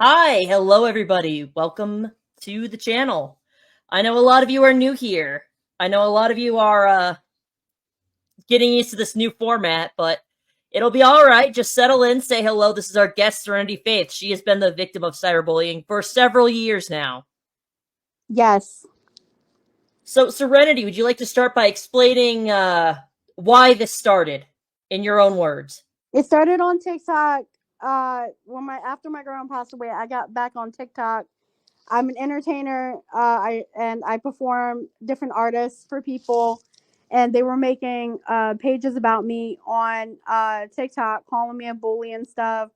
Hi, hello everybody. Welcome to the channel. I know a lot of you are new here. I know a lot of you are getting used to this new format, but it'll be all right. Just settle in, say hello. This is our guest, Serenity Faith. She has been the victim of cyberbullying for several years now. Yes. So, Serenity, would you like to start by explaining why this started in your own words? It started on TikTok. After my grandma passed away, I got back on TikTok. I'm an entertainer. I perform different artists for people, and they were making pages about me on TikTok, calling me a bully and stuff.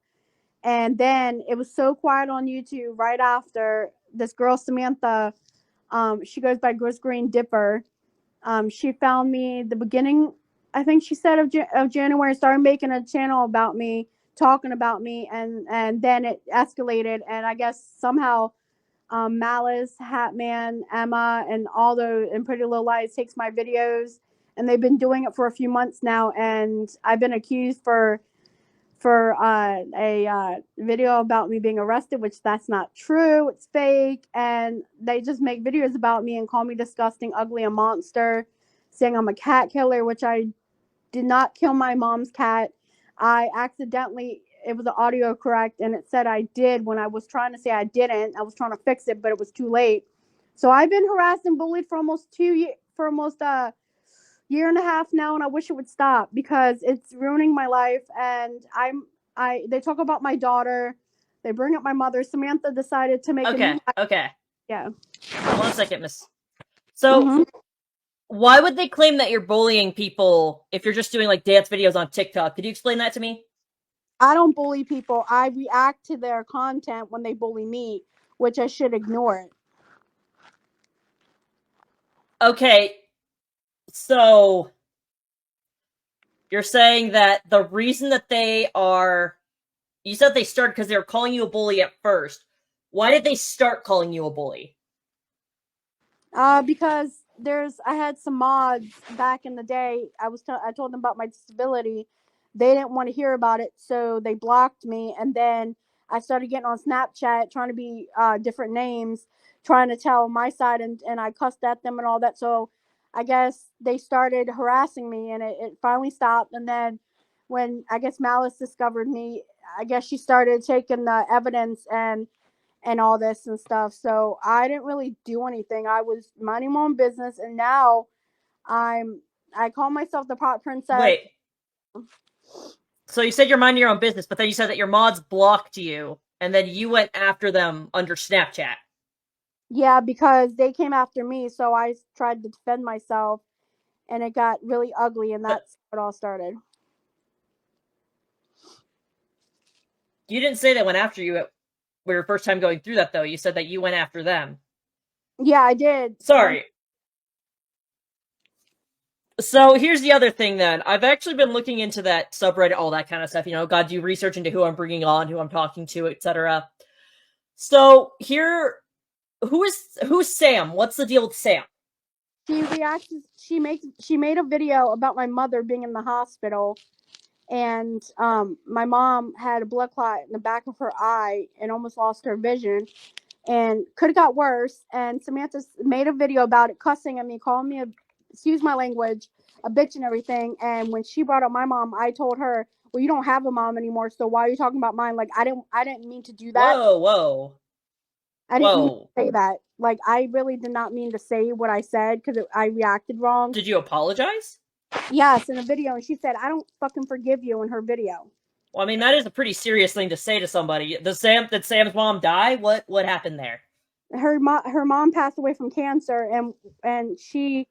And then it was so quiet on YouTube. Right after, this girl Samantha, she goes by Gris Green Dipper. She found me the beginning, I think she said of January, started making a channel about me, talking about me, and then it escalated. And I guess somehow Malice, Hatman, Emma, and all those and Pretty Little Lies takes my videos, and they've been doing it for a few months now. And I've been accused for a video about me being arrested, which that's not true. It's fake. And they just make videos about me and call me disgusting, ugly, a monster, saying I'm a cat killer, which I did not kill my mom's cat. I accidentally, it was an audio correct, and it said I did when I was trying to say I didn't. I was trying to fix it, but it was too late. So I've been harassed and bullied for almost 2 years, for almost a year and a half now, and I wish it would stop because it's ruining my life. And they talk about my daughter, they bring up my mother. Samantha decided to make a new Okay. yeah. 1 second, miss. So, Mm-hmm. why would they claim that you're bullying people if you're just doing like dance videos on TikTok? Could you explain that to me? I don't bully people. I react to their content when they bully me, which I should ignore it. Okay, so you're saying that the reason that you said they started because they were calling you a bully at first. Why did they start calling you a bully? Because I had some mods back in the day. I told them about my disability. They didn't want to hear about it, so they blocked me. And then I started getting on Snapchat, trying to be different names, trying to tell my side, and I cussed at them and all that. So I guess they started harassing me, and it finally stopped. And then when I guess Malice discovered me, I guess she started taking the evidence and all this and stuff. So I didn't really do anything. I was minding my own business, and now I call myself the pop princess. Wait. So you said you're minding your own business, but then you said that your mods blocked you, and then you went after them under Snapchat. Yeah, because they came after me, so I tried to defend myself, and it got really ugly, and But that's what all started. you didn't say they went after you at your first time going through that, though. You said that you went after them. Yeah, I did. Sorry. So here's the other thing then. I've actually been looking into that subreddit, all that kind of stuff, gotta do research into who I'm bringing on, who I'm talking to, etc. So here, who's Sam? What's the deal with Sam? She made a video about my mother being in the hospital, and my mom had a blood clot in the back of her eye and almost lost her vision, and could have got worse. And Samantha made a video about it, cussing at me, calling me excuse my language, a bitch and everything. And when she brought up my mom, I told her, well, you don't have a mom anymore, so why are you talking about mine? Like, I didn't mean to do that. Whoa. I didn't mean to say that. Like, I really did not mean to say what I said because I reacted wrong. Did you apologize? Yes, in a video. And she said, I don't fucking forgive you, in her video. Well, I mean, that is a pretty serious thing to say to somebody. Did Sam's mom die? What happened there? Her mom passed away from cancer, and she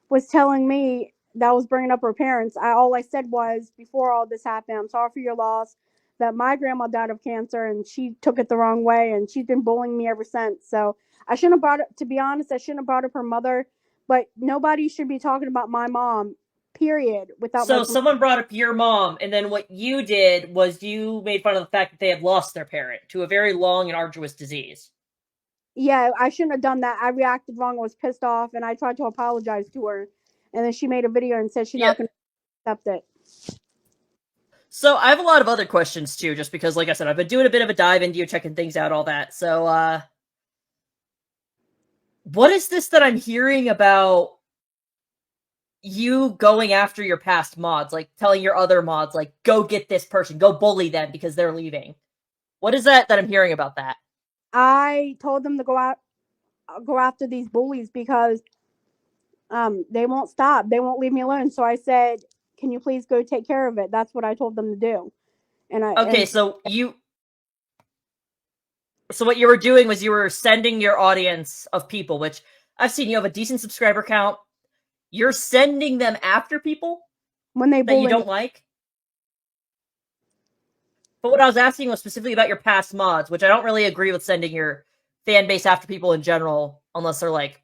was telling me that I was bringing up her parents. All I said was, before all this happened, I'm sorry for your loss, that my grandma died of cancer, and she took it the wrong way, and she's been bullying me ever since. So I shouldn't have brought up, to be honest, I shouldn't have brought up her mother, but nobody should be talking about my mom, period, without my So someone brought up your mom, and then what you did was you made fun of the fact that they had lost their parent to a very long and arduous disease. Yeah, I shouldn't have done that. I reacted wrong. I was pissed off, and I tried to apologize to her, and then she made a video and said she's not going to accept it. So I have a lot of other questions too, just because, like I said, I've been doing a bit of a dive into you, checking things out, all that. So, what is this that I'm hearing about you going after your past mods, like telling your other mods, like, go get this person, go bully them because they're leaving? What is that I'm hearing about that? I told them to go after these bullies because they won't stop. They won't leave me alone. So I said, "Can you please go take care of it?" That's what I told them to do. Okay, And so what you were doing was you were sending your audience of people, which I've seen you have a decent subscriber count. You're sending them after people when they that you bully me, don't like. But what I was asking was specifically about your past mods, which I don't really agree with sending your fan base after people in general, unless they're like,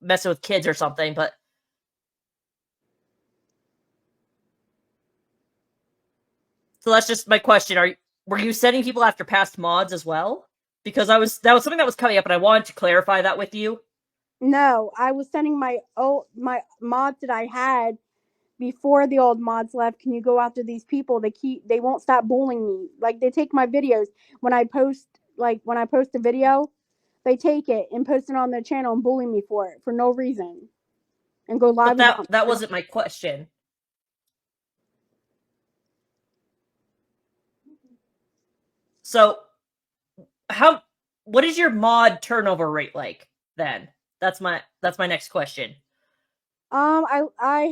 messing with kids or something. But so that's just my question. Were you sending people after past mods as well? Because that was something that was coming up, and I wanted to clarify that with you. no, I was sending my mods that I had before the old mods left. Can you go after these people? They won't stop bullying me. Like they take my videos when I post a video, they take it and post it on their channel and bully me for it for no reason and go But live about that me. wasn't my question. So how what is your mod turnover rate like then? That's my next question. I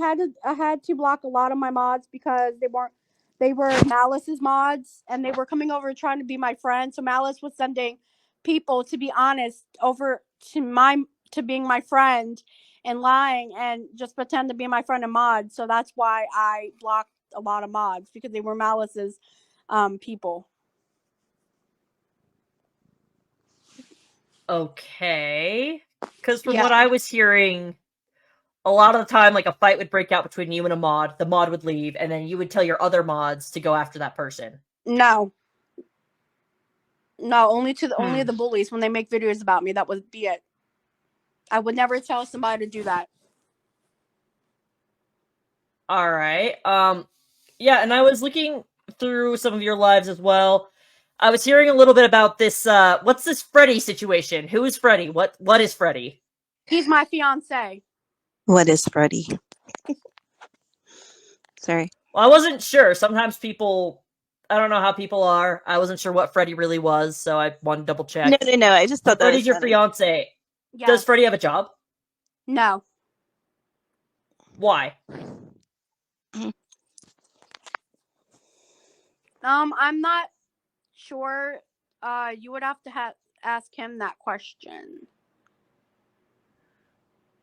had to block a lot of my mods because they were Malice's mods and they were coming over trying to be my friend. So Malice was sending people, to be honest, over to being my friend and lying and just pretend to be my friend and mod. So that's why I blocked a lot of mods because they were Malice's people. Okay. Because from Yeah. what I was hearing, a lot of the time, like a fight would break out between you and a mod, the mod would leave, and then you would tell your other mods to go after that person. No. No, only Hmm. the bullies when they make videos about me. That would be it. I would never tell somebody to do that. All right. Yeah, and I was looking through some of your lives as well. I was hearing a little bit about this what's this Freddy situation? Who is Freddy? What is Freddy? He's my fiance. What is Freddie? Sorry. Well, I wasn't sure. Sometimes people I don't know how people are. I wasn't sure what Freddy really was, so I wanted to double check. No. I just So thought that was Freddy's your funny. fiance. Does Yes. Freddy have a job? No. Why? I'm not sure. You would have to ask him that question.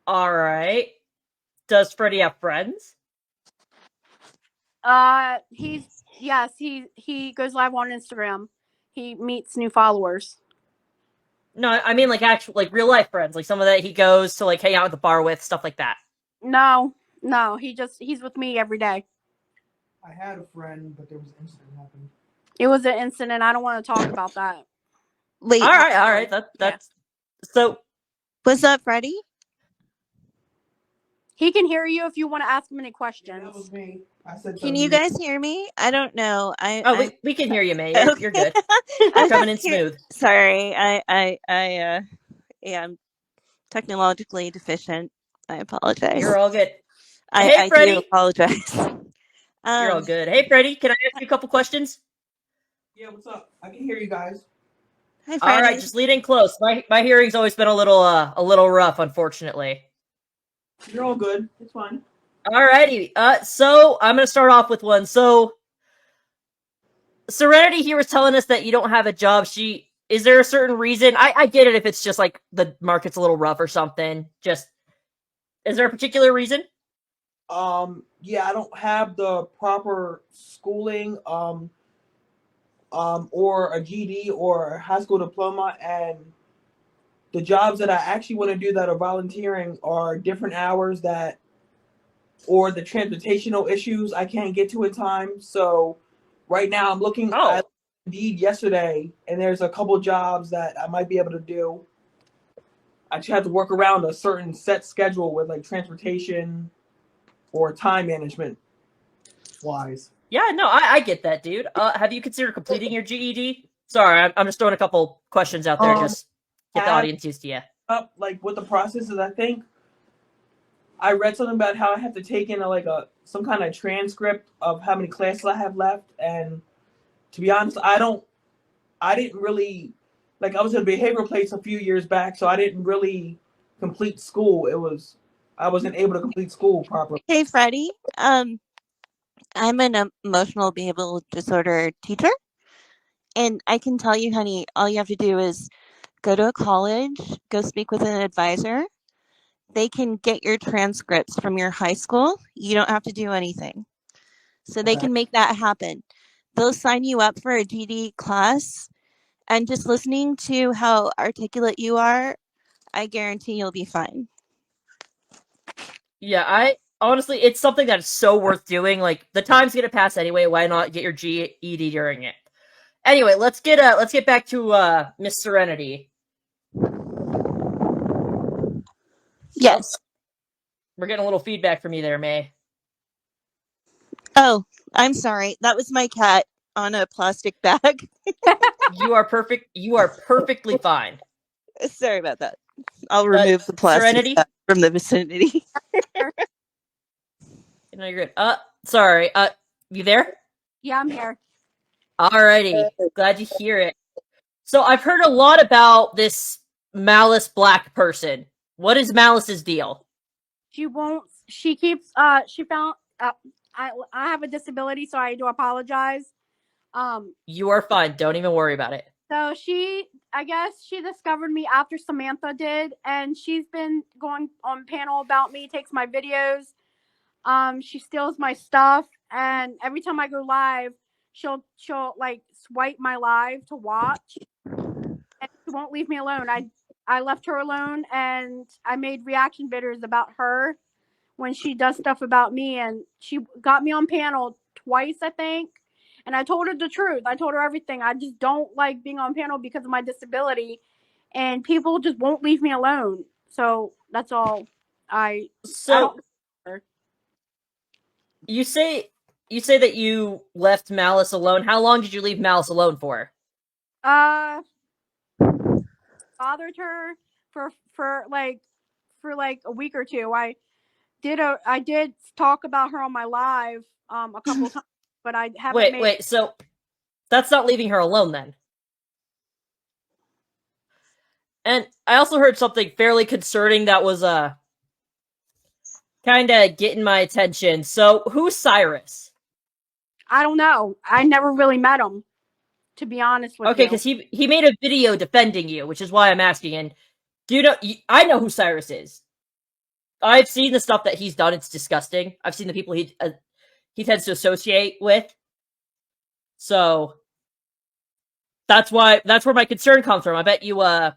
All right. Does Freddy have friends? He goes live on Instagram. He meets new followers. No, I mean like actual like real life friends, like someone that he goes to like hang out at the bar with, stuff like that. No. He's with me every day. I had a friend, but there was an incident happened. It was an incident. I don't want to talk about that. Wait, All right. That's so. was that Freddie? He can hear you if you want to ask him any Yeah, questions. that was me. I said Can you guys hear me? I don't know. Oh, we can hear you, May. You're good. I'm Coming in just here- smooth. Sorry, yeah, I'm technologically deficient. I apologize. You're all good. I Hey, do Freddie. apologize. You're all good. Hey, Freddie. Can I ask you a couple questions? Yeah, what's up? I can hear you guys. Hi, All Freddie. right, just lean in close. My hearing's always been a little rough, unfortunately. You're all good. It's fine. Alrighty. So I'm gonna start off with one. So Serenity here was telling us that you don't have a job. Is there a certain reason? I get it if it's just like the market's a little rough or something. Just is there a particular reason? Yeah, I don't have the proper schooling, or a GD or a high school diploma, and the jobs that I actually want to do that are volunteering are different hours or the transportational issues I can't get to in time. So right now I'm looking Oh, at Indeed yesterday, and there's a couple jobs that I might be able to do. I just have to work around a certain set schedule with like transportation or time management wise. Yeah, no, I get that, dude. Have you considered completing your GED? Sorry, I'm just throwing a couple questions out there, just get the Have audience used to you. up like what the process is. I think I read something about how I have to take in some kind of transcript of how many classes I have left, and to be honest, I didn't really I was in a behavioral place a few years back, so I didn't really complete school. I wasn't able to complete school properly. Hey, Freddie. I'm an emotional behavioral disorder teacher, and I can tell you, honey, all you have to do is go to a college, go speak with an advisor. They can get your transcripts from your high school. You don't have to do anything. So they Okay. can make that happen. They'll sign you up for a GD class, and just listening to how articulate you are, I guarantee you'll be fine. Yeah, I honestly, it's something that's so worth doing. Like the time's gonna pass anyway. Why not get your GED during it? Anyway, let's get back to Miss Serenity. Yes. We're getting a little feedback from you there, May. Oh, I'm sorry. That was my cat on a plastic bag. You are perfect. You are perfectly fine. Sorry about that. I'll remove the plastic Serenity, bag from the vicinity. no, you're good. Sorry. You there? Yeah, I'm here. Alrighty. Glad to hear it. So I've heard a lot about this Malice Black person. What is Malice's deal? She won't. She keeps. She found. I have a disability, so I do apologize. You are fine. Don't even worry about it. So I guess she discovered me after Samantha did, and she's been going on panel about me, takes my videos. She steals my stuff, and every time I go live, she'll like swipe my live to watch, and she won't leave me alone. I left her alone, and I made reaction videos about her when she does stuff about me, and she got me on panel twice, I think. And I told her the truth. I told her everything. I just don't like being on panel because of my disability, and people just won't leave me alone. So that's all. I So don't. you say that you left Malice alone. How long did you leave Malice alone for? Bothered her for a week or two. I did talk about her on my live a couple times, but I haven't made. Wait. So that's not leaving her alone then. And I also heard something fairly concerning that was kind of getting my attention. So who's Cyrus? I don't know. I never really met him, to be honest with Okay, you. because he made a video defending you, which is why I'm asking. And do you know? I know who Cyrus is. I've seen the stuff that he's done. It's disgusting. I've seen the people he tends to associate with. So that's where my concern comes from. I bet you. I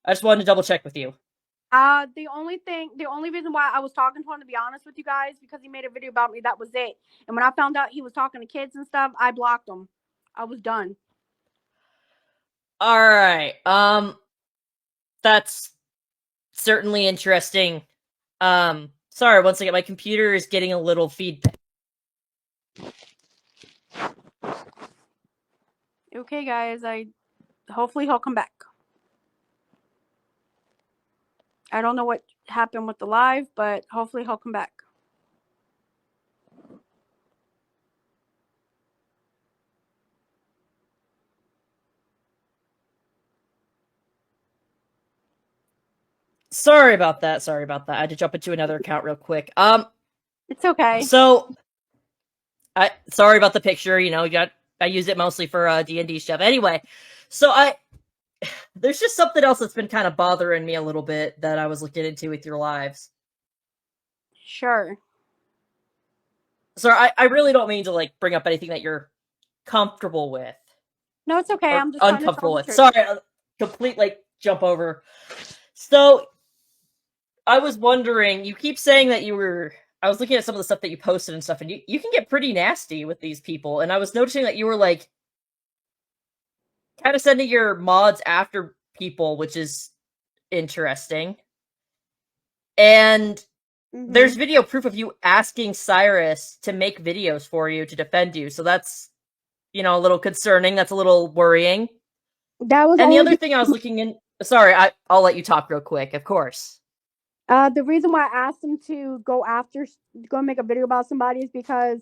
just wanted to double check with you. The only reason why I was talking to him, to be honest with you guys, because he made a video about me. That was it. And when I found out he was talking to kids and stuff, I blocked him. I was done. All right. That's certainly interesting. Sorry, once again, my computer is getting a little feedback. Okay, guys. Hopefully he'll come back. I don't know what happened with the live, but hopefully he'll come back. Sorry about that. I had to jump into another account real quick. It's okay. So, sorry about the picture. I use it mostly for D&D stuff. Anyway, so there's just something else that's been kind of bothering me a little bit that I was looking into with your lives. Sure. So I really don't mean to bring up anything that you're comfortable with. No, it's okay. Or I'm just trying to tell uncomfortable the with. truth. Sorry, complete jump over. So I was wondering, you keep saying that I was looking at some of the stuff that you posted and stuff, and you can get pretty nasty with these people. And I was noticing that you were kind of sending your mods after people, which is interesting. And there's video proof of you asking Cyrus to make videos for you to defend you. So that's, a little concerning. That's a little worrying. That was And the only other thing I was looking in. Sorry, I'll let you talk real quick. Of course. the reason why I asked him to go make a video about somebody is because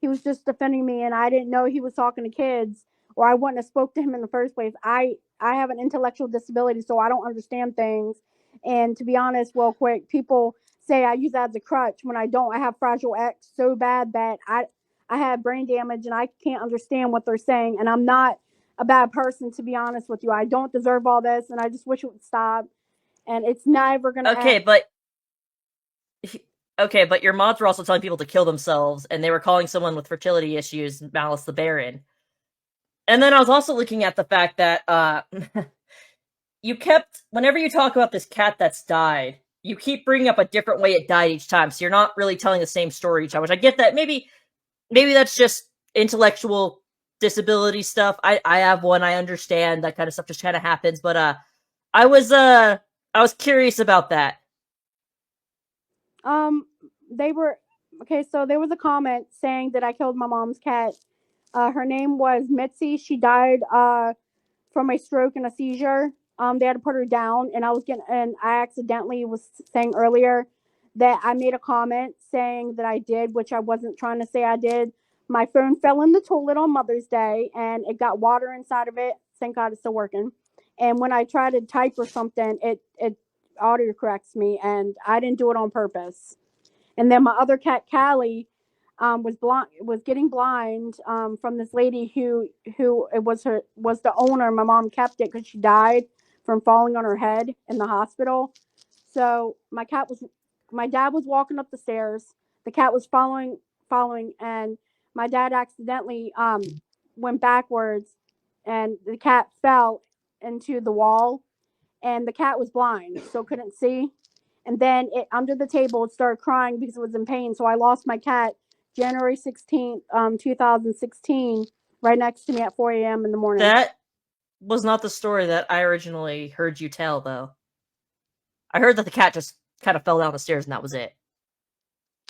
he was just defending me, and I didn't know he was talking to kids, or I wouldn't have spoke to him in the first place. I have an intellectual disability, so I don't understand things. And to be honest, real quick, people say I use that as a crutch when I don't. I have Fragile X so bad that I have brain damage and I can't understand what they're saying, and I'm not a bad person, to be honest with you. I don't deserve all this, and I just wish it would stop. And it's never gonna end. Okay, but your mods were also telling people to kill themselves, and they were calling someone with fertility issues Malice the Baron. And then I was also looking at the fact that whenever you talk about this cat that's died, you keep bringing up a different way it died each time, so you're not really telling the same story each time. Which I get that maybe that's just intellectual disability stuff. I have one. I understand that kind of stuff just kind of happens, but I was curious about that. They were okay. So there was a comment saying that I killed my mom's cat. Her name was Mitzi. She died from a stroke and a seizure. They had to put her down, and I accidentally was saying earlier that I made a comment saying that I did, which I wasn't trying to say I did. My phone fell in the toilet on Mother's Day, and it got water inside of it. Thank God it's still working. And when I try to type or something, it auto corrects me, and I didn't do it on purpose. And then my other cat, Callie, was getting blind from this lady who it was the owner. My mom kept it because she died from falling on her head in the hospital. So my dad was walking up the stairs. The cat was following, and my dad accidentally went backwards, and the cat fell into the wall, and the cat was blind, so couldn't see. And then under the table, it started crying because it was in pain. So I lost my cat January 16th, 2016, right next to me at 4 a.m. in the morning. That was not the story that I originally heard you tell, though. I heard that the cat just kind of fell down the stairs and that was it.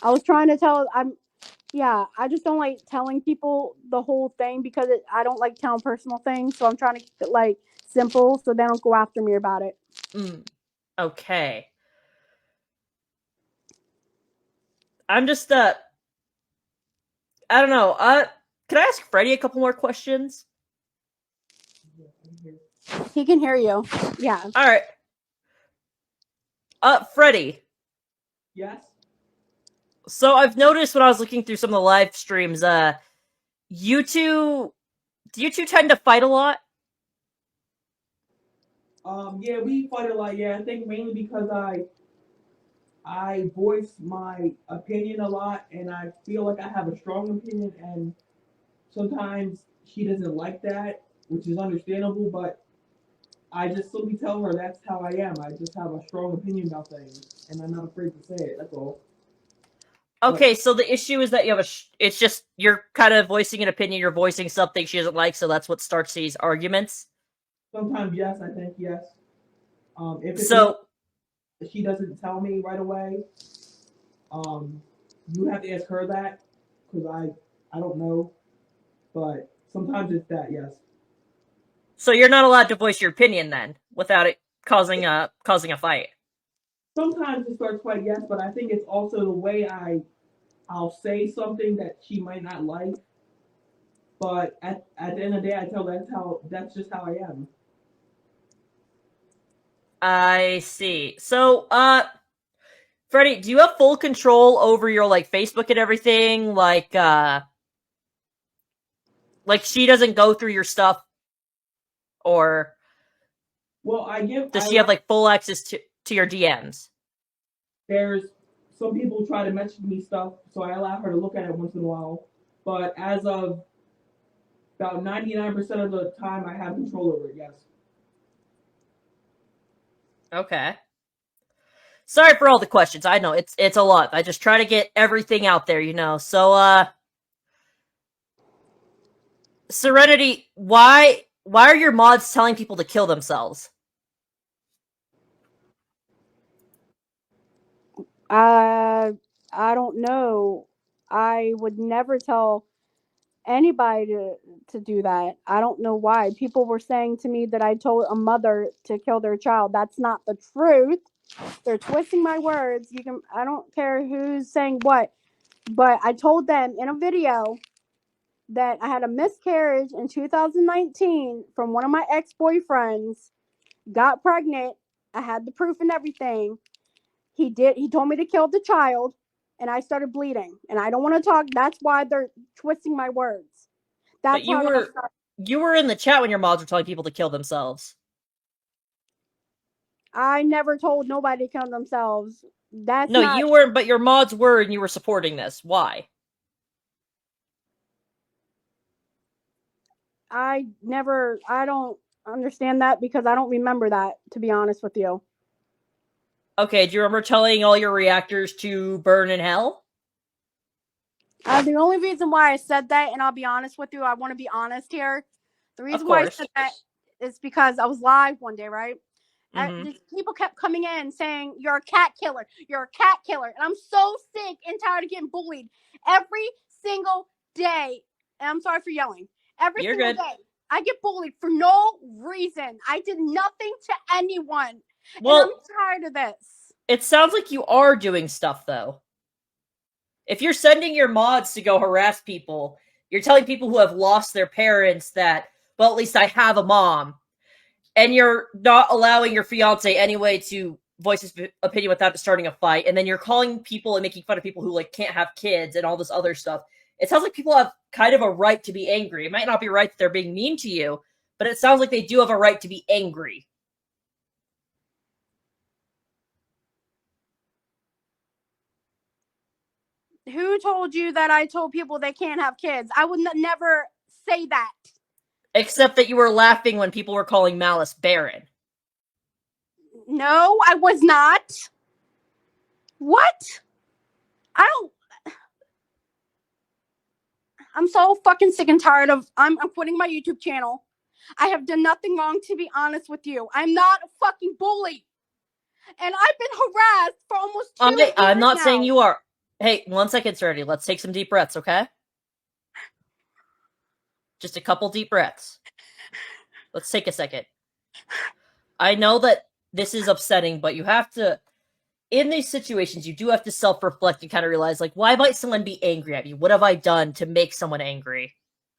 I was trying to tell. I just don't like telling people the whole thing because I don't like telling personal things. So I'm trying to keep it simple so they don't go after me about it. Okay. I'm just I don't know. Can I ask Freddy a couple more questions? He can hear you. Yeah. All right. Freddy. Yes. So I've noticed when I was looking through some of the live streams, do you two tend to fight a lot? Yeah, we fight a lot. Yeah, I think mainly because I voice my opinion a lot, and I feel like I have a strong opinion, and sometimes she doesn't like that, which is understandable. But I just simply tell her that's how I am. I just have a strong opinion about things, and I'm not afraid to say it. That's all. Okay, so the issue is that you have it's just you're kind of voicing an opinion, you're voicing something she doesn't like, so that's what starts these arguments. Sometimes, yes, I think yes. If it's So she doesn't tell me right away, you have to ask her that because I don't know, but sometimes it's that, yes. so you're not allowed to voice your opinion then without it causing a fight. Sometimes it starts quite yes, but I think it's also the way I'll say something that she might not like, but at the end of the day, I tell her that's just how I am. I see. So Freddy, do you have full control over your Facebook and everything? Like she doesn't go through your stuff, or Well, does she have full access to your DMs? There's some people try to message me stuff, so I allow her to look at it once in a while. But as of about 99% of the time, I have control over it. Yes. Okay. Sorry for all the questions. I know it's a lot. I just try to get everything out there, So Serenity, why are your mods telling people to kill themselves? I don't know. I would never tell anybody to do that. I don't know why. People were saying to me that I told a mother to kill their child. That's not the truth. They're twisting my words. I don't care who's saying what, but I told them in a video that I had a miscarriage in 2019 from one of my ex-boyfriends, got pregnant. I had the proof and everything. He told me to kill the child, and I started bleeding. And I don't want to talk. That's why they're twisting my words. But That's how it all started. you were in the chat when your mods were telling people to kill themselves. I never told nobody to kill themselves. That's No, not. you weren't, but your mods were, and you were supporting this. Why? I don't understand that because I don't remember that, to be honest with you. Okay, do you remember telling all your reactors to burn in hell? The only reason why I said that, and I'll be honest with you, I want to be honest here. The reason why I said that is because I was live one day, right? These people kept coming in saying, "You're a cat killer. You're a cat killer." And I'm so sick and tired of getting bullied every single day. And I'm sorry for yelling. Every You're single good. day, I get bullied for no reason. I did nothing to anyone. Well, and I'm tired of this. It sounds like you are doing stuff, though. If you're sending your mods to go harass people, you're telling people who have lost their parents that, well, at least I have a mom. And you're not allowing your fiance anyway to voice his opinion without starting a fight. And then you're calling people and making fun of people who like can't have kids and all this other stuff. It sounds like people have kind of a right to be angry. It might not be right that they're being mean to you, but it sounds like they do have a right to be angry. Who told you that I told people they can't have kids? I would never say that. Except that you were laughing when people were calling Malice barren. No, I was not. What? I'm so fucking sick and tired of. I'm quitting my YouTube channel. I have done nothing wrong, to be honest with you. I'm not a fucking bully. And I've been harassed for almost 2 years I'm not now. saying you are. Hey, 1 second, Serenity. Let's take some deep breaths, okay? Just a couple deep breaths. Let's take a second. I know that this is upsetting, but you have to, in these situations, you do have to self-reflect and kind of realize, like, why might someone be angry at me? What have I done to make someone angry?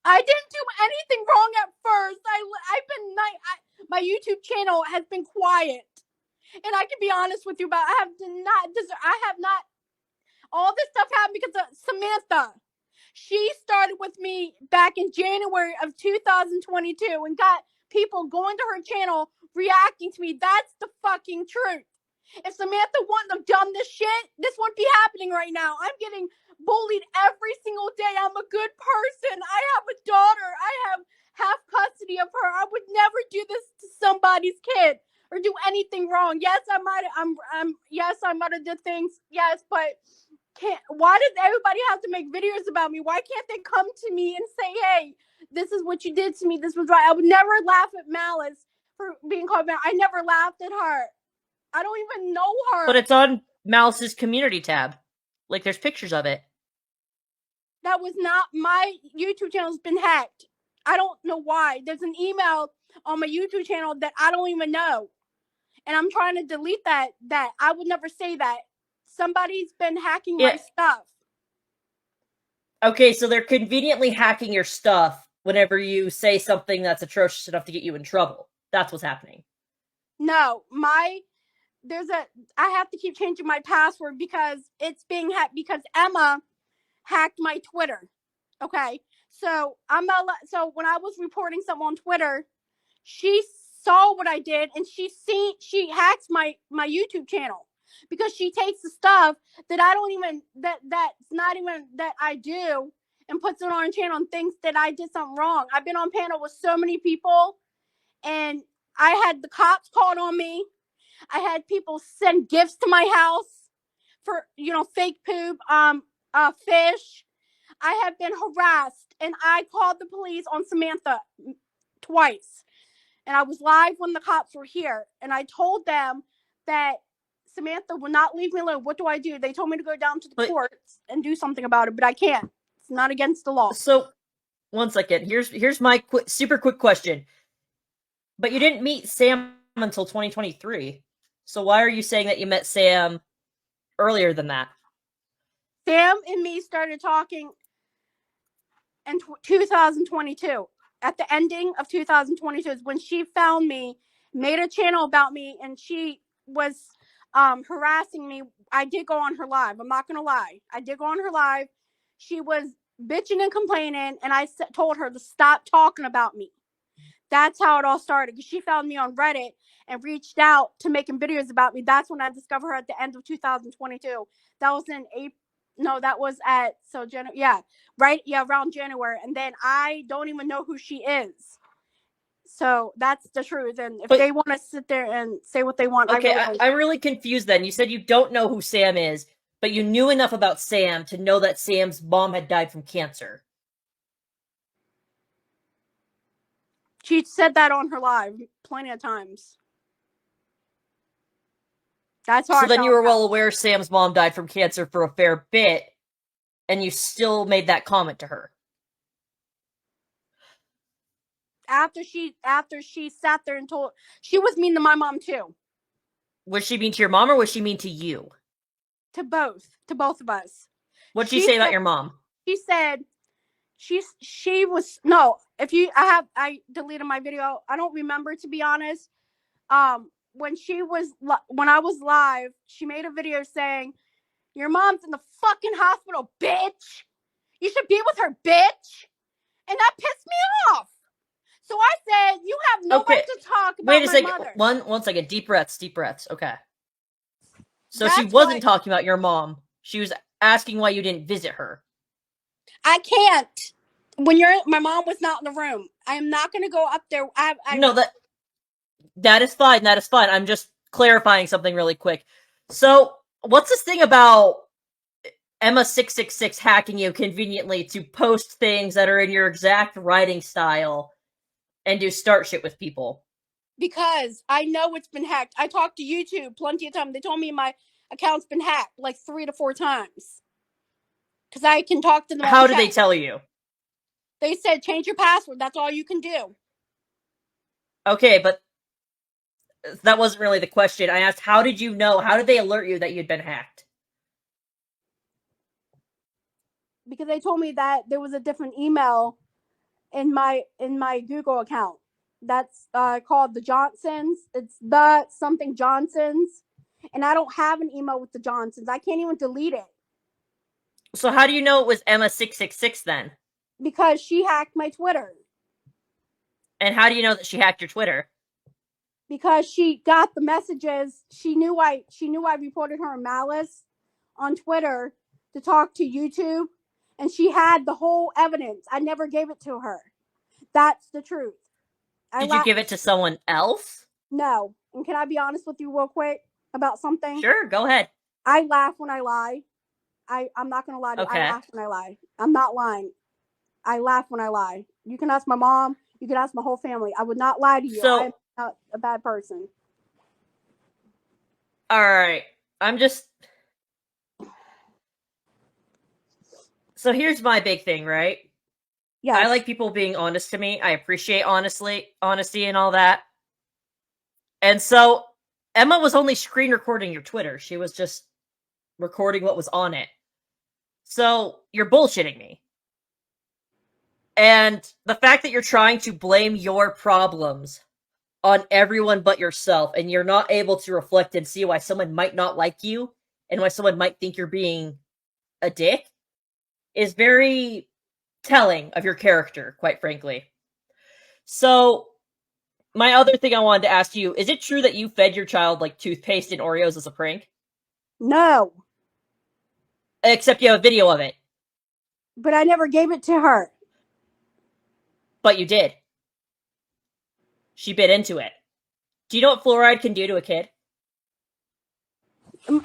I didn't do anything wrong at first. My YouTube channel has been quiet. And I can be honest with you about I have not all this stuff happened because of Samantha. She started with me back in January of 2022 and got people going to her channel reacting to me. That's the fucking truth. If Samantha wouldn't have done this shit, this wouldn't be happening right now. I'm getting bullied every single day. I'm a good person. I have a daughter. I have half custody of her. I would never do this to somebody's kid or do anything wrong. Yes, I might have did things. Yes, but why does everybody have to make videos about me? Why can't they come to me and say, "Hey, this is what you did to me. This was right." I would never laugh at Malice for being called Malice. I never laughed at her. I don't even know her. But it's on Malice's community tab. Like, there's pictures of it. That was not my YouTube channel's been hacked. I don't know why. There's an email on my YouTube channel that I don't even know. And I'm trying to delete that. I would never say that. Somebody's been hacking my stuff. Okay, so they're conveniently hacking your stuff whenever you say something that's atrocious enough to get you in trouble. That's what's happening. No, I have to keep changing my password because it's being hacked because Emma hacked my Twitter. Okay. So so when I was reporting something on Twitter, she saw what I did and she hacks my YouTube channel because she takes the stuff that I don't even that's not even that I do and puts it on her channel and thinks that I did something wrong. I've been on panel with so many people and I had the cops called on me. I had people send gifts to my house for fake poop, fish. I have been harassed and I called the police on Samantha twice. And I was live when the cops were here. And I told them that Samantha will not leave me alone. What do I do? They told me to go down to the But- courts and do something about it, but I can't. It's not against the law. So, one second. Here's my super quick question. But you didn't meet Sam until 2023. So why are you saying that you met Sam earlier than that? Sam and me started talking in 2022. At the ending of 2022 is when she found me, made a channel about me, and she was harassing me. I did go on her live. I'm not going to lie. I did go on her live. She was bitching and complaining, and I told her to stop talking about me. That's how it all started, because she found me on Reddit and reached out to making videos about me. That's when I discovered her at the end of 2022. That was in April. No, that was at around January. And then I don't even know who she is. So that's the truth. And if they want to sit there and say what they want, okay, I'm really confused. Then you said you don't know who Sam is, but you knew enough about Sam to know that Sam's mom had died from cancer. She said that on her live plenty of times. That's how. So then you were well aware Sam's mom died from cancer for a fair bit, and you still made that comment to her. After she sat there and told, she was mean to my mom too. Was she mean to your mom or was she mean to you? To both of us. What'd she say about your mom? She said she was no. I deleted my video. I don't remember, to be honest. When I was live, she made a video saying, "Your mom's in the fucking hospital, bitch. You should be with her, bitch." And that pissed me off. So I said, "You have no right to talk about Wait a my second. mother." One second. Deep breaths. Okay. So she wasn't talking about your mom. She was asking why you didn't visit her. I can't. When my mom was not in the room, I am not going to go up there. No, that is fine. That is fine. I'm just clarifying something really quick. So, what's this thing about Emma666 hacking you conveniently to post things that are in your exact writing style and do start shit with people? Because I know it's been hacked. I talked to YouTube plenty of times. They told me my account's been hacked like 3 to 4 times. Because I can talk to them. How did they tell you? They said, change your password. That's all you can do. Okay, but that wasn't really the question. I asked, how did you know? How did they alert you that you'd been hacked? Because they told me that there was a different email in my Google account. That's called the Johnsons. It's the something Johnsons. And I don't have an email with the Johnsons. I can't even delete it. So how do you know it was Emma666 then? Because she hacked my Twitter. And how do you know that she hacked your Twitter? Because she got the messages. She knew I reported her malice on Twitter to talk to YouTube. And she had the whole evidence. I never gave it to her. That's the truth. Did you give it to someone else? No. And can I be honest with you real quick about something? Sure, go ahead. I laugh when I lie. I'm not going to lie to you. Okay. I laugh when I lie. I'm not lying. I laugh when I lie. You can ask my mom. You can ask my whole family. I would not lie to you. So, I'm not a bad person. All right. So here's my big thing, right? Yes. I like people being honest to me. I appreciate honesty and all that. And so Emma was only screen recording your Twitter. She was just recording what was on it. So you're bullshitting me. And the fact that you're trying to blame your problems on everyone but yourself, and you're not able to reflect and see why someone might not like you and why someone might think you're being a dick, is very telling of your character, quite frankly. So, my other thing I wanted to ask you, is it true that you fed your child, like, toothpaste and Oreos as a prank? No. Except you have a video of it. But I never gave it to her. But you did. She bit into it. Do you know what fluoride can do to a kid?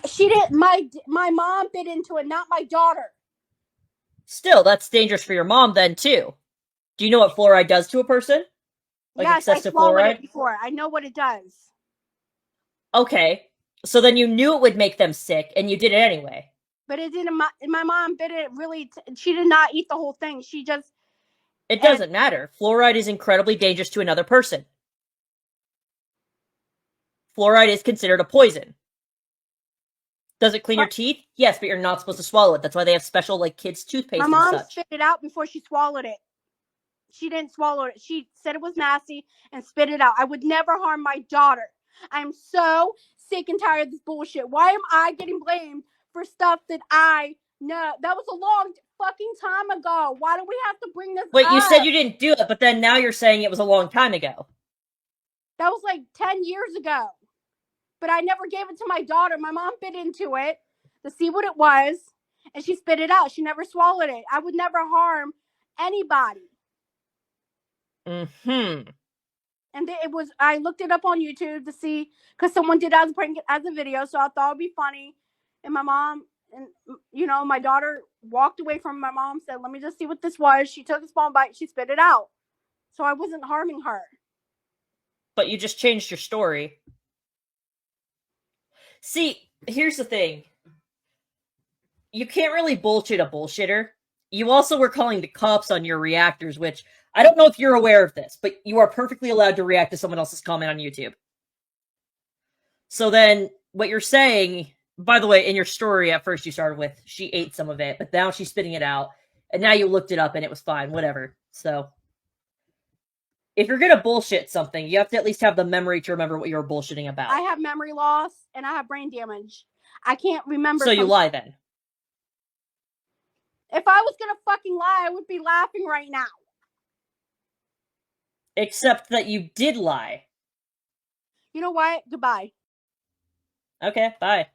She didn't. My mom bit into it, not my daughter. Still, that's dangerous for your mom then, too. Do you know what fluoride does to a person? Like yes, excessive I swallowed fluoride? it before. I know what it does. Okay. So then you knew it would make them sick, and you did it anyway. But it didn't. My mom didn't really. She did not eat the whole thing. She just. It doesn't matter. Fluoride is incredibly dangerous to another person. Fluoride is considered a poison. Does it clean your teeth? Yes, but you're not supposed to swallow it. That's why they have special, like, kids' toothpaste My and mom such. spit it out before she swallowed it. She didn't swallow it. She said it was nasty and spit it out. I would never harm my daughter. I'm so sick and tired of this bullshit. Why am I getting blamed for stuff that I know? That was a long fucking time ago. Why do we have to bring this Wait, up? you said you didn't do it, but then now you're saying it was a long time ago. That was like 10 years ago. But I never gave it to my daughter. My mom bit into it to see what it was, and she spit it out. She never swallowed it. I would never harm anybody. Mm-hmm. And it was, I looked it up on YouTube to see, because someone did as a video, so I thought it'd be funny. And my mom, and my daughter walked away from my mom, said, let me just see what this was. She took a small bite, she spit it out. So I wasn't harming her. But you just changed your story. See, here's the thing. You can't really bullshit a bullshitter. You also were calling the cops on your reactors, which I don't know if you're aware of this, but you are perfectly allowed to react to someone else's comment on YouTube. So then, what you're saying, by the way, in your story at first you started with, she ate some of it, but now she's spitting it out, and now you looked it up and it was fine, whatever. So, if you're gonna bullshit something, you have to at least have the memory to remember what you were bullshitting about. I have memory loss and I have brain damage. I can't remember. So you lie then. If I was gonna fucking lie, I would be laughing right now. Except that you did lie. You know what? Goodbye. Okay, bye.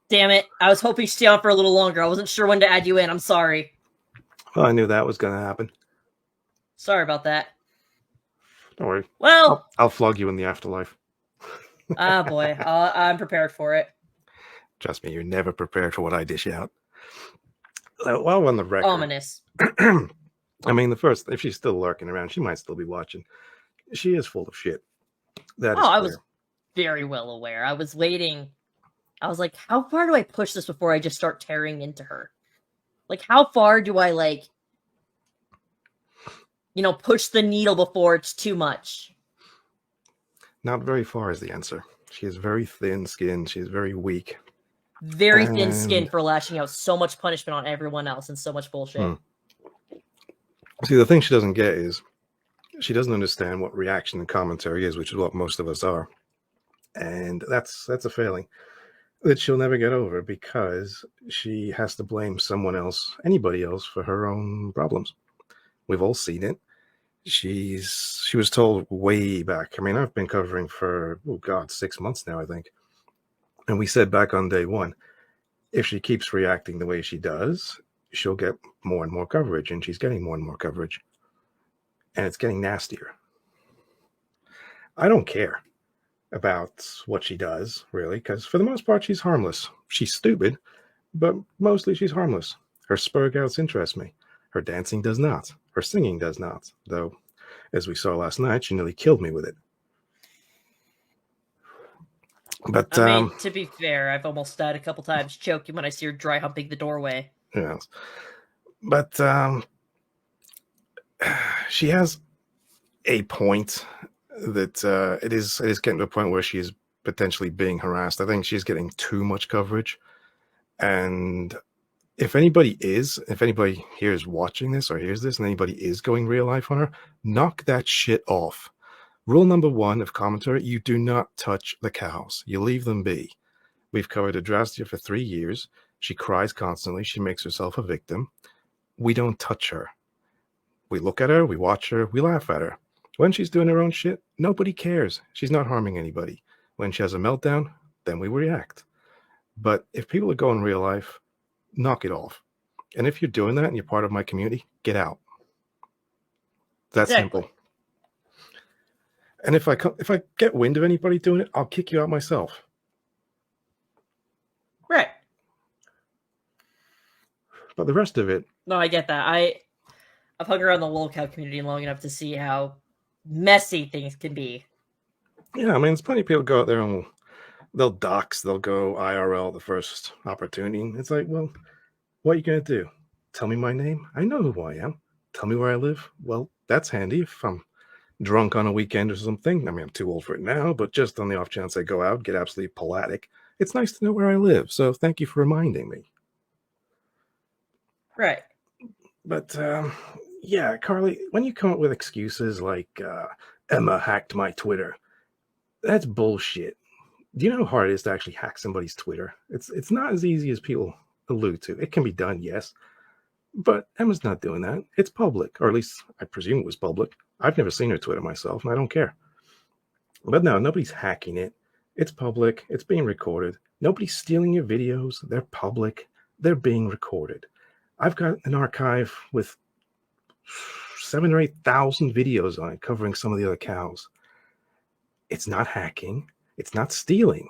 Damn it. I was hoping to stay on for a little longer. I wasn't sure when to add you in. I'm sorry. Well, I knew that was going to happen. Sorry about that. Don't worry. Well, I'll flog you in the afterlife. ah, boy. I'm prepared for it. Trust me, you're never prepared for what I dish out. While we're on the record, Ominous. I mean, if she's still lurking around, she might still be watching. She is full of shit. That is I clear. was very well aware. I was waiting. I was like, how far do I push this before I just start tearing into her? Like, how far do I, push the needle before it's too much? Not very far is the answer. She is very thin-skinned. She is very weak. Very thin skin for lashing out so much punishment on everyone else and so much bullshit. See, the thing she doesn't get is she doesn't understand what reaction and commentary is, which is what most of us are. And that's a failing that she'll never get over because she has to blame someone else, anybody else, for her own problems. We've all seen it. She was told way back. I mean, I've been covering for, 6 months now, I think. And we said back on day one, if she keeps reacting the way she does, she'll get more and more coverage, and she's getting more and more coverage. And it's getting nastier. I don't care about what she does, really, because for the most part, she's harmless. She's stupid, but mostly she's harmless. Her spurgouts interest me. Her dancing does not. Her singing does not, though, as we saw last night, she nearly killed me with it. But I mean, to be fair, I've almost died a couple times choking when I see her dry humping the doorway. Yes. But she has a point that it is getting to a point where she is potentially being harassed. I think she's getting too much coverage. And if anybody here is watching this or hears this and anybody is going real life on her, knock that shit off. Rule number 1 of commentary, you do not touch the cows. You leave them be. We've covered Adrastia for 3 years. She cries constantly. She makes herself a victim. We don't touch her. We look at her, we watch her, we laugh at her. When she's doing her own shit, nobody cares. She's not harming anybody. When she has a meltdown, then we react. But if people are going real life, knock it off. And if you're doing that and you're part of my community, get out. That's simple. And if I get wind of anybody doing it, I'll kick you out myself. Right. But the rest of it... No, I get that. I've hung around the lolcow community long enough to see how messy things can be. Yeah, I mean, there's plenty of people go out there and they'll dox, they'll go IRL the first opportunity. It's like, well, what are you going to do? Tell me my name? I know who I am. Tell me where I live? Well, that's handy if I'm drunk on a weekend or something. I mean, I'm too old for it now, but just on the off chance I go out, get absolutely polatic, it's nice to know where I live. So thank you for reminding me. Right. But yeah, Carly, when you come up with excuses like Emma hacked my Twitter, that's bullshit. Do you know how hard it is to actually hack somebody's Twitter? It's not as easy as people allude to. It can be done, yes, but Emma's not doing that. It's public, or at least I presume it was public. I've never seen her Twitter myself, and I don't care. But no, nobody's hacking it. It's public. It's being recorded. Nobody's stealing your videos. They're public. They're being recorded. I've got an archive with 7,000 or 8,000 videos on it covering some of the other cows. It's not hacking. It's not stealing.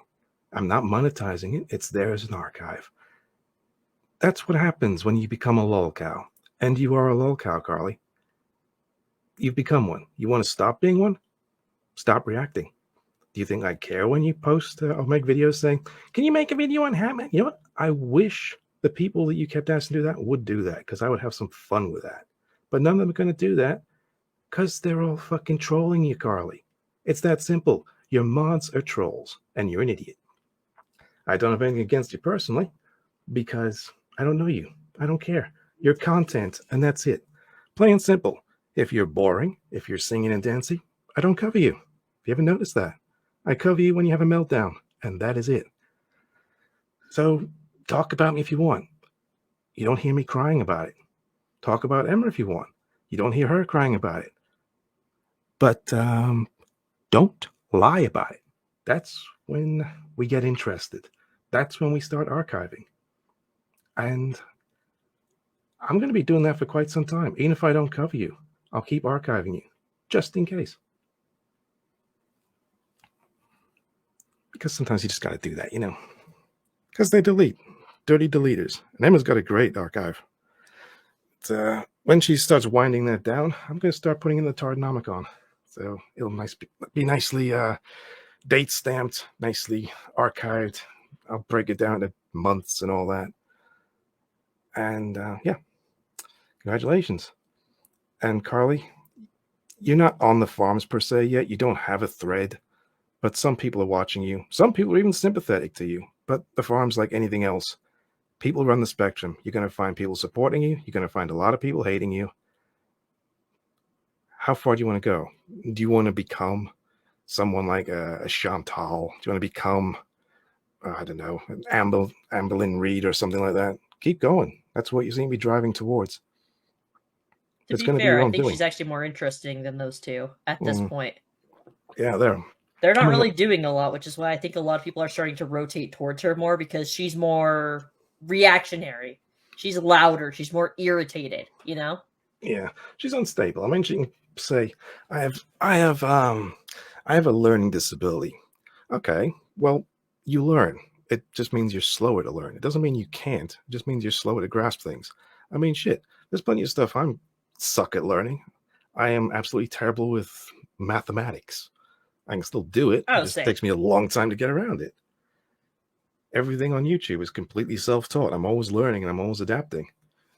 I'm not monetizing it. It's there as an archive. That's what happens when you become a lol cow. And you are a lol cow, Carly. You've become one. You want to stop being one? Stop reacting. Do you think I care when you post or make videos saying, can you make a video on Hatman? You know what? I wish the people that you kept asking to do that would do that, because I would have some fun with that. But none of them are going to do that because they're all fucking trolling you, Carly. It's that simple. Your mods are trolls, and you're an idiot. I don't have anything against you personally, because I don't know you. I don't care. Your content, and that's it. Plain and simple. If you're boring, if you're singing and dancing, I don't cover you. If you haven't noticed that, I cover you when you have a meltdown, and that is it. So talk about me if you want. You don't hear me crying about it. Talk about Emma if you want. You don't hear her crying about it. But don't lie about it. That's when we get interested. That's when we start archiving. And I'm going to be doing that for quite some time. Even if I don't cover you, I'll keep archiving you, just in case. Because sometimes you just got to do that, you know. Because they delete. Dirty deleters. And Emma's got a great archive. But, when she starts winding that down, I'm going to start putting in the Tardonomicon. So it'll be nicely date stamped, nicely archived. I'll break it down to months and all that. And yeah, congratulations. And Carly, you're not on the forums per se yet. You don't have a thread, but some people are watching you. Some people are even sympathetic to you. But the forums, like anything else, people run the spectrum. You're going to find people supporting you. You're going to find a lot of people hating you. How far do you want to go? Do you want to become someone like a Chantal? Do you want to become, I don't know, an Amberlynn Reed or something like that? Keep going. That's what you seem to be driving towards. To be fair, I think she's actually more interesting than those two at this point. Yeah, they're not really doing a lot, which is why I think a lot of people are starting to rotate towards her more, because she's more reactionary. She's louder. She's more irritated, you know? Yeah, she's unstable. I mean, she can say, I have a learning disability. Okay, well, you learn. It just means you're slower to learn. It doesn't mean you can't. It just means you're slower to grasp things. I mean, shit, there's plenty of stuff I'm suck at learning. I am absolutely terrible with mathematics. I can still do it. It just takes me a long time to get around it. Everything on YouTube is completely self-taught. I'm always learning and I'm always adapting.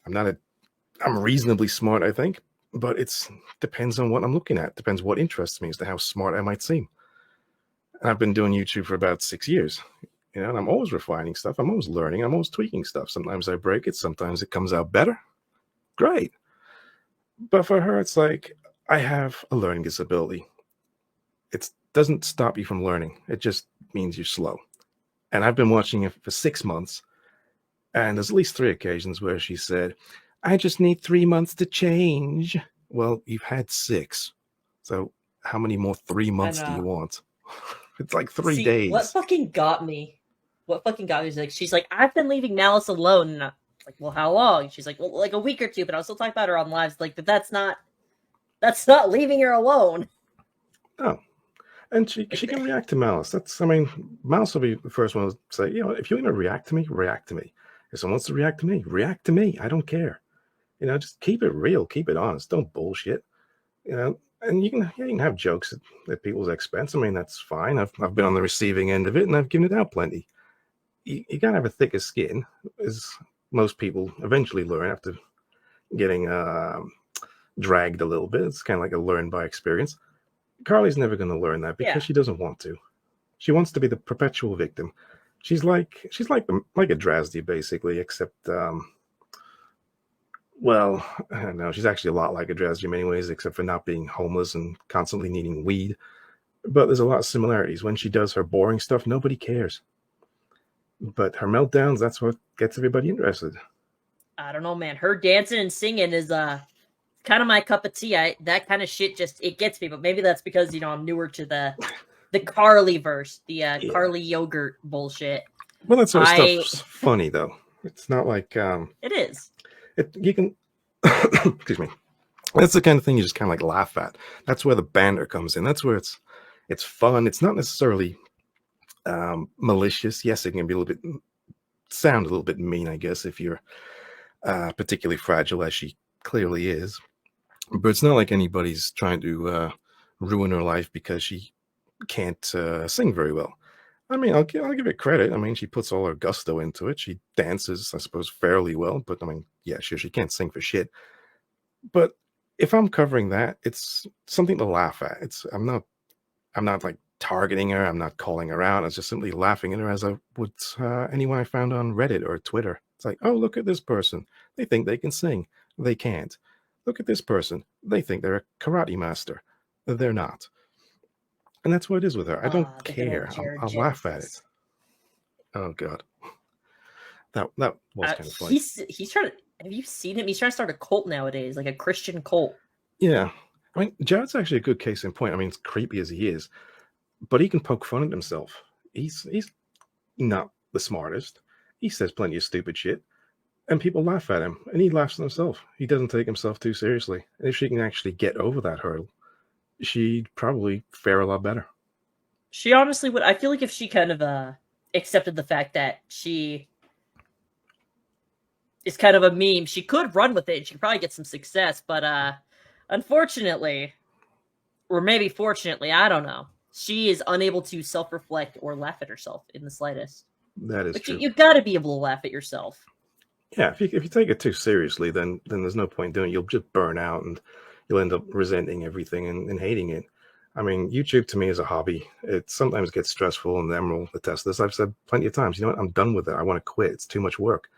I'm reasonably smart, I think, but it depends on what I'm looking at. Depends what interests me as to how smart I might seem. And I've been doing YouTube for about 6 years, you know, and I'm always refining stuff. I'm always learning. I'm always tweaking stuff. Sometimes I break it. Sometimes it comes out better. Great. But for her, it's like, I have a learning disability. It doesn't stop you from learning. It just means you're slow. And I've been watching it for 6 months. And there's at least 3 occasions where she said, I just need 3 months to change. Well, you've had 6. So how many more 3 months do you want? It's like 3 days. What fucking got me is like, she's like, I've been leaving Malice alone. And I'm like, well, how long? She's like, well, like a week or 2, but I'll still talk about her on lives. Like, but that's not leaving her alone. No. And she can react to Malice. Malice will be the first one to say, you know, if you're going to react to me, react to me. If someone wants to react to me. I don't care. You know, just keep it real. Keep it honest. Don't bullshit. You know, And you can have jokes at people's expense. I mean, that's fine. I've been on the receiving end of it, and I've given it out plenty. You gotta have a thicker skin, as most people eventually learn after getting dragged a little bit. It's kind of like a learn by experience. Carly's never going to learn that because she doesn't want to. She wants to be the perpetual victim. She's like a Drasdy basically, except well, I don't know. She's actually a lot like a Drasdy in many ways, except for not being homeless and constantly needing weed. But there's a lot of similarities. When she does her boring stuff, nobody cares. But her meltdowns, that's what gets everybody interested. I don't know, man. Her dancing and singing is kind of my cup of tea. That kind of shit just it gets me. But maybe that's because I'm newer to the Carly verse, the Carly yogurt bullshit. Well, that sort of stuff's funny though. It's not like it is. You can excuse me. That's the kind of thing you just kind of like laugh at. That's where the banter comes in. That's where it's fun. It's not necessarily malicious. Yes, it can be sound a little bit mean, I guess, if you're particularly fragile, as she clearly is. But it's not like anybody's trying to ruin her life because she can't sing very well. I mean, I'll give it credit. I mean, she puts all her gusto into it. She dances, I suppose, fairly well. But I mean, yeah, sure, she can't sing for shit. But if I'm covering that, it's something to laugh at. I'm not like targeting her. I'm not calling her out. I was just simply laughing at her as I would anyone I found on Reddit or Twitter. It's like, oh, look at this person. They think they can sing. They can't. Look at this person. They think they're a karate master. They're not. And that's what it is with her. I don't care. I'll laugh at it. Oh God, that was kind of funny. He's trying to. Have you seen him? He's trying to start a cult nowadays, like a Christian cult. Yeah, I mean, Jared's actually a good case in point. I mean, as creepy as he is, but he can poke fun at himself. He's not the smartest. He says plenty of stupid shit, and people laugh at him, and he laughs at himself. He doesn't take himself too seriously. And if she can actually get over that hurdle, she'd probably fare a lot better. She honestly would. I feel like if she kind of accepted the fact that she is kind of a meme, she could run with it. She could probably get some success. But unfortunately, or maybe fortunately, I don't know, she is unable to self-reflect or laugh at herself in the slightest. That is true. You got to be able to laugh at yourself. Yeah, if you take it too seriously, then there's no point doing it. You'll just burn out and you'll end up resenting everything and hating it. I mean, YouTube to me is a hobby. It sometimes gets stressful, and Emerald attests this. I've said plenty of times, you know what? I'm done with it. I want to quit. It's too much work.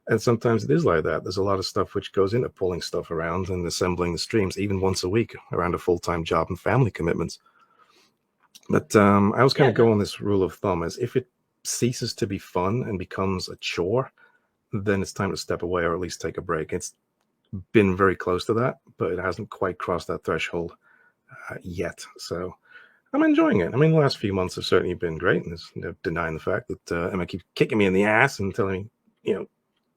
And sometimes it is like that. There's a lot of stuff which goes into pulling stuff around and assembling the streams, even once a week, around a full-time job and family commitments. But I always kind of go on this rule of thumb as if it ceases to be fun and becomes a chore, then it's time to step away or at least take a break. It's been very close to that, but it hasn't quite crossed that threshold yet. So I'm enjoying it. I mean, the last few months have certainly been great, and there's no denying the fact that Emma keeps kicking me in the ass and telling me,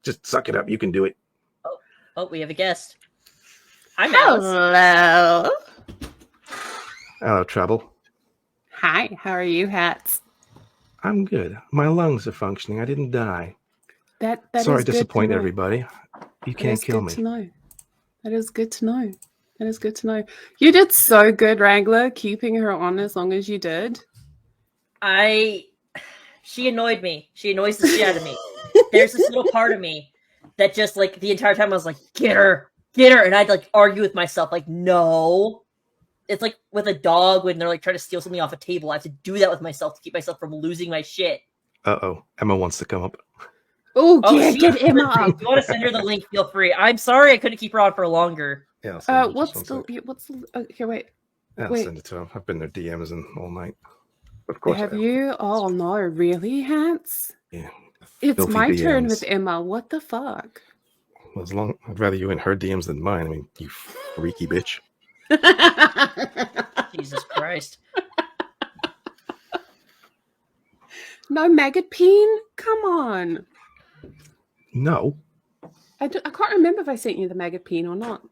just suck it up. You can do it. Oh, we have a guest. Hi, Alice. Hello. Hello, Trouble. Hi, how are you, Hats? I'm good. My lungs are functioning. I didn't die. That Sorry is to good disappoint know. everybody. You can't kill me. To know. That is good to know. That is good to know. You did so good, Wrangler, keeping her on as long as you did. She annoyed me. She annoys the shit out of me. There's this little part of me that just like the entire time I was like, get her. And I'd like argue with myself, like, no. It's like with a dog when they're like trying to steal something off a table. I have to do that with myself to keep myself from losing my shit. Uh-oh. Emma wants to come up. Oh, get Emma up. If you want to send her the link, feel free. I'm sorry I couldn't keep her on for longer. Yeah. Okay, wait. I'll send it to her. I've been in their DMs all night. Of course. Have you? Oh no, really, Hats? Yeah. It's my turn with Emma. What the fuck? Well, I'd rather you in her DMs than mine. I mean, you freaky bitch. Jesus Christ. No maggot peen? Come on. No. I can't remember if I sent you the maggot peen or not.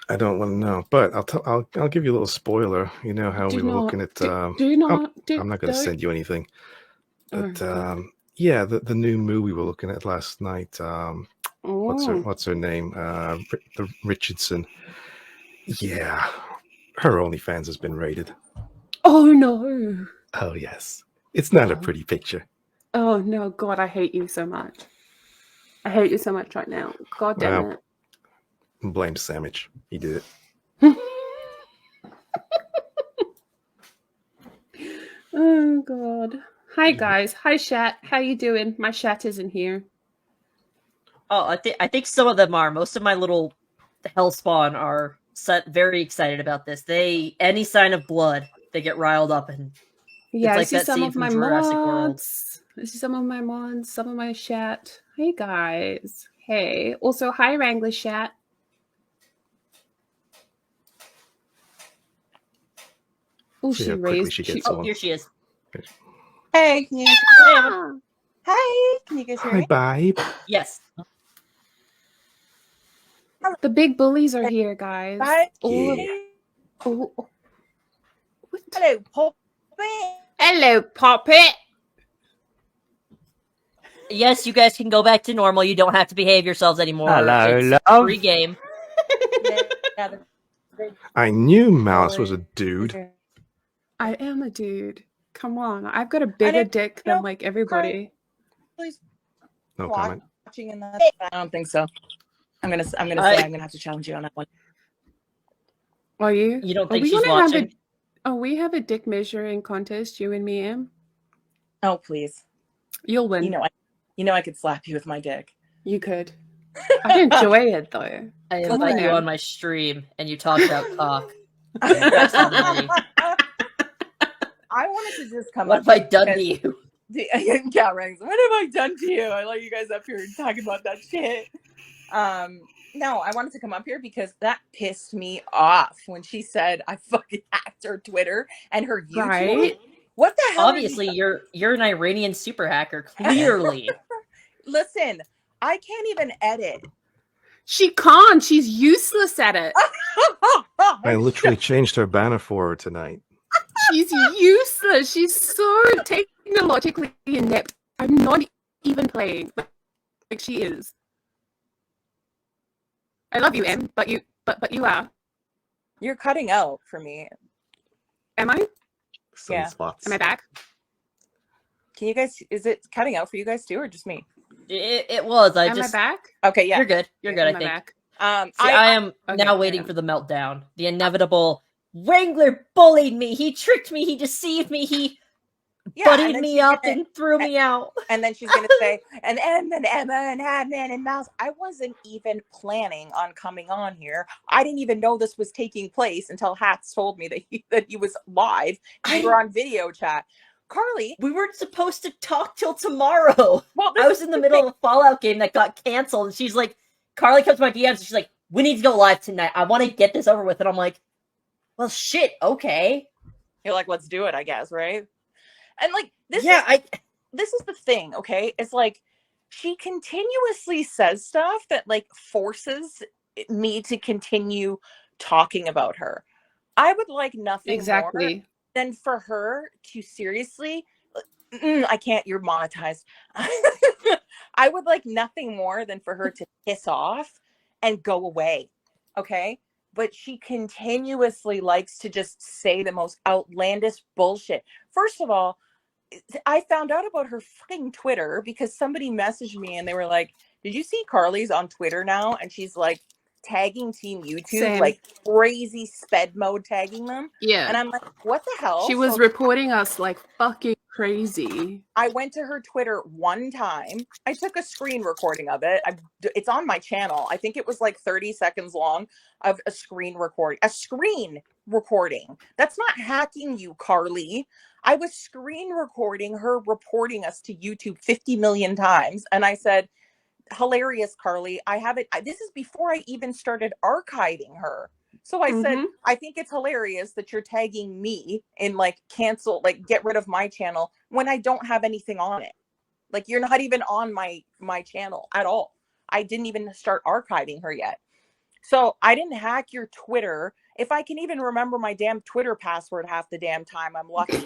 I don't want to know, but I'll give you a little spoiler. You know how we were looking at. I'm not going to send you anything. But the new movie we were looking at last night. What's her name? The Richardson. Yeah, Her OnlyFans has been raided. Oh no. Oh, yes. It's not a pretty picture. Oh no, God, I hate you so much. I hate you so much right now. God damn Well, blame Sandwich. He did it. it. Oh God. Hi guys. Hi chat. How you doing? My chat isn't here. Oh, I think some of them are. Most of my little hellspawn are very excited about this. Any sign of blood, they get riled up, and Yeah, it's I like see that some scene of from my Jurassic World. mods. I see some of my mods, some of my chat. Hey guys. Hey. Also, hi Wrangler chat. Oh, See she how quickly raised. she gets Oh, on. here she is. Hey, can you guys, Hey, Emma. hi, can you guys hear Hi, me? babe. Yes. The big bullies are here, guys. Hi. Oh, Yeah. oh, oh. What? Hello, Poppy. Hello, Poppet. Yes, you guys can go back to normal. You don't have to behave yourselves anymore. Hello, It's love. free game. I knew Mouse was a dude. I am a dude. Come on, I've got a bigger dick than like everybody. No comment. Watching in that. I don't think so. I'm gonna say I'm gonna have to challenge you on that one. Are you? You don't Are think we she's gonna have watching? we have a dick measuring contest, you and me, Em? Oh please. You'll win. You know I could slap you with my dick. You could. I'd enjoy it though. I Come invite on, you Em. on my stream, and you talk about cock. And suddenly, I wanted to just come what up have I done to because- you? Yeah, right. What have I done to you? I let you guys up here talking about that shit. No, I wanted to come up here because that pissed me off when she said I fucking hacked her Twitter and her YouTube. Right? What the hell? Obviously, you're an Iranian super hacker. Clearly, Listen, I can't even edit. She can't. She's useless at it. I literally changed her banner for her tonight. She's useless. She's so technologically inept. I'm not even playing. Like she is. I love you, Em, but you are. You're cutting out for me. Am I? Yeah. Sunspots. Am I back? Can you guys? Is it cutting out for you guys too, or just me? it was. Am I back? Okay, yeah. You're good. You're good. Am I think. back? See, I am okay, now waiting for the meltdown. The inevitable. Wrangler bullied me. He tricked me. He deceived me. He buddied me up and threw me out. And then she's gonna say, and Emma and Adnan and Mouse. I wasn't even planning on coming on here. I didn't even know this was taking place until Hats told me that he was live. We were on video chat. Carly, we weren't supposed to talk till tomorrow. Well, I was in the middle of a Fallout game that got canceled, and she's like, Carly comes to my DMs, and she's like, we need to go live tonight. I want to get this over with. And I'm like, well, shit, okay. You're like, let's do it, I guess, right? And like, this is the thing, okay? It's like, she continuously says stuff that like forces me to continue talking about her. I would like nothing more than for her to seriously, I can't, you're monetized. I would like nothing more than for her to piss off and go away. Okay. But she continuously likes to just say the most outlandish bullshit. First of all, I found out about her fucking Twitter because somebody messaged me and they were like, did you see Carly's on Twitter now? And she's like tagging Team YouTube, like crazy sped mode tagging them. Yeah. And I'm like, what the hell? She was reporting us like fucking crazy. I went to her Twitter one time. I took a screen recording of it. It's on my channel. I think it was like 30 seconds long of a screen recording. A screen recording. That's not hacking you, Carly. I was screen recording her reporting us to YouTube 50 million times. And I said, hilarious, Carly. I have it. This is before I even started archiving her. So I said, I think it's hilarious that you're tagging me in like cancel, like get rid of my channel when I don't have anything on it. Like you're not even on my channel at all. I didn't even start archiving her yet. So I didn't hack your Twitter. If I can even remember my damn Twitter password half the damn time, I'm lucky.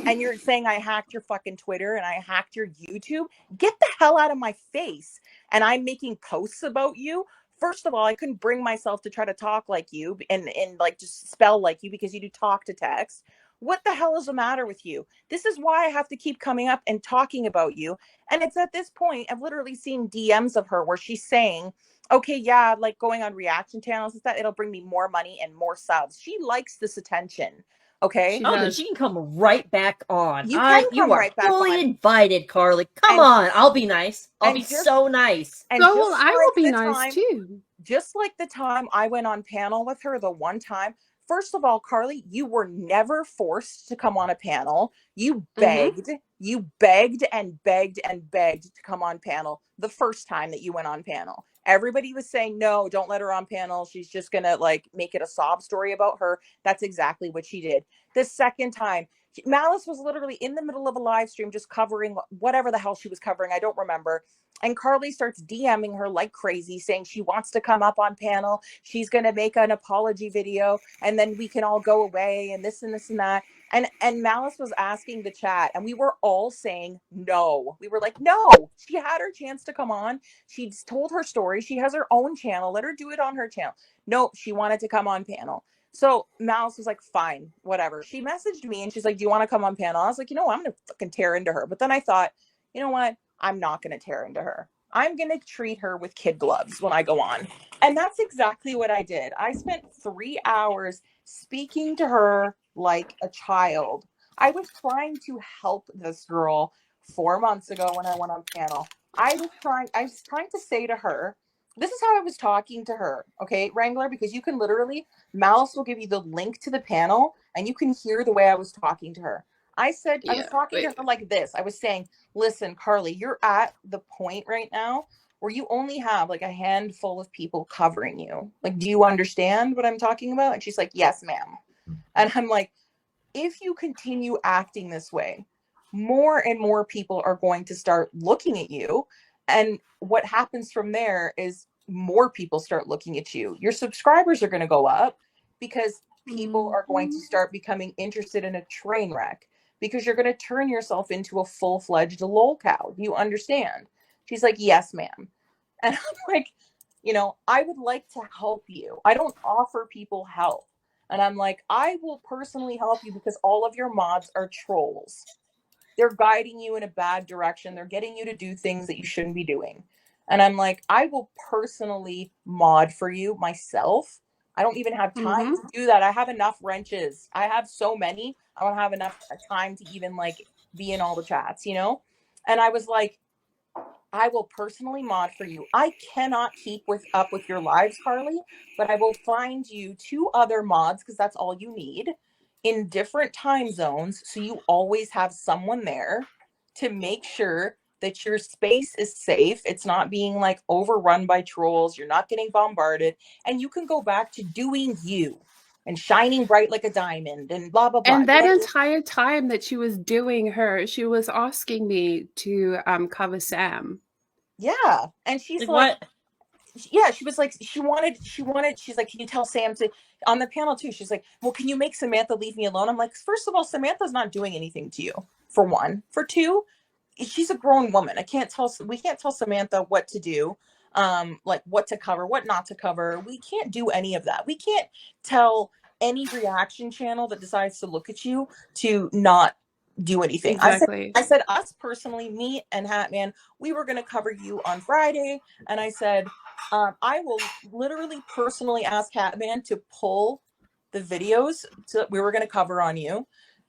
And you're saying I hacked your fucking Twitter and I hacked your YouTube? Get the hell out of my face. And I'm making posts about you First of all, I couldn't bring myself to try to talk like you and like just spell like you because you do talk to text. What the hell is the matter with you? This is why I have to keep coming up and talking about you. And it's at this point I've literally seen DMs of her where she's saying, okay, yeah, like going on reaction channels and stuff, it'll bring me more money and more subs. She likes this attention. Okay. She Oh, then does. she can come right back on. You can You come are right back fully on. invited, Carly. Come And on. I'll be nice. I'll and be just so nice. and So just will I will like be the nice time, too. just like the time I went on panel with her the one time. First of all, Carly, you were never forced to come on a panel. You begged and begged and begged to come on panel the first time that you went on panel. Everybody was saying, no, don't let her on panel. She's just going to like make it a sob story about her. That's exactly what she did. The second time, Malice was literally in the middle of a live stream just covering whatever the hell she was covering. I don't remember. And Carly starts DMing her like crazy, saying she wants to come up on panel. She's going to make an apology video and then we can all go away and this and this and that. And Malice was asking the chat and we were all saying no. We were like, no, she had her chance to come on. She's told her story. She has her own channel. Let her do it on her channel. No, she wanted to come on panel. So Malice was like, fine, whatever. She messaged me and she's like, do you want to come on panel? I was like, you know what? I'm going to fucking tear into her. But then I thought, you know what? I'm not going to tear into her. I'm going to treat her with kid gloves when I go on. And that's exactly what I did. I spent 3 hours speaking to her like a child. I was trying to help this girl 4 months ago when I went on panel. I was trying to say to her, this is how I was talking to her. Okay, Wrangler, because you can literally, Malice will give you the link to the panel and you can hear the way I was talking to her. I was talking to her like this. I was saying, listen, Carly, you're at the point right now where you only have like a handful of people covering you. Like, do you understand what I'm talking about? And she's like, yes, ma'am. And I'm like, if you continue acting this way, more and more people are going to start looking at you. And what happens from there is more people start looking at you. Your subscribers are going to go up because people are going to start becoming interested in a train wreck because you're going to turn yourself into a full-fledged lol cow. Do you understand? She's like, yes, ma'am. And I'm like, I would like to help you. I don't offer people help. And I'm like, I will personally help you because all of your mods are trolls. They're guiding you in a bad direction. They're getting you to do things that you shouldn't be doing. And I'm like, I will personally mod for you myself. I don't even have time to do that. I have enough wrenches. I have so many. I don't have enough time to even like be in all the chats, And I was like, I will personally mod for you. I cannot keep up with your lives, Carly, but I will find you 2 other mods because that's all you need in different time zones. So you always have someone there to make sure that your space is safe. It's not being like overrun by trolls. You're not getting bombarded and you can go back to doing you and shining bright like a diamond and blah, blah, blah. And that entire time that she was doing her, she was asking me to cover Sam. Yeah. And she's like, what? Yeah, she was like, she's like, can you tell Sam to, on the panel too, she's like, well, can you make Samantha leave me alone? I'm like, first of all, Samantha's not doing anything to you, for one. For two, she's a grown woman. We can't tell Samantha what to do, like what to cover, what not to cover. We can't do any of that. We can't tell any reaction channel that decides to look at you to not do anything. Exactly. I said us personally, me and Hatman, we were going to cover you on Friday. And I said, I will literally personally ask Hatman to pull the videos that we were going to cover on you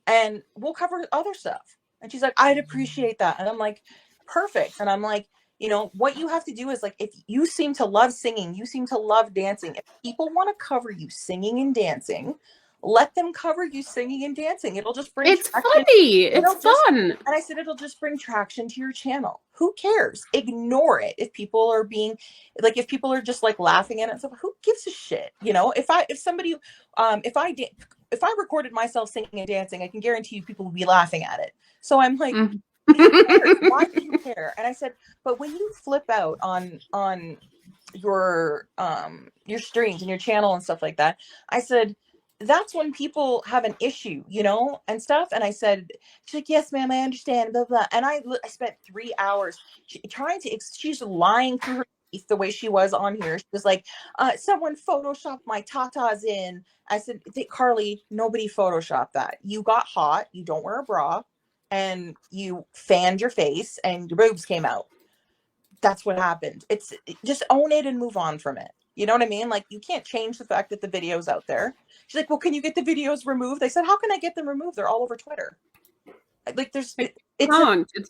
and we'll cover other stuff. And she's like, I'd appreciate that. And I'm like, perfect. And I'm like, what you have to do is like, if you seem to love singing, you seem to love dancing. If people want to cover you singing and dancing, let them cover you singing and dancing. It'll just bring It's traction. funny. It's fun. And I said, it'll just bring traction to your channel. Who cares? Ignore it. If people are being like, if people are just like laughing at it, so who gives a shit? If I recorded myself singing and dancing, I can guarantee you people would be laughing at it. So I'm like, who cares? Why do you care? And I said, but when you flip out on your streams and your channel and stuff like that, I said, that's when people have an issue, and stuff. And I said, she's like, yes, ma'am, I understand, blah, blah. And I spent 3 hours she's lying through her the way she was on here. She was like, someone photoshopped my tatas in. I said, Carly, nobody photoshopped that. You got hot, you don't wear a bra, and you fanned your face and your boobs came out. That's what happened. Just own it and move on from it. You know what I mean? Like, you can't change the fact that the video's out there. She's like, well, can you get the videos removed? I said, how can I get them removed? They're all over Twitter. Like, it's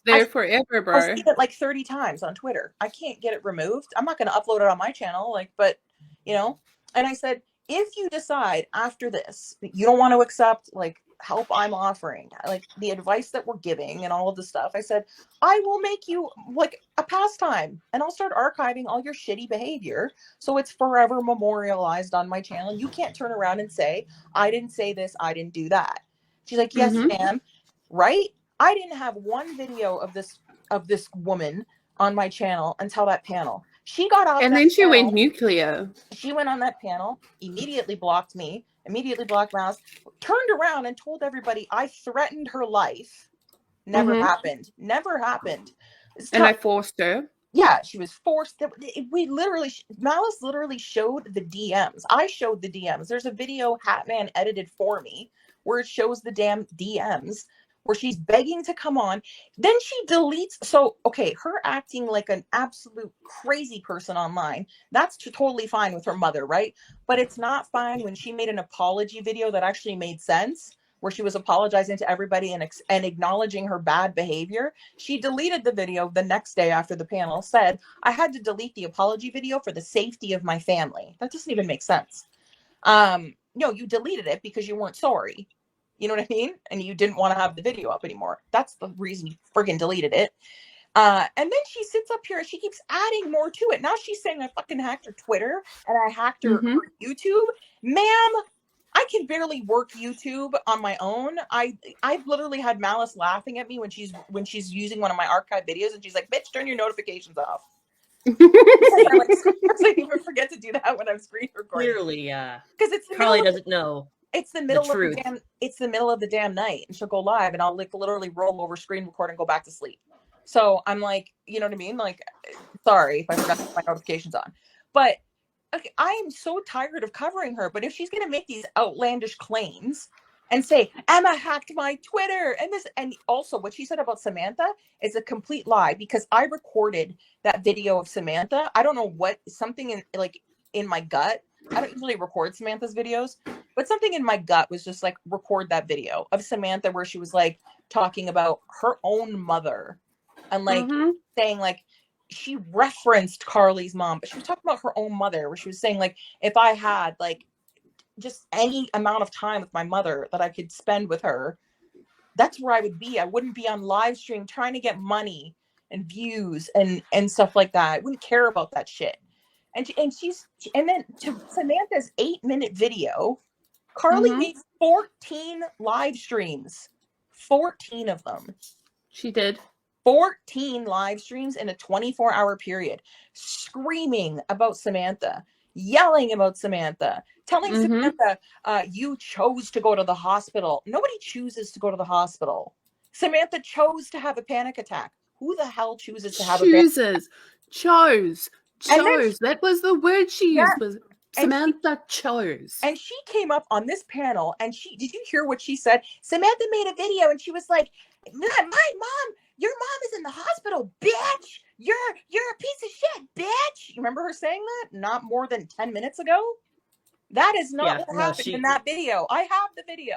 there forever, bro. I've seen it like 30 times on Twitter. I can't get it removed. I'm not going to upload it on my channel. Like, but you know, and I said, if you decide after this that you don't want to accept like help I'm offering, like the advice that we're giving and all of the stuff, I said, I will make you like a pastime and I'll start archiving all your shitty behavior. So it's forever memorialized on my channel. You can't turn around and say, I didn't say this, I didn't do that. She's like, yes, ma'am. Right? I didn't have one video of this woman on my channel until that panel. She got off, and that then she panel, went nuclear. She went on that panel, immediately blocked me, immediately blocked Mouse, turned around and told everybody I threatened her life. Never happened. Never happened. And I forced her. Yeah, she was forced. Malice literally showed the DMs. I showed the DMs. There's a video Hatman edited for me where it shows the damn DMs where she's begging to come on. Then she deletes. So, okay, her acting like an absolute crazy person online, that's totally fine with her mother, right? But it's not fine when she made an apology video that actually made sense, where she was apologizing to everybody and acknowledging her bad behavior. She deleted the video the next day after the panel, said, I had to delete the apology video for the safety of my family. That doesn't even make sense. No, you deleted it because you weren't sorry. You know what I mean? And you didn't want to have the video up anymore. That's the reason you friggin' deleted it. And then she sits up here and she keeps adding more to it. Now she's saying I fucking hacked her Twitter and I hacked her YouTube. Ma'am, I can barely work YouTube on my own. I've literally had Malice laughing at me when she's using one of my archive videos and she's like, bitch, turn your notifications off. I even forget to do that when I'm screen recording. Clearly, yeah. Because Carly doesn't know. It's the middle of the damn night, and she'll go live, and I'll like literally roll over, screen record, and go back to sleep. So I'm like, you know what I mean? Like, sorry if I forgot to put my notifications on, but okay, I am so tired of covering her. But if she's gonna make these outlandish claims and say Emma hacked my Twitter and also what she said about Samantha is a complete lie, because I recorded that video of Samantha. I don't know what, something in my gut. I don't usually record Samantha's videos, but something in my gut was just like, record that video of Samantha where she was like talking about her own mother and like saying like, she referenced Carly's mom, but she was talking about her own mother where she was saying like, if I had like just any amount of time with my mother that I could spend with her, that's where I would be. I wouldn't be on live stream trying to get money and views and stuff like that. I wouldn't care about that shit. And then to Samantha's 8-minute video, Carly made 14 live streams, 14 of them. She did 14 live streams in a 24-hour period, screaming about Samantha, yelling about Samantha, telling Samantha, you chose to go to the hospital. Nobody chooses to go to the hospital. Samantha chose to have a panic attack. Who the hell chooses to have a panic attack? Chose. That was the word she used. Was Samantha chose. And she came up on this panel and did you hear what she said? Samantha made a video and she was like, my mom, your mom is in the hospital, bitch. You're a piece of shit, bitch. You remember her saying that not more than 10 minutes ago? That is not what happened in that video. I have the video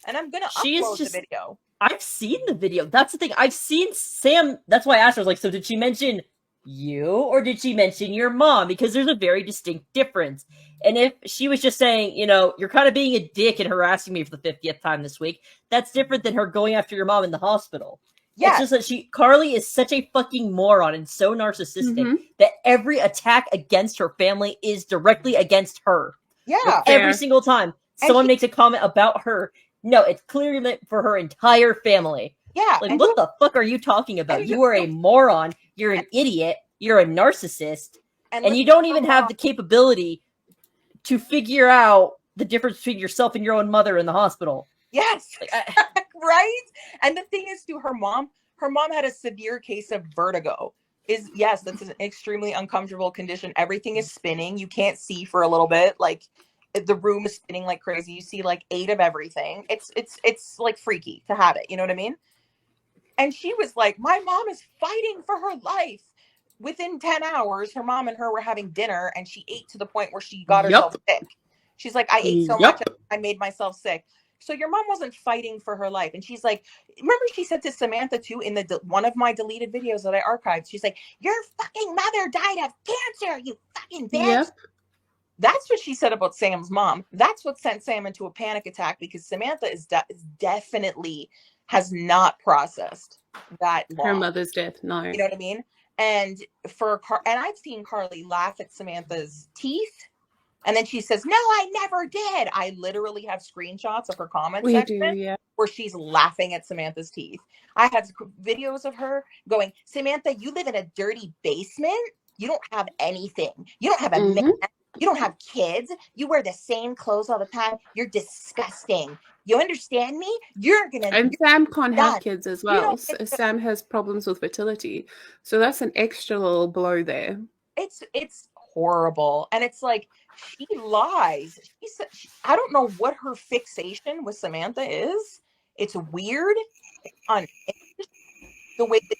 and I'm going to upload the video. I've seen the video. That's the thing. I've seen Sam. That's why I asked her, I was like, so did she mention you or did she mention your mom? Because there's a very distinct difference. And if she was just saying, you know, you're kind of being a dick and harassing me for the 50th time this week, that's different than her going after your mom in the hospital. Yeah. It's just that Carly is such a fucking moron and so narcissistic that every attack against her family is directly against her. Yeah. Like, every single time someone makes a comment about her, no, it's clearly meant for her entire family. Yeah. Like, what the fuck are you talking about? You are a moron. You're an idiot. You're a narcissist. And you don't even have the capability to figure out the difference between yourself and your own mother in the hospital. Yes. Right? And the thing is, her mom had a severe case of vertigo. Yes, that's an extremely uncomfortable condition. Everything is spinning. You can't see for a little bit. Like the room is spinning like crazy. You see like 8 of everything. It's like freaky to have it. You know what I mean? And she was like, my mom is fighting for her life. Within 10 hours, her mom and her were having dinner, and she ate to the point where she got herself sick. She's like, I ate so much, I made myself sick. So your mom wasn't fighting for her life. And she's like, remember she said to Samantha too in the one of my deleted videos that I archived, she's like, your fucking mother died of cancer, you fucking bitch. Yep. That's what she said about Sam's mom. That's what sent Sam into a panic attack, because Samantha is definitely has not processed that loss. Her mother's death, no. You know what I mean? And and I've seen Carly laugh at Samantha's teeth, and then she says, "No, I never did." I literally have screenshots of her comment section where she's laughing at Samantha's teeth. I have videos of her going, "Samantha, you live in a dirty basement. You don't have anything. You don't have a man. You don't have kids. You wear the same clothes all the time. You're disgusting. You understand me? And Sam can't have kids as well. You know, Sam has problems with fertility. So that's an extra little blow there. It's horrible. And it's like, she lies. She said, I don't know what her fixation with Samantha is. It's weird. It's unhinged. The way that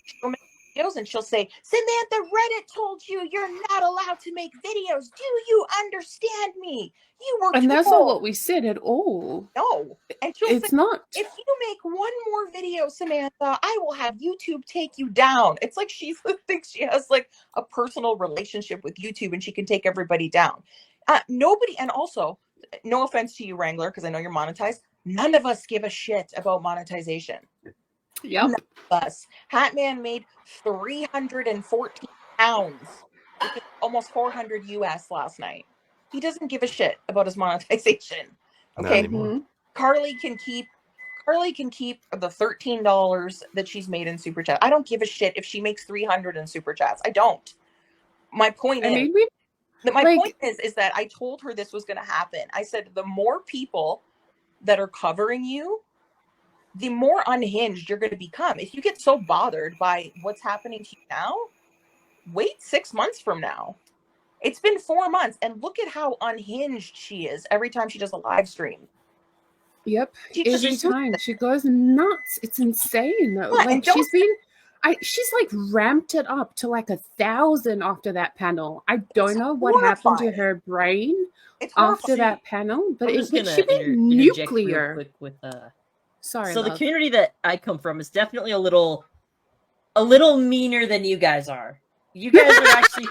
she'll make videos, and she'll say, Samantha, Reddit told you you're not allowed to make videos. Do you understand me? You were And told. that's not what we said at all. No. And she'll it's say, not. If you make one more video, Samantha, I will have YouTube take you down. It's like she thinks she has like a personal relationship with YouTube and she can take everybody down. Nobody, and also, no offense to you, Wrangler, because I know you're monetized. None of us give a shit about monetization. Yep. None of us. Hatman made £314, which is almost 400 US last night. He doesn't give a shit about his monetization. Okay. Carly can keep the $13 that she's made in super chat. I don't give a shit if she makes 300 in super chats. I don't. My point is that I told her this was going to happen. I said, the more people that are covering you, the more unhinged you're going to become. If you get so bothered by what's happening to you now, wait 6 months from now. It's been 4 months, and look at how unhinged she is every time she does a live stream. Yep. Every time she goes nuts. It's insane. Like she's like ramped it up to like 1,000 after that panel. I don't know what happened to her brain after that panel, but she went nuclear. Real quick with sorry. So the community that I come from is definitely a little meaner than you guys are. You guys are actually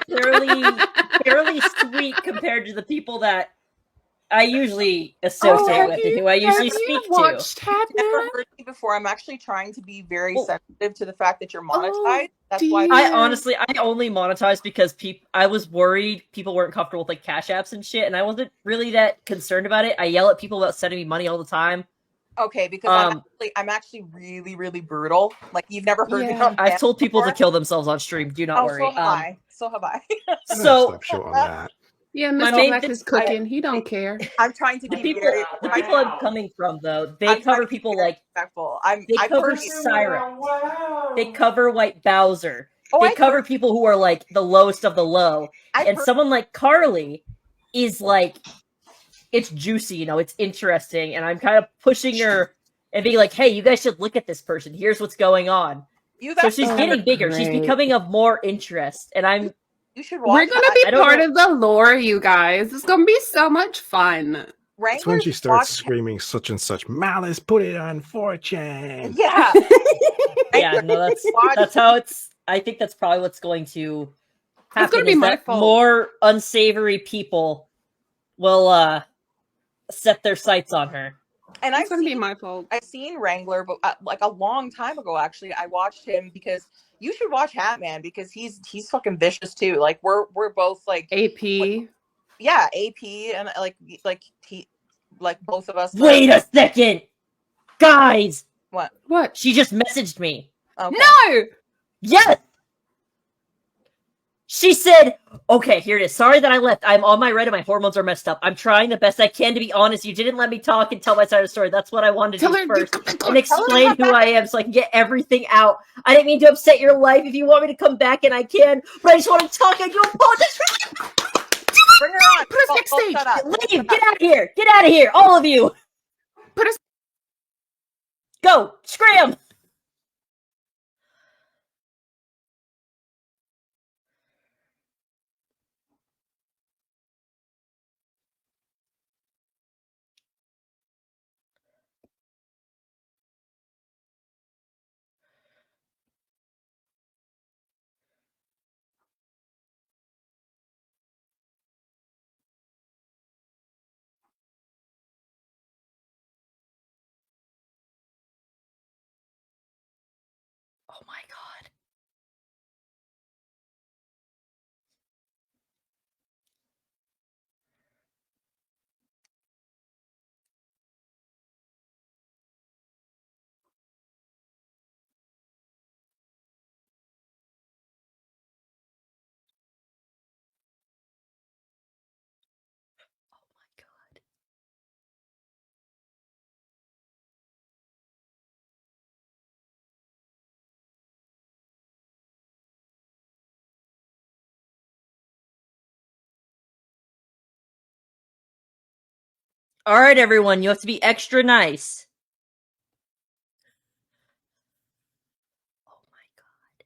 fairly sweet compared to the people that I usually associate with and who I usually speak to. You've never heard me before. I'm actually trying to be very sensitive to the fact that you're monetized. That's why I only monetized because I was worried people weren't comfortable with like Cash Apps and shit, and I wasn't really that concerned about it. I yell at people about sending me money all the time. Okay, because I'm actually really, really brutal. Like, you've never heard me on I've told people to kill themselves on stream. Do not worry. So have I. So short on that. Yeah, Mr. Black is cooking. He don't care. I'm trying to the people I'm coming from, though, they cover people like they cover Siren. They cover White Bowser. They cover people who are like the lowest of the low. And someone like Carly is like, it's juicy, it's interesting, and I'm kind of pushing her and being like, hey, you guys should look at this person. Here's what's going on. So she's getting bigger. She's becoming of more interest, and you should watch. We're gonna be part of the lore, you guys. It's gonna be so much fun. It's when she starts screaming such and such malice, put it on 4chan. Yeah. Yeah, no, that's how it's. I think that's probably what's going to happen. It's gonna be my fault. More unsavory people will set their sights on her. And it's gonna be my fault. I've seen Wrangler, but like a long time ago, actually, I watched him because you should watch Hatman because he's fucking vicious too. Like we're both like AP. AP, and like both of us. Wait a second, guys. What? She just messaged me. Okay. No. Yes. She said, okay, here it is. Sorry that I left. I'm on my red and my hormones are messed up. I'm trying the best I can to be honest. You didn't let me talk and tell my side of the story. That's what I wanted to Tell do her first. come back on. And explain who I am so I can get everything out. I didn't mean to upset your life. If you want me to come back and I can, but I just want to talk. I do apologize. Bring her on. Put us We'll backstage. shut up. Leave. Get out of here. Get out of here. All of you. Put us. Go. Scram. Oh my god. Oh my god. All right, everyone. You have to be extra nice. Oh my god.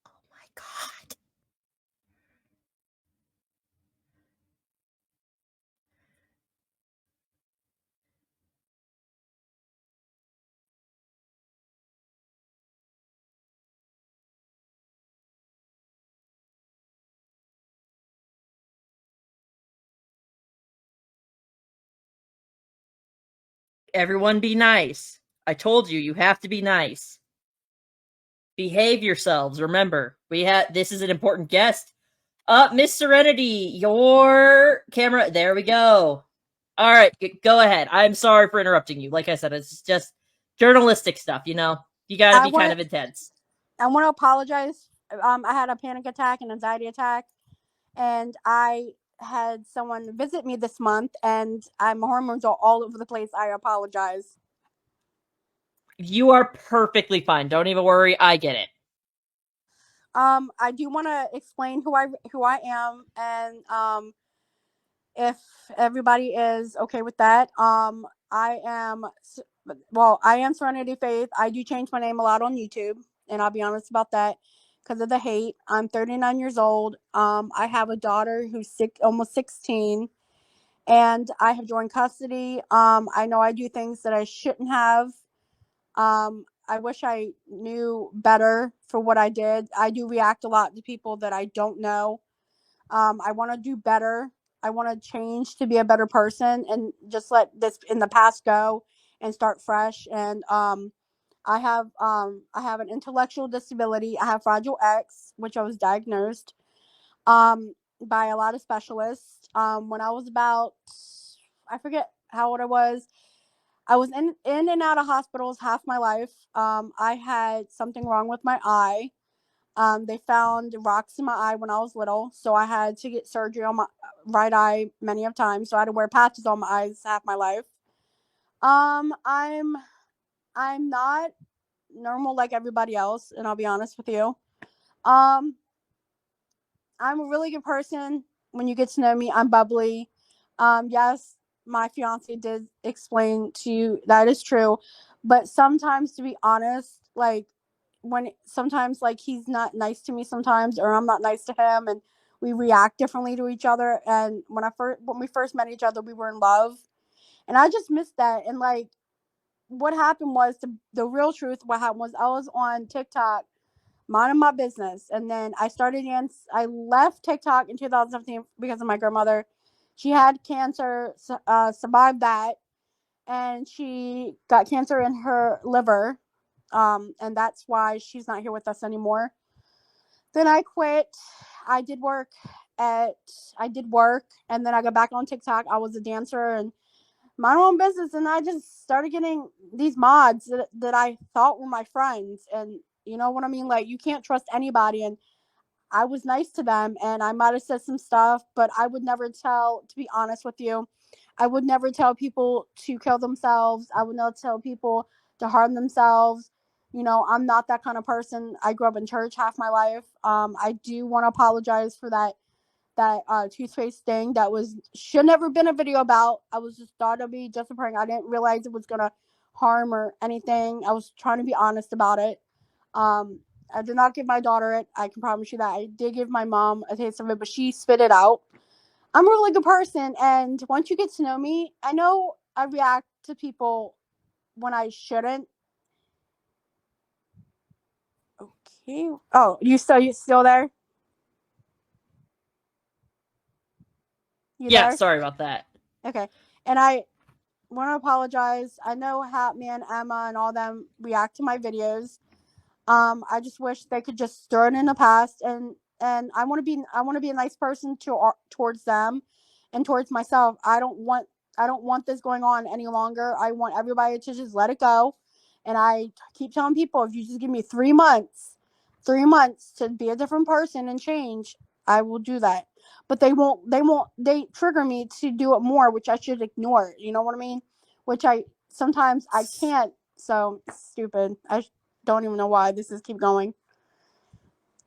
Oh my god. Everyone be nice. I told you, you have to be nice. Behave yourselves. Remember, this is an important guest. Miss Serenity, your camera. There we go. All right, go ahead. I'm sorry for interrupting you. Like I said, it's just journalistic stuff, you know? You gotta be kind of intense. I want to apologize. I had a panic attack, an anxiety attack, and I had someone visit me this month, and my hormones are all over the place. I apologize. You are perfectly fine. Don't even worry. I get it. I do want to explain who I am, and if everybody is okay with that, I am Serenity Faith. I do change my name a lot on YouTube, and I'll be honest about that because of the hate. I'm 39 years old. I have a daughter who's almost 16, and I have joined custody. I know I do things that I shouldn't have. I wish I knew better for what I did. I do react a lot to people that I don't know. I want to do better. I want to change to be a better person and just let this in the past go and start fresh. And I have an intellectual disability. I have Fragile X, which I was diagnosed by a lot of specialists. When I was about, I forget how old I was. I was in and out of hospitals half my life. I had something wrong with my eye. They found rocks in my eye when I was little, so I had to get surgery on my right eye many of times. So I had to wear patches on my eyes half my life. I'm not normal like everybody else, and I'll be honest with you. Um, I'm a really good person. When you get to know me, I'm bubbly. Yes, my fiance did explain to you that is true, but sometimes, to be honest, like sometimes like he's not nice to me sometimes, or I'm not nice to him, and we react differently to each other. And when we first met each other, we were in love, and I just missed that. And like, what happened was the real truth. What happened was I was on TikTok minding my business. And then I left TikTok in 2017 because of my grandmother. She had cancer, survived that, and she got cancer in her liver. And that's why she's not here with us anymore. Then I quit. I did work I did work, and then I got back on TikTok. I was a dancer and my own business, and I just started getting these mods that I thought were my friends, and You know what I mean? Like, you can't trust anybody. And I was nice to them, and I might have said some stuff, but I would never tell, to be honest with you, I would never tell people to kill themselves. I would never tell people to harm themselves. You know, I'm not that kind of person. I grew up in church half my life. I do want to apologize for that toothpaste thing that should never been a video about. I was just thought it'd be just a prank. I didn't realize it was gonna harm or anything. I was trying to be honest about it. I did not give my daughter it. I can promise you that. I did give my mom a taste of it, but she spit it out. I'm a really good person, and once you get to know me, I know I react to people when I shouldn't. Okay. Oh, you still there? You Yeah, there? sorry about that. Okay. And I want to apologize. I know Hatman, Emma, and all them react to my videos. I just wish they could just throw it in the past, and I want to be a nice person towards them and towards myself. I don't want this going on any longer. I want everybody to just let it go. And I keep telling people, if you just give me 3 months to be a different person and change, I will do that. But they trigger me to do it more, which I should ignore. You know what I mean? Which I sometimes I can't. So stupid. I don't even know why this is keep going.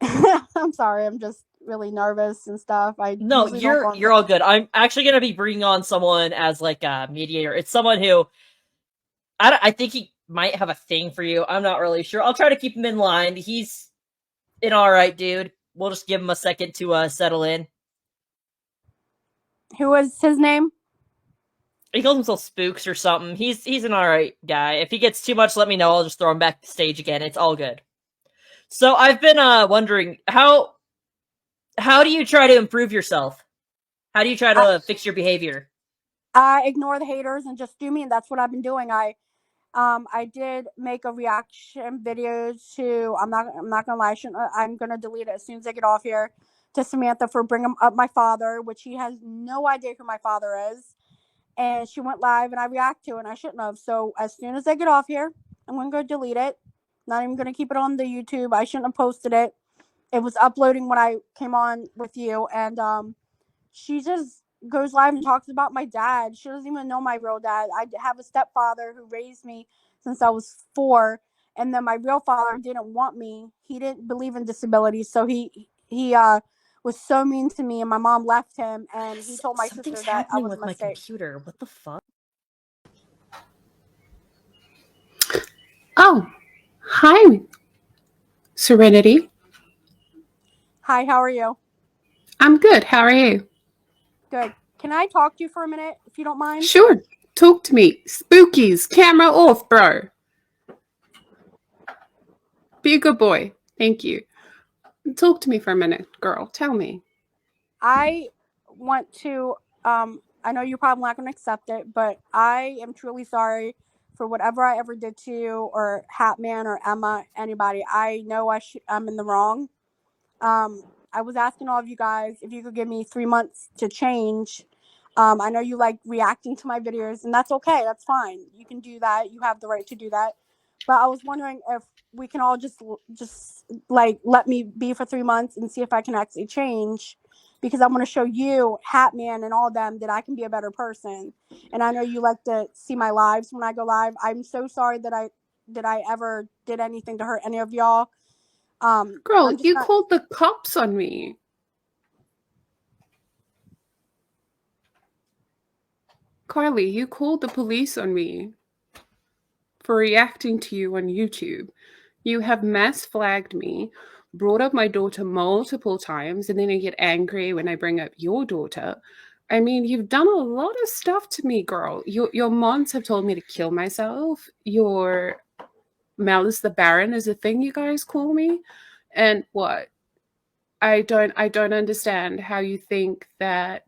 I'm sorry. I'm just really nervous and stuff. I No, usually don't go on. you're all good. I'm actually gonna be bringing on someone as like a mediator. It's someone who I think he might have a thing for you. I'm not really sure. I'll try to keep him in line. He's an all right dude. We'll just give him a second to settle in. Who was his name? He calls himself Spooks or something. He's an all right guy. If he gets too much, let me know. I'll just throw him back to stage again. It's all good. So I've been wondering how do you try to improve yourself? How do you try to fix your behavior? I ignore the haters and just do me, and that's what I've been doing. I did make a reaction video to. I'm not gonna lie. I'm gonna delete it as soon as I get off here. To Samantha for bringing up my father, which he has no idea who my father is, and she went live, and I react to it, and I shouldn't have. So as soon as I get off here, I'm gonna go delete it. Not even gonna keep it on the YouTube. I shouldn't have posted it. It was uploading when I came on with you, and she just goes live and talks about my dad. She doesn't even know my real dad. I have a stepfather who raised me since I was 4, and then my real father didn't want me. He didn't believe in disabilities, so he was so mean to me, and my mom left him, and he told my Something's sister that I happening was with a my mistake. computer. What the fuck? Oh, hi, Serenity. Hi, how are you? I'm good. How are you? Good. Can I talk to you for a minute, if you don't mind? Sure. Talk to me. Spookies, camera off, bro. Be a good boy. Thank you. Talk to me for a minute, girl. Tell me. I want to I know you're probably not going to accept it, but I am truly sorry for whatever I ever did to you, or Hatman, or Emma, anybody. I know I'm in the wrong. I was asking all of you guys if you could give me 3 months to change. I know you like reacting to my videos, and that's okay. That's fine. You can do that. You have the right to do that. But I was wondering if we can all just like let me be for 3 months and see if I can actually change, because I want to show you, Hatman, and all of them that I can be a better person. And I know you like to see my lives when I go live. I'm so sorry that I ever did anything to hurt any of y'all. Girl, I'm just you not. called the cops on me. Carly, you called the police on me for reacting to you on YouTube. You have mass flagged me, brought up my daughter multiple times, and then you get angry when I bring up your daughter. I mean, you've done a lot of stuff to me, girl. Your moms have told me to kill myself. Your Malice the Baron is a thing you guys call me. And what? I don't understand how you think that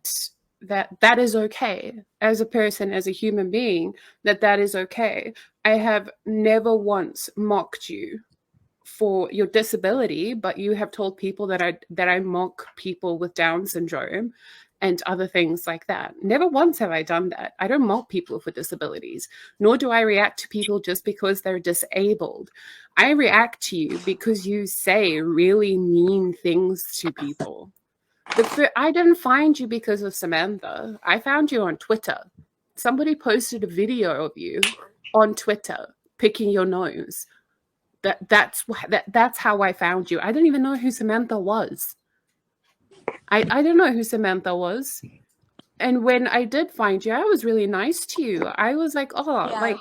is okay as a person, as a human being, that is okay. I have never once mocked you for your disability, but you have told people that I mock people with Down syndrome. and other things like that. Never once have I done that. I don't mock people for disabilities, nor do I react to people just because they're disabled. I react to you because you say really mean things to people. I didn't find you because of Samantha. I found you on Twitter. Somebody posted a video of you on Twitter picking your nose. That's how I found you. I didn't even know who Samantha was. I didn't know who Samantha was. And when I did find you, I was really nice to you. I was like, oh, Yeah. like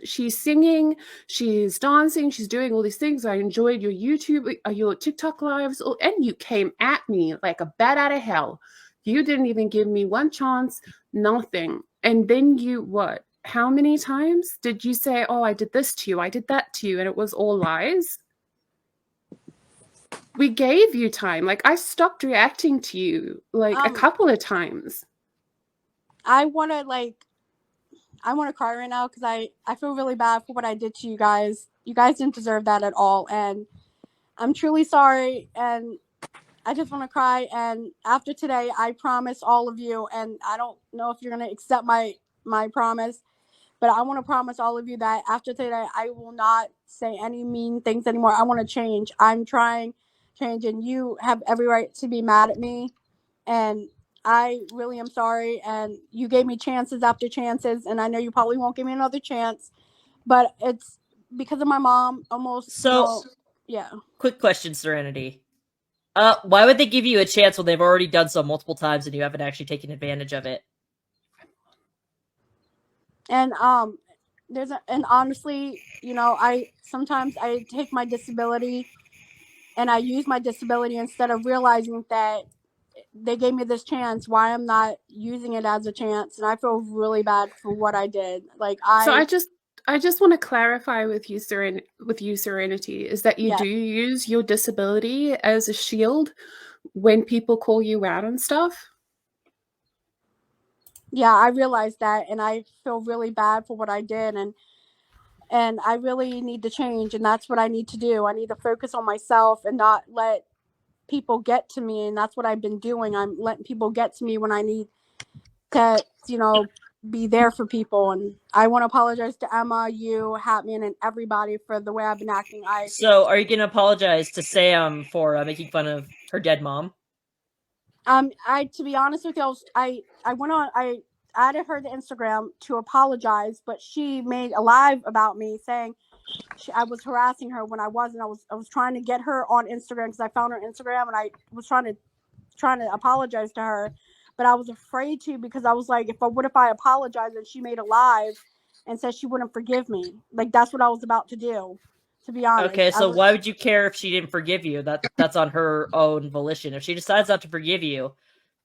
she's singing, she's dancing, she's doing all these things. I enjoyed your YouTube, your TikTok lives, and you came at me like a bat out of hell. You didn't even give me one chance, nothing. And then you, what? How many times did you say, oh, I did this to you, I did that to you, and it was all lies? We gave you time. Like, I stopped reacting to you like a couple of times. I want to cry right now because I feel really bad for what I did to you guys. You guys didn't deserve that at all, and I'm truly sorry, and I just want to cry. And after today, I promise all of you, and I don't know if you're going to accept my promise, but I want to promise all of you that after today, I will not say any mean things anymore. I want to change. I'm trying to change, and you have every right to be mad at me, and I really am sorry. And you gave me chances after chances, and I know you probably won't give me another chance, but it's because of my mom almost. So, yeah. Quick question, Serenity. Why would they give you a chance when they've already done so multiple times and you haven't actually taken advantage of it? And and honestly, I sometimes I take my disability and I use my disability instead of realizing that they gave me this chance, why I'm not using it as a chance, and I feel really bad for what I did. So I just want to clarify with you, Serenity, is that you do use your disability as a shield when people call you out and stuff? Yeah, I realized that, and I feel really bad for what I did, and I really need to change, and that's what I need to do. I need to focus on myself and not let people get to me, and that's what I've been doing. I'm letting people get to me when I need to, be there for people. And I want to apologize to Emma, you, Hatman, and everybody for the way I've been acting. So, are you going to apologize to Sam for making fun of her dead mom? To be honest with you, I went on, I added her to Instagram to apologize, but she made a live about me saying I was harassing her when I wasn't. I was trying to get her on Instagram because I found her Instagram, and I was trying to apologize to her, but I was afraid to because I was like, what if I apologize and she made a live and said she wouldn't forgive me? Like, that's what I was about to do, to be honest. Okay, so why would you care if she didn't forgive you? That's on her own volition. If she decides not to forgive you,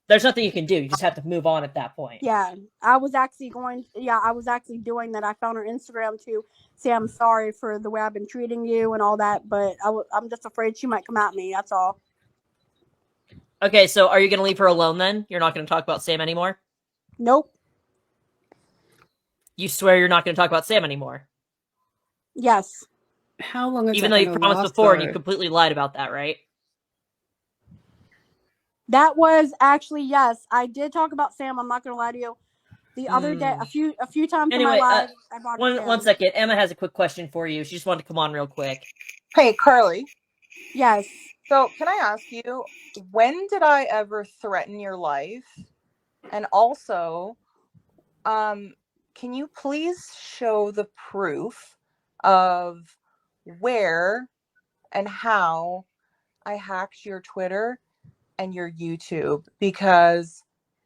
there's nothing you can do. You just have to move on at that point. Yeah, I was actually doing that. I found her Instagram to say I'm sorry for the way I've been treating you and all that, but I'm just afraid she might come at me. That's all. Okay, so are you going to leave her alone then? You're not going to talk about Sam anymore? Nope. You swear you're not going to talk about Sam anymore? Yes. How long is even that though you promised before and you completely lied about that, right? That was actually, yes, I did talk about Sam. I'm not going to lie to you. The other day, a few times in my life, I brought one second. Emma has a quick question for you. She just wanted to come on real quick. Hey, Carly. Yes. So, can I ask you, when did I ever threaten your life? And also, can you please show the proof of where and how I hacked your Twitter and your YouTube? Because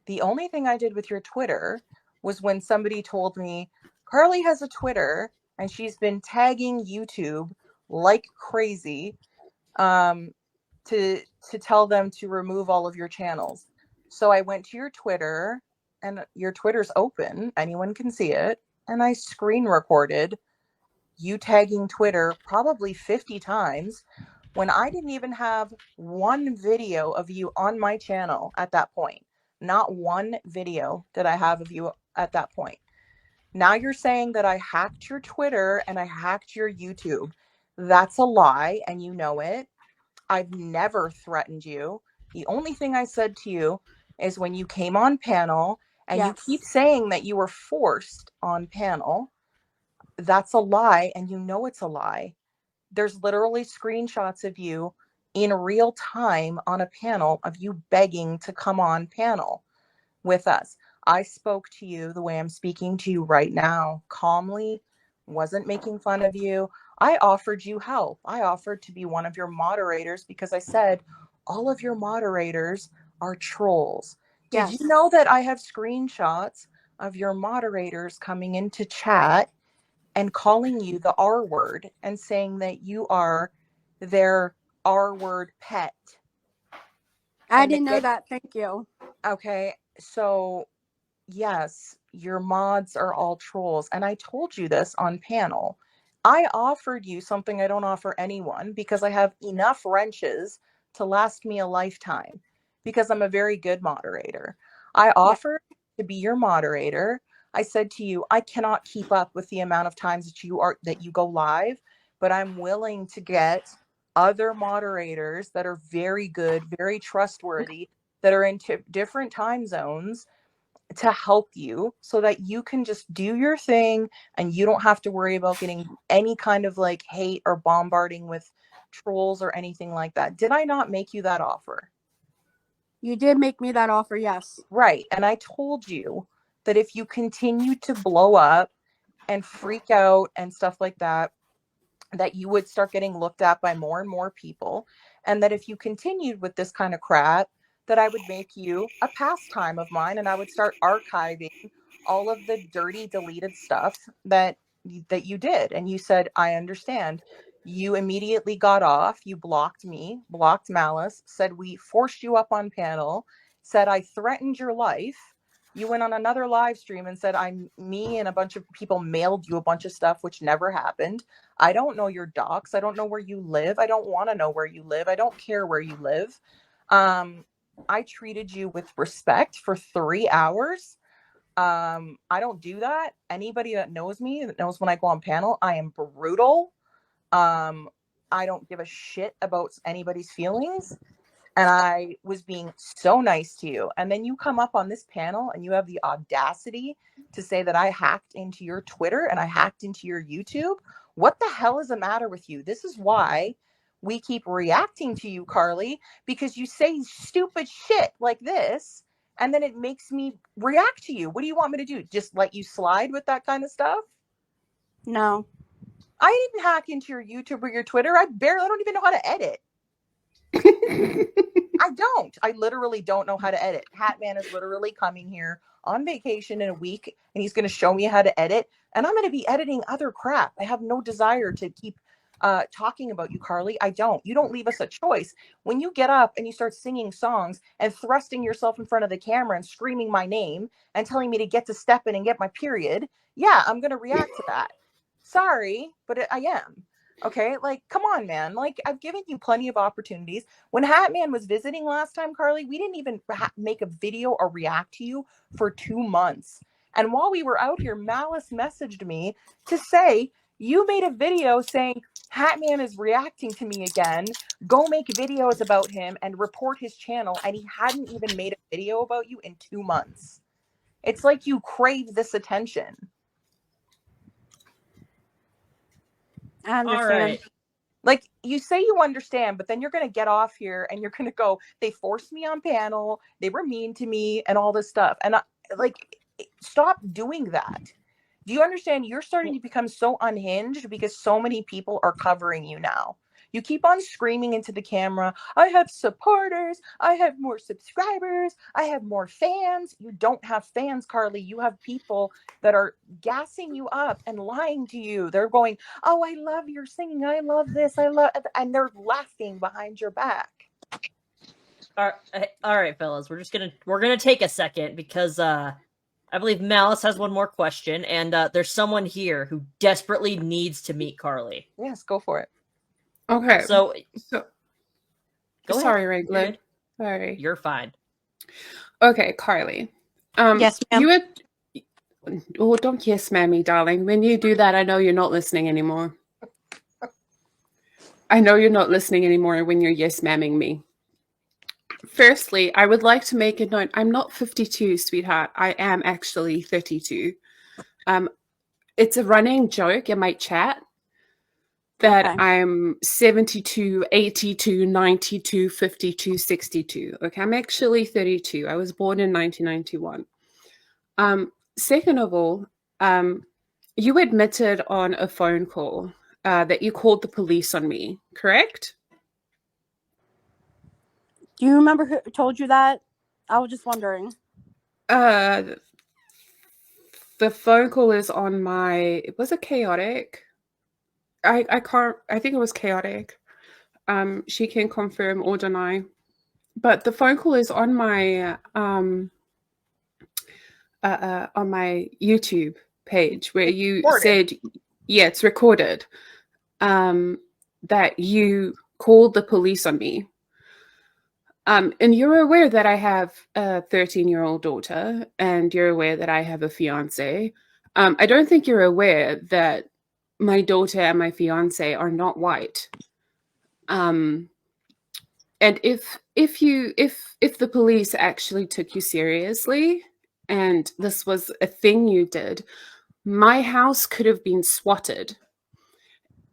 the only thing I did with your Twitter was when somebody told me, Carly has a Twitter and she's been tagging YouTube like crazy to tell them to remove all of your channels. So I went to your Twitter, and your Twitter's open. Anyone can see it. And I screen recorded you tagging Twitter probably 50 times when I didn't even have one video of you on my channel at that point. Not one video did I have of you at that point. Now you're saying that I hacked your Twitter and I hacked your YouTube. That's a lie, and you know it. I've never threatened you. The only thing I said to you is when you came on panel, and you keep Yes. saying that you were forced on panel. That's a lie, and you know it's a lie. There's literally screenshots of you in real time on a panel of you begging to come on panel with us. I spoke to you the way I'm speaking to you right now, calmly, wasn't making fun of you. I offered you help. I offered to be one of your moderators because I said all of your moderators are trolls. Did you Yes. know that I have screenshots of your moderators coming into chat and calling you the R word and saying that you are their R word pet? I And they didn't know get, that. Thank you. okay, so yes, your mods are all trolls. And I told you this on panel. I offered you something I don't offer anyone because I have enough wrenches to last me a lifetime because I'm a very good moderator. I Yeah. offered to be your moderator. I said to you, I cannot keep up with the amount of times that you go live, but I'm willing to get other moderators that are very good, very trustworthy, that are in different time zones to help you so that you can just do your thing and you don't have to worry about getting any kind of like hate or bombarding with trolls or anything like that. Did I not make you that offer? You did make me that offer, yes. Right. And I told you that if you continue to blow up and freak out and stuff like that you would start getting looked at by more and more people, and that if you continued with this kind of crap, that I would make you a pastime of mine, and I would start archiving all of the dirty deleted stuff that you did. And you said, I understand. You immediately got off. You blocked me, blocked Malice, said we forced you up on panel, said I threatened your life. You went on another live stream and said me and a bunch of people mailed you a bunch of stuff, which never happened. I don't know your docs. I don't know where you live. I don't want to know where you live. I don't care where you live. I treated you with respect for 3 hours. I don't do that. Anybody that knows me, that knows when I go on panel, I am brutal. Um, I don't give a shit about anybody's feelings. And I was being so nice to you. And then you come up on this panel and you have the audacity to say that I hacked into your Twitter and I hacked into your YouTube. What the hell is the matter with you? This is why we keep reacting to you, Carly, because you say stupid shit like this and then it makes me react to you. What do you want me to do? Just let you slide with that kind of stuff? No. I didn't hack into your YouTube or your Twitter. I don't even know how to edit. I don't. I literally don't know how to edit. Hatman is literally coming here on vacation in a week and he's going to show me how to edit. And I'm going to be editing other crap. I have no desire to keep talking about you, Carly. I don't. You don't leave us a choice. When you get up and you start singing songs and thrusting yourself in front of the camera and screaming my name and telling me to get to step in and get my period, yeah, I'm going to react to that. Sorry, but I am. Okay, like, come on, man. Like, I've given you plenty of opportunities. When Hatman was visiting last time, Carly, we didn't even make a video or react to you for 2 months. And while we were out here, Malice messaged me to say, you made a video saying, Hatman is reacting to me again. Go make videos about him and report his channel. And he hadn't even made a video about you in 2 months. It's like you crave this attention. I understand. All right. Like, you say you understand, but then you're going to get off here and you're going to go, they forced me on panel, they were mean to me and all this stuff. And stop doing that. Do you understand? You're starting to become so unhinged because so many people are covering you now. You keep on screaming into the camera, I have supporters, I have more subscribers, I have more fans. You don't have fans, Carly. You have people that are gassing you up and lying to you. They're going, oh, I love your singing, I love this, and they're laughing behind your back. All right, fellas. We're gonna take a second because I believe Malice has one more question, and there's someone here who desperately needs to meet Carly. Yes, go for it. Okay. So go sorry, ahead. Wrangler. You're good. Sorry. You're fine. Okay, Carly. Yes, ma'am. You would. Oh, don't yes, mammy, darling. When you do that, I know you're not listening anymore. I know you're not listening anymore when you're yes, mamming me. Firstly, I would like to make a note. I'm not 52, sweetheart. I am actually 32. It's a running joke in my chat that Okay. I'm 72, 82, 92, 52, 62. Okay, I'm actually 32. I was born in 1991. Second of all, you admitted on a phone call that you called the police on me, correct? Do you remember who told you that? I was just wondering. The phone call is on my. Was it chaotic? I can't. I think it was chaotic. She can confirm or deny, but the phone call is on my YouTube page where you said, yeah, it's recorded, that you called the police on me. And you're aware that I have a 13-year-old daughter, and you're aware that I have a fiance. I don't think you're aware that my daughter and my fiance are not white. And if the police actually took you seriously, and this was a thing you did, my house could have been swatted.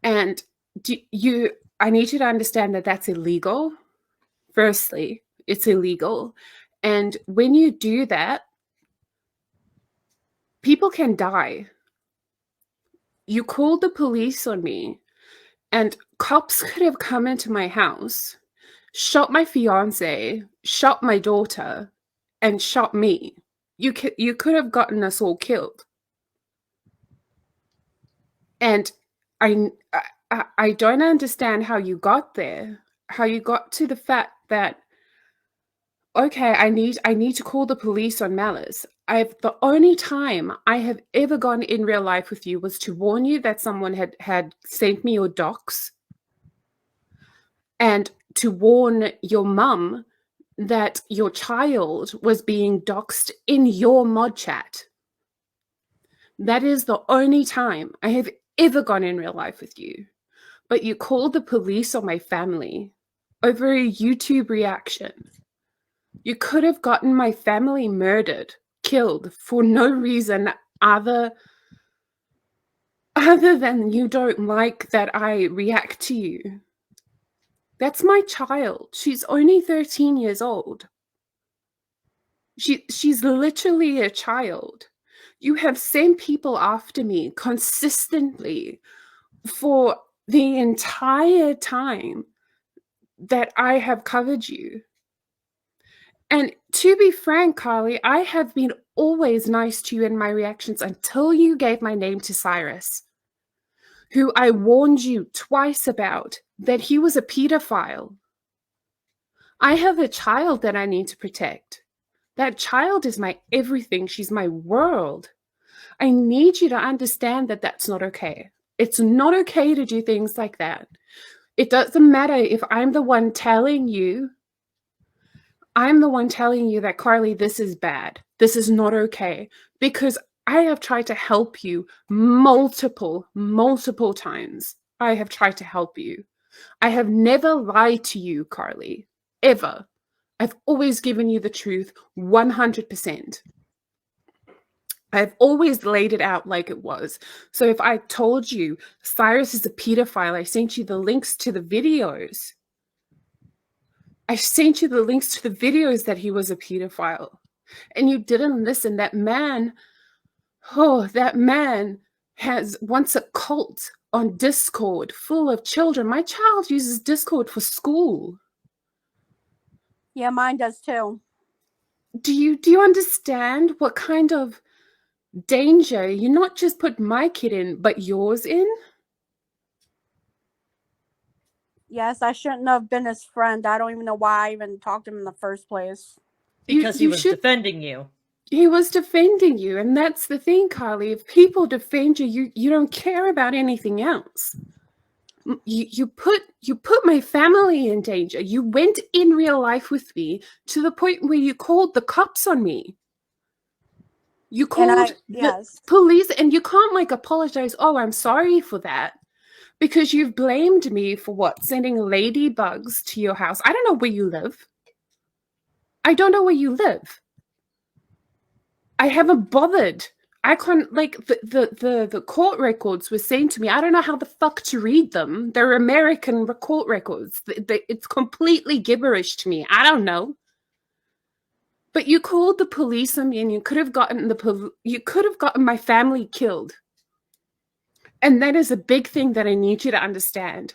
And I need you to understand that that's illegal. Firstly, it's illegal. And when you do that, people can die. You called the police on me, and cops could have come into my house, shot my fiance, shot my daughter, and shot me. You could have gotten us all killed. And I don't understand how you got there, how you got to the fact that, okay, I need to call the police on Malice. The only time I have ever gone in real life with you was to warn you that someone had sent me your docs, and to warn your mum that your child was being doxxed in your mod chat. That is the only time I have ever gone in real life with you. But you called the police on my family over a YouTube reaction. You could have gotten my family murdered, killed for no reason other than you don't like that I react to you. That's my child. She's only 13 years old. She's literally a child. You have sent people after me consistently for the entire time that I have covered you. And to be frank, Carly, I have been always nice to you in my reactions until you gave my name to Cyrus, who I warned you twice about, that he was a pedophile. I have a child that I need to protect. That child is my everything. She's my world. I need you to understand that that's not okay. It's not okay to do things like that. It doesn't matter if I'm the one telling you that, Carly, this is bad. This is not okay. Because I have tried to help you multiple times. I have tried to help you. I have never lied to you, Carly, ever. I've always given you the truth 100%. I've always laid it out like it was. So if I told you Cyrus is a pedophile, I sent you the links to the videos. I sent you the links to the videos that he was a pedophile. And you didn't listen. That man has once a cult on Discord full of children. My child uses Discord for school. Yeah, mine does too. Do you understand what kind of danger you not just put my kid in, but yours in? Yes, I shouldn't have been his friend. I don't even know why I even talked to him in the first place. Because he was defending you. He was defending you, and that's the thing, Carly. If people defend you, you don't care about anything else. You put my family in danger. You went in real life with me to the point where you called the cops on me. You called the police, and you can't apologize. Oh, I'm sorry for that. Because you've blamed me for what? Sending ladybugs to your house. I don't know where you live. I don't know where you live. I haven't bothered. I can't, like, the court records were saying to me, I don't know how the fuck to read them. They're American court records. It's completely gibberish to me. I don't know. But you called the police on me, and you could have gotten my family killed. And that is a big thing that I need you to understand.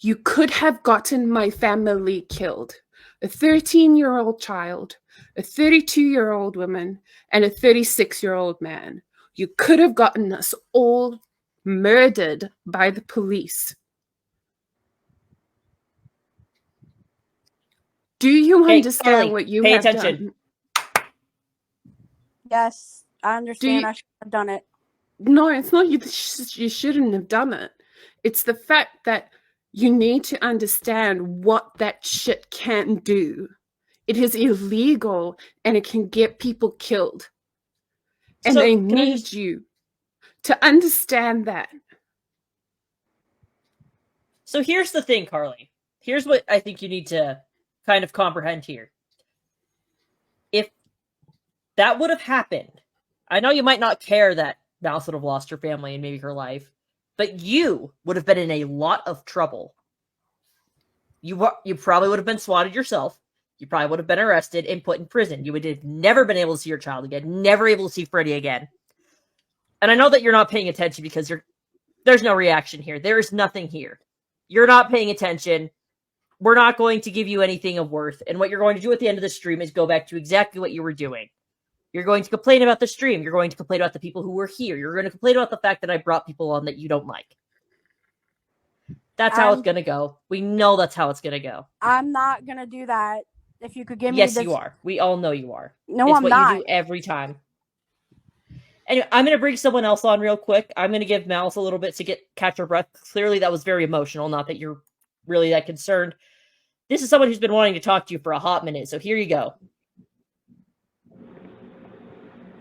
You could have gotten my family killed. A 13-year-old child, a 32-year-old woman, and a 36-year-old man. You could have gotten us all murdered by the police. Do you Hey, understand Carly, what you pay have attention. done? Yes, I understand. you- I should have done it. No, it's not you shouldn't have done it. It's the fact that you need to understand what that shit can do. It is illegal and it can get people killed. And So, I can I need just- you to understand that. So here's the thing, Carly. Here's what I think you need to kind of comprehend here. If that would have happened, I know you might not care that Mouse would have lost her family and maybe her life, but you would have been in a lot of trouble. You probably would have been swatted yourself. You probably would have been arrested and put in prison. You would have never been able to see your child again, never able to see Freddie again. And I know that you're not paying attention because there's no reaction here. There is nothing here. You're not paying attention. We're not going to give you anything of worth. And what you're going to do at the end of the stream is go back to exactly what you were doing. You're going to complain about the stream. You're going to complain about the people who were here. You're going to complain about the fact that I brought people on that you don't like. That's how it's going to go. We know that's how it's going to go. I'm not going to do that. If you could give me Yes, this. you are. We all know you are. No, it's I'm what not. you do every time. Anyway, I'm going to bring someone else on real quick. I'm going to give Mouse a little bit to catch her breath. Clearly, that was very emotional. Not that you're really that concerned. This is someone who's been wanting to talk to you for a hot minute. So here you go.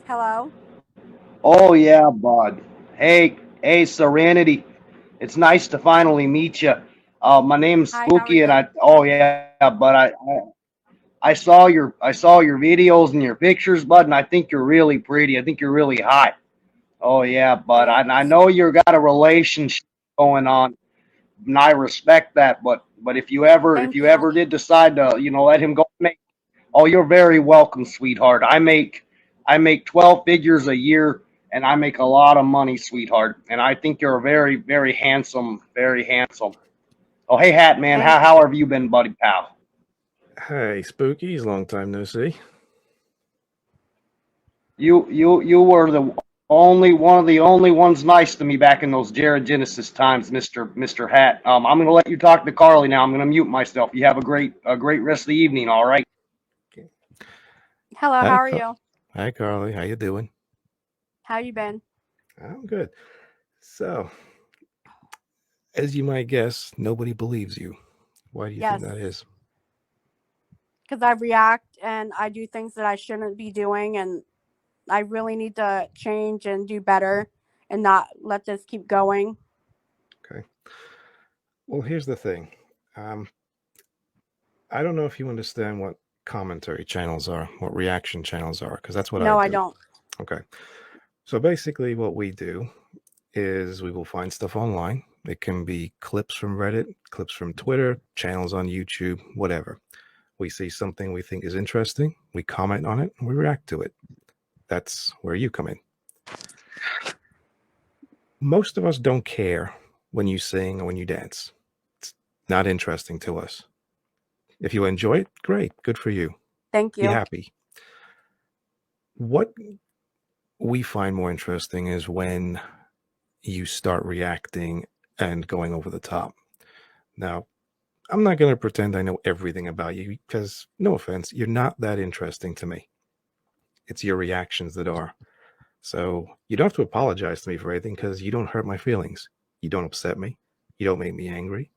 Hello? Oh yeah, bud. Hey, Serenity. It's nice to finally meet you. My name's Hi, how are Spooky, and you? but I saw your videos and your pictures, bud, and I think you're really pretty. I think you're really hot. Oh yeah, bud. I know you got a relationship going on, and I respect that. But if you ever did decide to let him go, oh, you're very welcome, sweetheart. I make 12 figures a year, and I make a lot of money, sweetheart. And I think you're very, very handsome, very handsome. Oh, hey, Hat Man, how have you been, buddy pal? Hey, Spookies, long time no see. You were the only one of the only ones nice to me back in those Jared Genesis times, Mr. Hat. I'm gonna let you talk to Carly now. I'm gonna mute myself. You have a great rest of the evening. All right. Hello, how are you? Hi, Carly. How you doing? How you been? I'm good. So, as you might guess, nobody believes you. Why do you think that is? Because I react and I do things that I shouldn't be doing, and I really need to change and do better and not let this keep going. Okay. Well, here's the thing. I don't know if you understand what commentary channels are, what reaction channels are, because that's what I do. No, I don't. Okay. So basically what we do is we will find stuff online. It can be clips from Reddit, clips from Twitter, channels on YouTube, whatever. We see something we think is interesting, we comment on it, and we react to it. That's where you come in. Most of us don't care when you sing or when you dance. It's not interesting to us. If you enjoy it, great, good for you. Thank you. Be happy. What we find more interesting is when you start reacting and going over the top. Now, I'm not going to pretend I know everything about you because, no offense, you're not that interesting to me. It's your reactions that are. So you don't have to apologize to me for anything because you don't hurt my feelings. You don't upset me. You don't make me angry.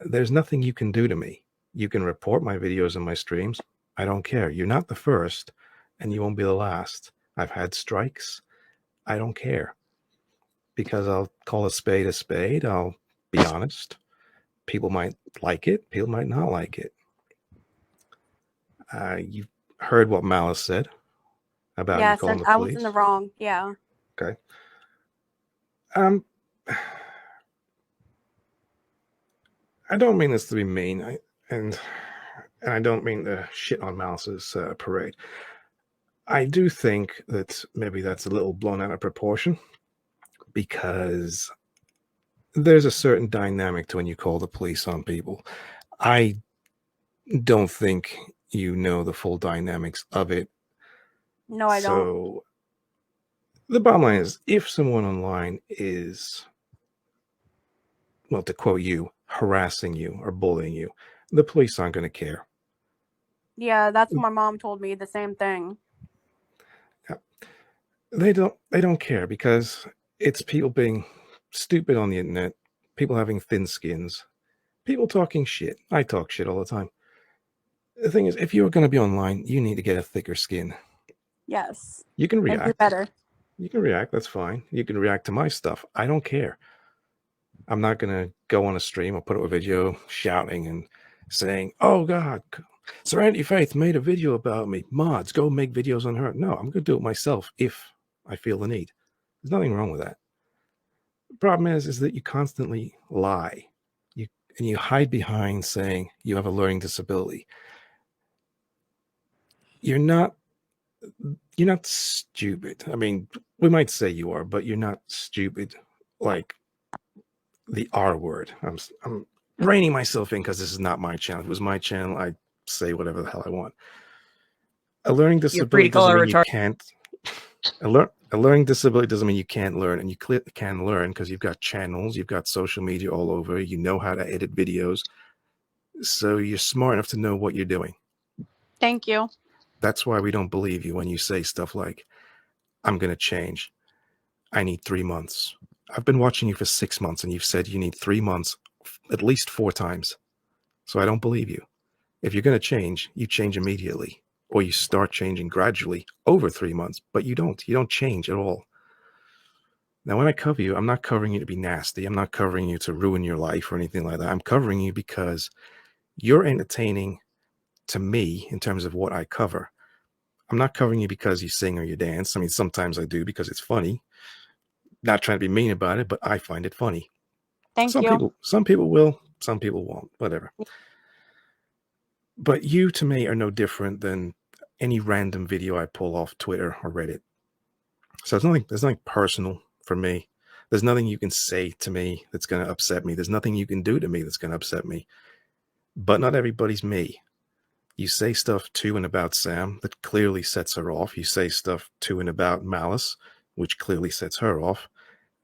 There's nothing you can do to me. You can report my videos and my streams. I don't care. You're not the first, and you won't be the last. I've had strikes. I don't care. Because I'll call a spade a spade. I'll be honest. People might like it. People might not like it. You heard what Malice said about you Yes, calling and the I police. was in the wrong. Yeah. Okay. I don't mean this to be mean, and I don't mean to shit on Malice's parade. I do think that maybe that's a little blown out of proportion, because there's a certain dynamic to when you call the police on people. I don't think you know the full dynamics of it. No, I don't. So the bottom line is, if someone online is, well, to quote you, harassing you or bullying you, the police aren't going to care. Yeah, that's what my mom told me, the same thing. They don't care, because it's people being stupid on the internet, people having thin skins, people talking shit. I talk shit all the time. The thing is, if you're going to be online, you need to get a thicker skin. Yes. You can And do react. better. You can react. That's fine. You can react to my stuff. I don't care. I'm not going to go on a stream or put up a video shouting and saying, oh God, Serenity Faith made a video about me. Mods, go make videos on her. No, I'm going to do it myself if I feel the need. There's nothing wrong with that. The problem is that you constantly lie. And you hide behind saying you have a learning disability. You're not stupid. I mean, we might say you are, but you're not stupid like the R word. I'm reining myself in because this is not my channel. If it was my channel, I'd say whatever the hell I want. A learning disability doesn't mean you can't. A learning disability doesn't mean you can't learn, and you clearly can learn because you've got channels, you've got social media all over, you know how to edit videos, so you're smart enough to know what you're doing. Thank you. That's why we don't believe you when you say stuff like, I'm going to change. I need 3 months. I've been watching you for 6 months, and you've said you need 3 months at least 4 times. So I don't believe you. If you're going to change, you change immediately, or you start changing gradually over 3 months, but you don't. You don't change at all. Now, when I cover you, I'm not covering you to be nasty. I'm not covering you to ruin your life or anything like that. I'm covering you because you're entertaining to me in terms of what I cover. I'm not covering you because you sing or you dance. I mean, sometimes I do because it's funny. Not trying to be mean about it, but I find it funny. Thank you. Some people will, some people won't, whatever. But you, to me, are no different than any random video I pull off Twitter or Reddit. So there's nothing personal for me. There's nothing you can say to me that's going to upset me. There's nothing you can do to me that's going to upset me. But not everybody's me. You say stuff to and about Sam that clearly sets her off. You say stuff to and about Malice, which clearly sets her off.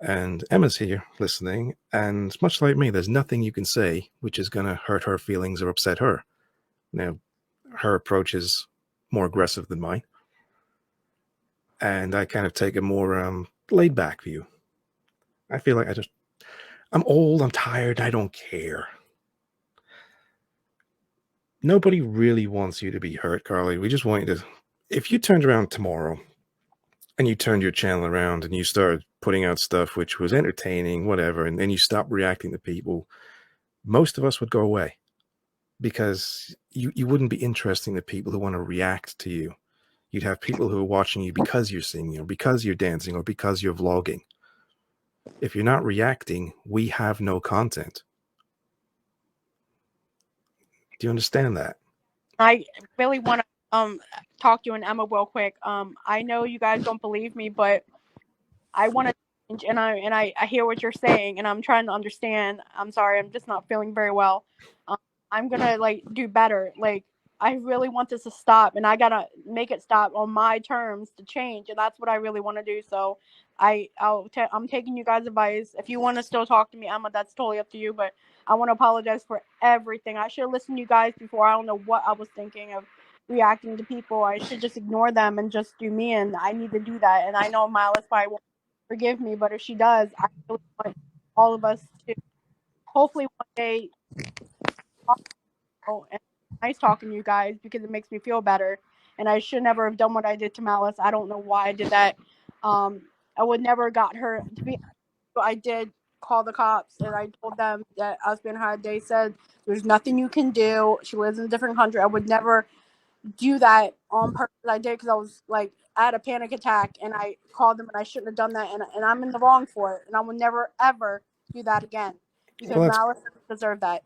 And Emma's here listening, and much like me, there's nothing you can say which is going to hurt her feelings or upset her. Now, her approach is more aggressive than mine, and I kind of take a more laid-back view. I feel like I'm old, I'm tired, I don't care. Nobody really wants you to be hurt, Carly. We just want you to, if you turned around tomorrow and you turned your channel around and you started putting out stuff which was entertaining, whatever, and then you stopped reacting to people, most of us would go away, because you wouldn't be interesting to people who want to react to you. You'd have people who are watching you because you're singing or because you're dancing or because you're vlogging. If you're not reacting, we have no content. Do you understand that? I really want to talk to you and Emma real quick. I know you guys don't believe me, but I want to change, and I hear what you're saying, and I'm trying to understand. I'm sorry, I'm just not feeling very well. I'm gonna do better. I really want this to stop, and I gotta make it stop on my terms to change, and that's what I really want to do. So I'm taking you guys' advice. If you want to still talk to me, Emma, that's totally up to you. But I want to apologize for everything. I should have listened to you guys before. I don't know what I was thinking of reacting to people. I should just ignore them and just do me, and I need to do that. And I know Miles probably won't forgive me, but if she does, I really want all of us to hopefully one day and nice talking to you guys, because it makes me feel better. And I should never have done what I did to Malice. I don't know why I did that. I would never got her to be. I did call the cops, and I told them that I was being hard. They said there's nothing you can do. She lives in a different country. I would never do that on purpose. I did because I was like, I had a panic attack and I called them and I shouldn't have done that. And I'm in the wrong for it. And I will never, ever do that again because Well, Malice doesn't deserve that.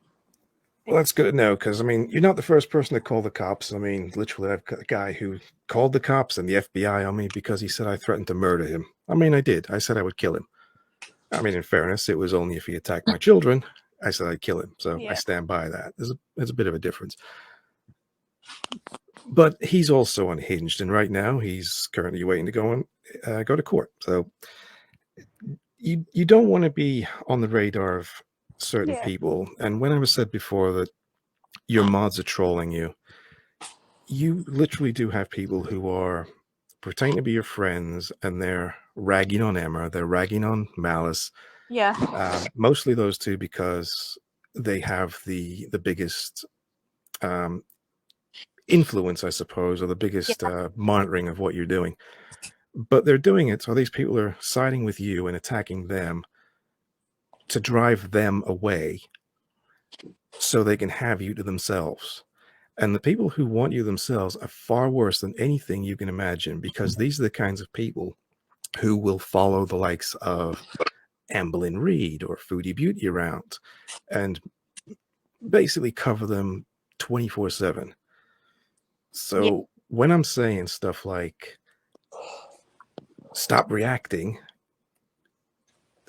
well, that's good to know because I mean, you're not the first person to call the cops. I mean, literally, I've got a guy who called the cops and the FBI on me because he said I threatened to murder him. I mean, I did. I said I would kill him. I mean, in fairness, it was only if he attacked my children. I said I'd kill him. So I stand by that. There's a bit of a difference. But he's also unhinged, and right now he's currently waiting to go to court. So you don't want to be on the radar of certain people. And when I was said before that your mods are trolling you, you literally do have people who are pretending to be your friends, and they're ragging on Emma, they're ragging on Malice. Mostly those two because they have the biggest influence, I suppose, or the biggest monitoring of what you're doing. But they're doing it so these people are siding with you and attacking them to drive them away so they can have you to themselves. And the people who want you themselves are far worse than anything you can imagine, because these are the kinds of people who will follow the likes of Amberlynn Reed or Foodie Beauty around and basically cover them 24/7. So when I'm saying stuff like, stop reacting,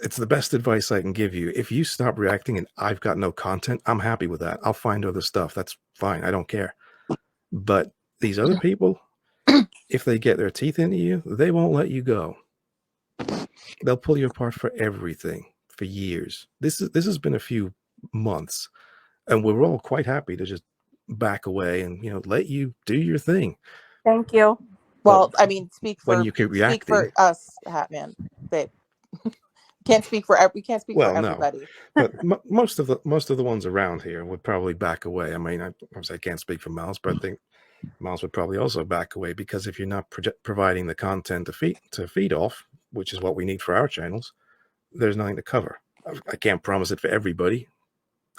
it's the best advice I can give you. If you stop reacting and I've got no content, I'm happy with that. I'll find other stuff. That's fine. I don't care. But these other people, if they get their teeth into you, they won't let you go. They'll pull you apart for everything for years. This has been a few months, and we're all quite happy to just back away and let you do your thing. Thank you. Well, I mean, speak for us, Hatman, babe. Can't speak for we can't speak for everybody. No. But most of the ones around here would probably back away. I mean, I can't speak for Miles, but I think Miles would probably also back away, because if you're not providing the content to feed off, which is what we need for our channels, there's nothing to cover. I can't promise it for everybody.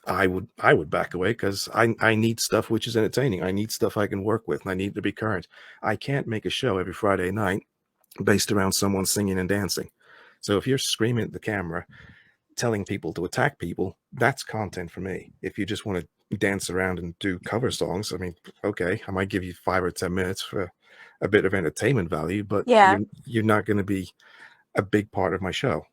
I would back away because I need stuff which is entertaining. I need stuff I can work with, and I need to be current. I can't make a show every Friday night based around someone singing and dancing. So if you're screaming at the camera, telling people to attack people, that's content for me. If you just want to dance around and do cover songs, I mean, okay, I might give you 5 or 10 minutes for a bit of entertainment value, but you're not going to be a big part of my show.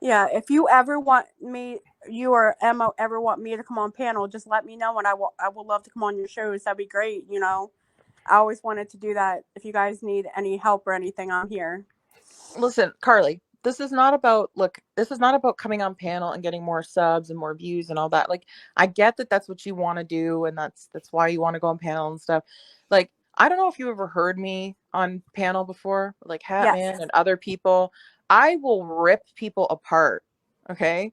Yeah, if you ever want me, you or Emma ever want me to come on panel, just let me know, and I will love to come on your shows. That'd be great. I always wanted to do that. If you guys need any help or anything, I'm here. Listen, Carly, this is not about coming on panel and getting more subs and more views and all that. Like, I get that that's what you want to do, and that's why you want to go on panel and stuff. Like, I don't know if you ever heard me on panel before, like Hatman and other people. I will rip people apart. Okay.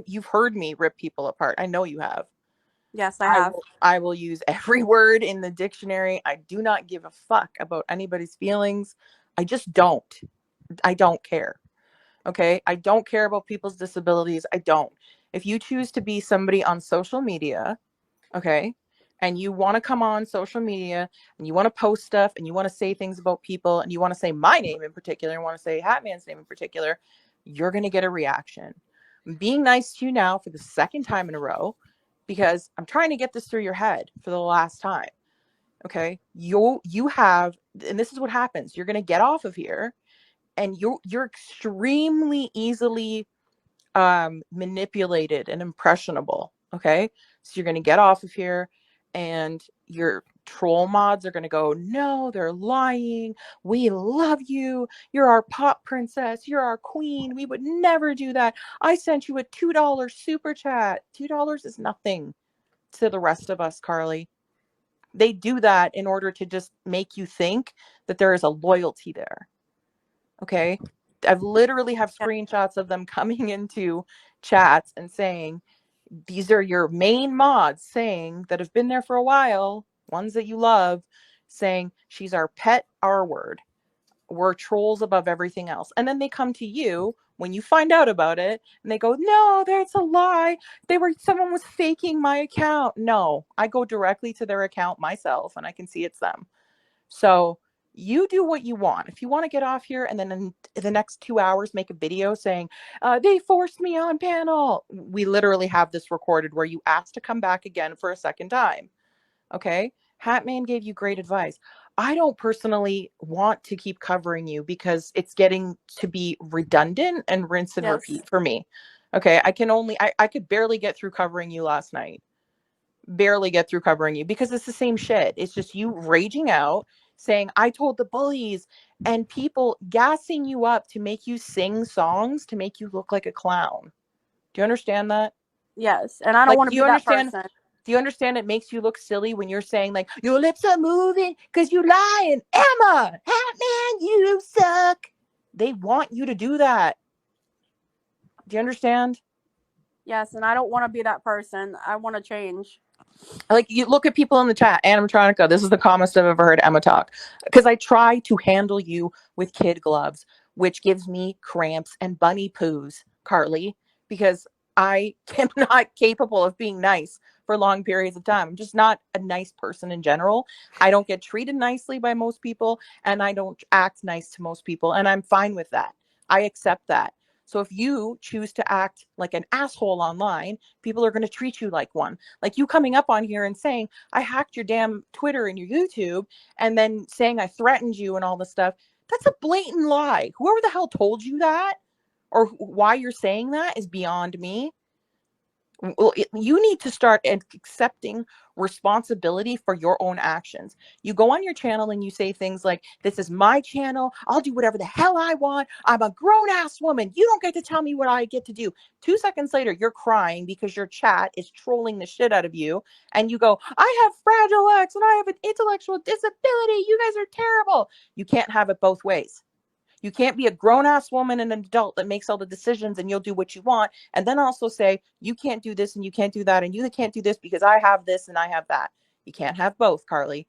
You've heard me rip people apart. I know you have. Yes, I have. I will use every word in the dictionary. I do not give a fuck about anybody's feelings. I just don't. I don't care. Okay. I don't care about people's disabilities. I don't. If you choose to be somebody on social media, okay, and you want to come on social media and you want to post stuff and you want to say things about people and you want to say my name in particular and want to say Hatman's name in particular, you're going to get a reaction. I'm being nice to you now for the second time in a row, because I'm trying to get this through your head for the last time. Okay. You have, and this is what happens. You're going to get off of here, and you're extremely easily manipulated and impressionable. Okay. So you're going to get off of here, and your troll mods are going to go, no, they're lying. We love you. You're our pop princess. You're our queen. We would never do that. I sent you a $2 super chat. $2 is nothing to the rest of us, Carly. They do that in order to just make you think that there is a loyalty there. Okay. I've literally have screenshots of them coming into chats and saying, these are your main mods saying that have been there for a while, ones that you love, saying she's our pet R word. were trolls above everything else. And then they come to you when you find out about it and they go, no, that's a lie. Someone was faking my account. No, I go directly to their account myself and I can see it's them. So you do what you want. If you want to get off here and then in the next 2 hours make a video saying, they forced me on panel. We literally have this recorded where you asked to come back again for a second time. Okay. Hatman gave you great advice. I don't personally want to keep covering you because it's getting to be redundant and rinse and repeat for me. Okay. I could barely get through covering you last night. Barely get through covering you because it's the same shit. It's just you raging out saying, I told the bullies, and people gassing you up to make you sing songs to make you look like a clown. Do you understand that? Yes. And I don't want to be that person. Do you understand it makes you look silly when you're saying like, your lips are moving because you lying? Emma, Hatman, you suck. They want you to do that. Do you understand? Yes, and I don't want to be that person. I want to change. Like, you look at people in the chat, animatronica, this is the calmest I've ever heard Emma talk. Because I try to handle you with kid gloves, which gives me cramps and bunny poos, Carly, because I am not capable of being nice for long periods of time. I'm just not a nice person in general. I don't get treated nicely by most people, and I don't act nice to most people, and I'm fine with that. I accept that. So if you choose to act like an asshole online, people are going to treat you like one. Like you coming up on here and saying, I hacked your damn Twitter and your YouTube, and then saying I threatened you and all this stuff. That's a blatant lie. Whoever the hell told you that or why you're saying that is beyond me. You need to start accepting responsibility for your own actions. You go on your channel and you say things like, this is my channel. I'll do whatever the hell I want. I'm a grown ass woman. You don't get to tell me what I get to do. 2 seconds later, you're crying because your chat is trolling the shit out of you. And you go, I have Fragile X and I have an intellectual disability. You guys are terrible. You can't have it both ways. You can't be a grown-ass woman and an adult that makes all the decisions and you'll do what you want, and then also say, you can't do this and you can't do that and you can't do this because I have this and I have that. You can't have both, Carly.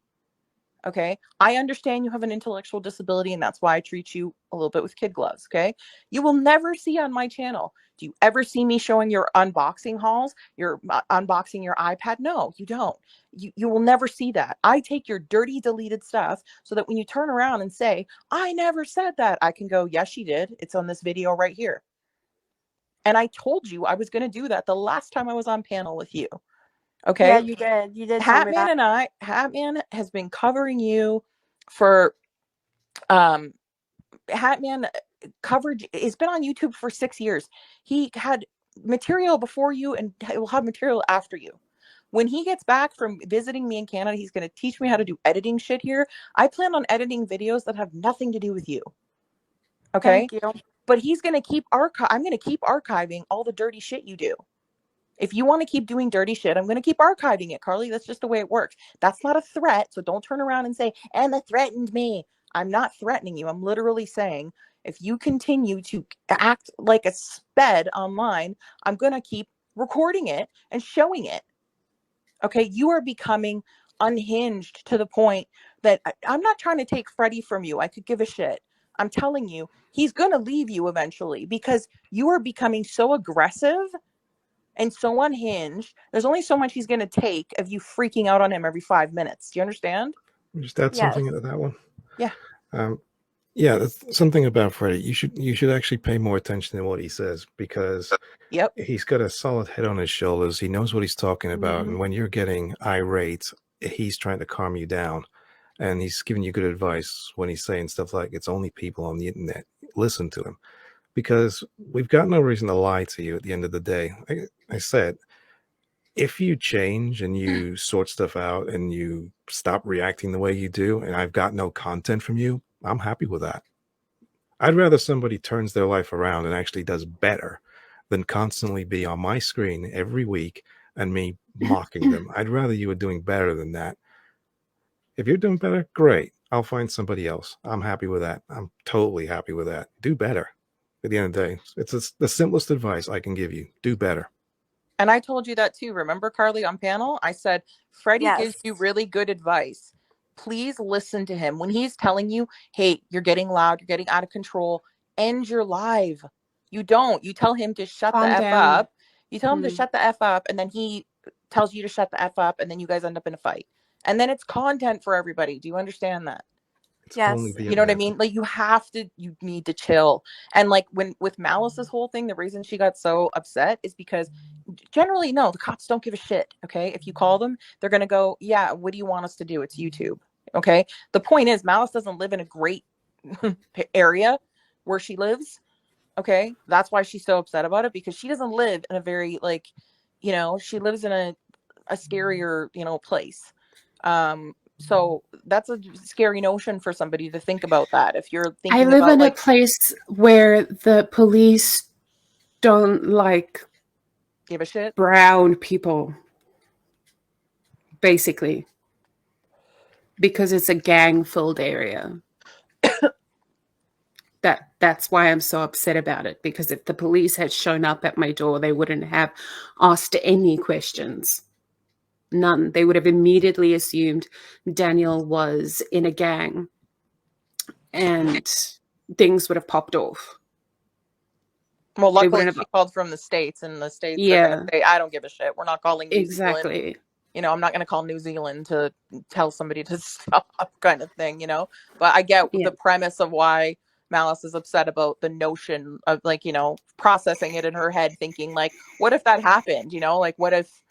Okay? I understand you have an intellectual disability, and that's why I treat you a little bit with kid gloves, okay? You will never see on my channel. Do you ever see me showing your unboxing hauls? You're unboxing your iPad? No, you don't. You will never see that. I take your dirty, deleted stuff so that when you turn around and say, I never said that, I can go, yes, you did. It's on this video right here. And I told you I was going to do that the last time I was on panel with you. Okay. Yeah, you did. You did tell me that. Hatman has been covering you for, Hatman covered, it's been on YouTube for 6 years. He had material before you and will have material after you. When he gets back from visiting me in Canada, he's going to teach me how to do editing shit here. I plan on editing videos that have nothing to do with you. Okay. Thank you. But he's going to keep I'm going to keep archiving all the dirty shit you do. If you want to keep doing dirty shit, I'm going to keep archiving it, Carly. That's just the way it works. That's not a threat. So don't turn around and say, Emma threatened me. I'm not threatening you. I'm literally saying, if you continue to act like a sped online, I'm going to keep recording it and showing it. Okay. You are becoming unhinged to the point that I'm not trying to take Freddie from you. I could give a shit. I'm telling you, he's going to leave you eventually because you are becoming so aggressive and so unhinged. There's only so much he's going to take of you freaking out on him every 5 minutes. Do you understand? Just add something into that one. Yeah. Yeah, that's something about Freddie. You should actually pay more attention to what he says, because he's got a solid head on his shoulders. He knows what he's talking about. And when you're getting irate, he's trying to calm you down. And he's giving you good advice when he's saying stuff like, it's only people on the internet. Listen to him. Because we've got no reason to lie to you at the end of the day. I said, if you change and you sort stuff out and you stop reacting the way you do, and I've got no content from you, I'm happy with that. I'd rather somebody turns their life around and actually does better than constantly be on my screen every week and me mocking them. I'd rather you were doing better than that. If you're doing better, great. I'll find somebody else. I'm happy with that. I'm totally happy with that. Do better. At the end of the day, it's the simplest advice I can give you. Do better. And I told you that too. Remember, Carly, on panel, I said, Freddie gives you really good advice. please listen to him. When he's telling you, hey, you're getting loud, you're getting out of control, end your live. You don't. You tell him to shut the Calm F down. up. You tell him to shut the F up, and then he tells you to shut the F up, and then you guys end up in a fight. And then it's content for everybody. Do you understand that? It's Yes. only the You know what I internet. mean? Like, you need to chill. And like with Malice's whole thing, the reason she got so upset is because generally, no, the cops don't give a shit. Okay. If you call them, they're going to go, yeah, what do you want us to do? It's YouTube. Okay. The point is, Malice doesn't live in a great area where she lives. Okay. That's why she's so upset about it, because she doesn't live in a very, like, she lives in a scarier, place. So that's a scary notion for somebody to think about that. If you're I thinking live about in a like, place where the police don't like give a shit. brown people, basically, because it's a gang-filled area. That's why I'm so upset about it, because if the police had shown up at my door, they wouldn't have asked any questions. None. They would have immediately assumed Daniel was in a gang and things would have popped off. Well, They luckily wouldn't she have. called from the States, and the States are going to Yeah, say, I don't give a shit. We're not calling New Zealand. exactly. I'm not going to call New Zealand to tell somebody to stop, kind of thing, But I get Yeah. the premise of why Malice is upset about the notion of, like, processing it in her head, thinking like, what if that happened? Like, what if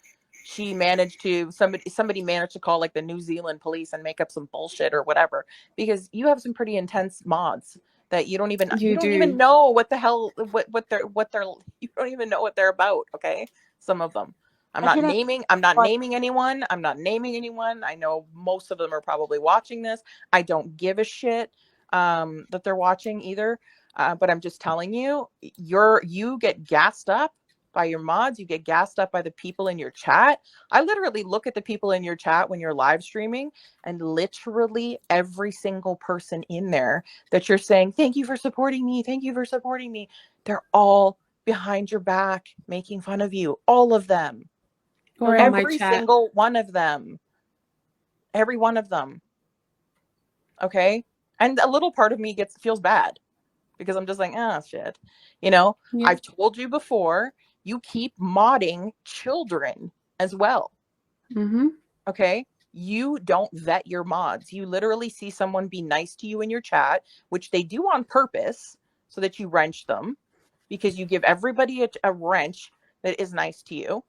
she managed to somebody managed to call like the New Zealand police and make up some bullshit or whatever? Because you have some pretty intense mods that you don't even do. know what the hell what they're you don't even know what they're about. Okay, some of them. I'm not naming anyone. I'm not naming anyone. I know most of them are probably watching this. I don't give a shit that they're watching either. But I'm just telling you, you get gassed up by your mods. You get gassed up by the people in your chat. I literally look at the people in your chat when you're live streaming, and literally every single person in there that you're saying, thank you for supporting me. Thank you for supporting me. They're all behind your back making fun of you. All of them. Or in my Every chat. single one of them. Every one of them. Okay? And a little part of me feels bad, because I'm just like, shit. Yeah. I've told you before, you keep modding children as well. Mm-hmm. Okay? You don't vet your mods. You literally see someone be nice to you in your chat, which they do on purpose so that you wrench them, because you give everybody a wrench that is nice to you.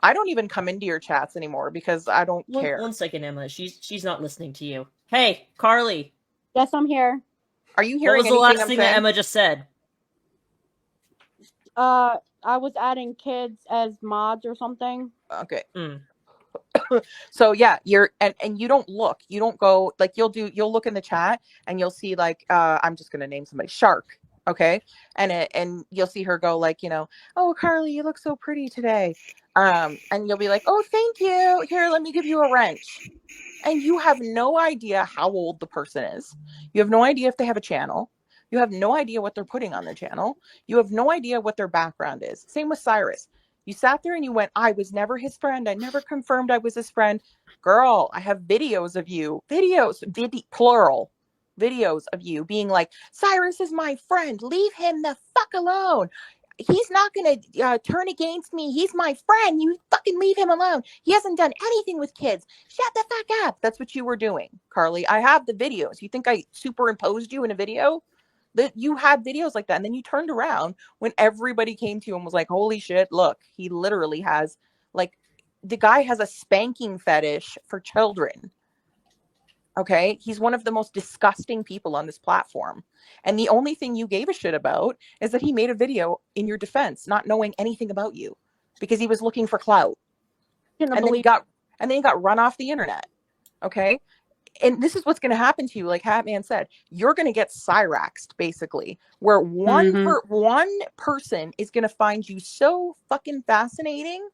I don't even come into your chats anymore because I don't care. One second, Emma. She's not listening to you. Hey, Carly. Yes, I'm here. Are you What hearing was the anything last I'm thing saying? that Emma just said? I was adding kids as mods or something. Okay. So yeah, and you don't go, like, you'll look in the chat and you'll see, like, I'm just gonna name somebody, Shark. Okay. And you'll see her go, like, oh, Carly, you look so pretty today. And you'll be like, oh, thank you. Here, let me give you a wrench. And you have no idea how old the person is. You have no idea if they have a channel. You have no idea what they're putting on their channel. You have no idea what their background is. Same with Cyrus. You sat there and you went, I was never his friend. I never confirmed I was his friend. Girl, I have videos of you. Plural. Videos of you being like, Cyrus is my friend. Leave him the fuck alone. He's not going to turn against me. He's my friend. You fucking leave him alone. He hasn't done anything with kids. Shut the fuck up. That's what you were doing, Carly. I have the videos. You think I superimposed you in a video? That you had videos like that, and then you turned around when everybody came to you and was like, holy shit, look, he literally has, like, the guy has a spanking fetish for children. Okay, he's one of the most disgusting people on this platform, and the only thing you gave a shit about is that he made a video in your defense, not knowing anything about you, because he was looking for clout. And then he got run off the internet. Okay, and this is what's going to happen to you. Like Hatman said, you're going to get Cyraxed, basically, where one person is going to find you so fucking fascinating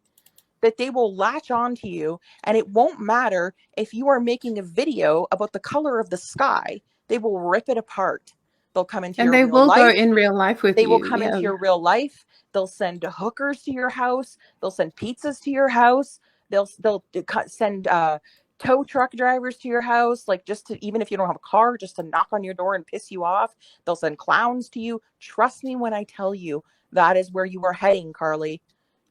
that they will latch on to you, and it won't matter if you are making a video about the color of the sky. They will rip it apart. They'll come into your real life. And they will go in real life with you. They will come into your real life. They'll send hookers to your house. They'll send pizzas to your house. They'll send tow truck drivers to your house, like just to, even if you don't have a car, just to knock on your door and piss you off. They'll send clowns to you. Trust me when I tell you that is where you are heading, Carly.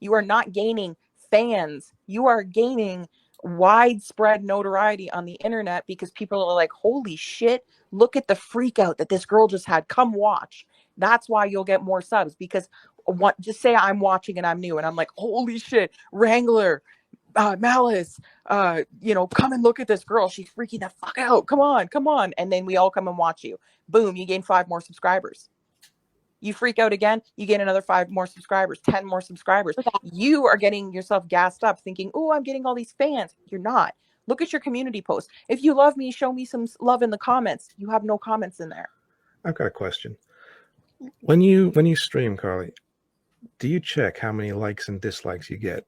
You are not gaining fans. You are gaining widespread notoriety on the internet because people are like, holy shit, look at the freak out that this girl just had. Come watch. That's why you'll get more subs, because just say I'm watching and I'm new and I'm like, holy shit, Wrangler, Malice, come and look at this girl. She's freaking the fuck out. Come on. And then we all come and watch you. Boom, you gain 5 more subscribers. You freak out again, you get another 5 more subscribers, 10 more subscribers. You are getting yourself gassed up thinking, oh, I'm getting all these fans. You're not. Look at your community posts. If you love me, show me some love in the comments. You have no comments in there. I've got a question. When you stream, Carly, do you check how many likes and dislikes you get?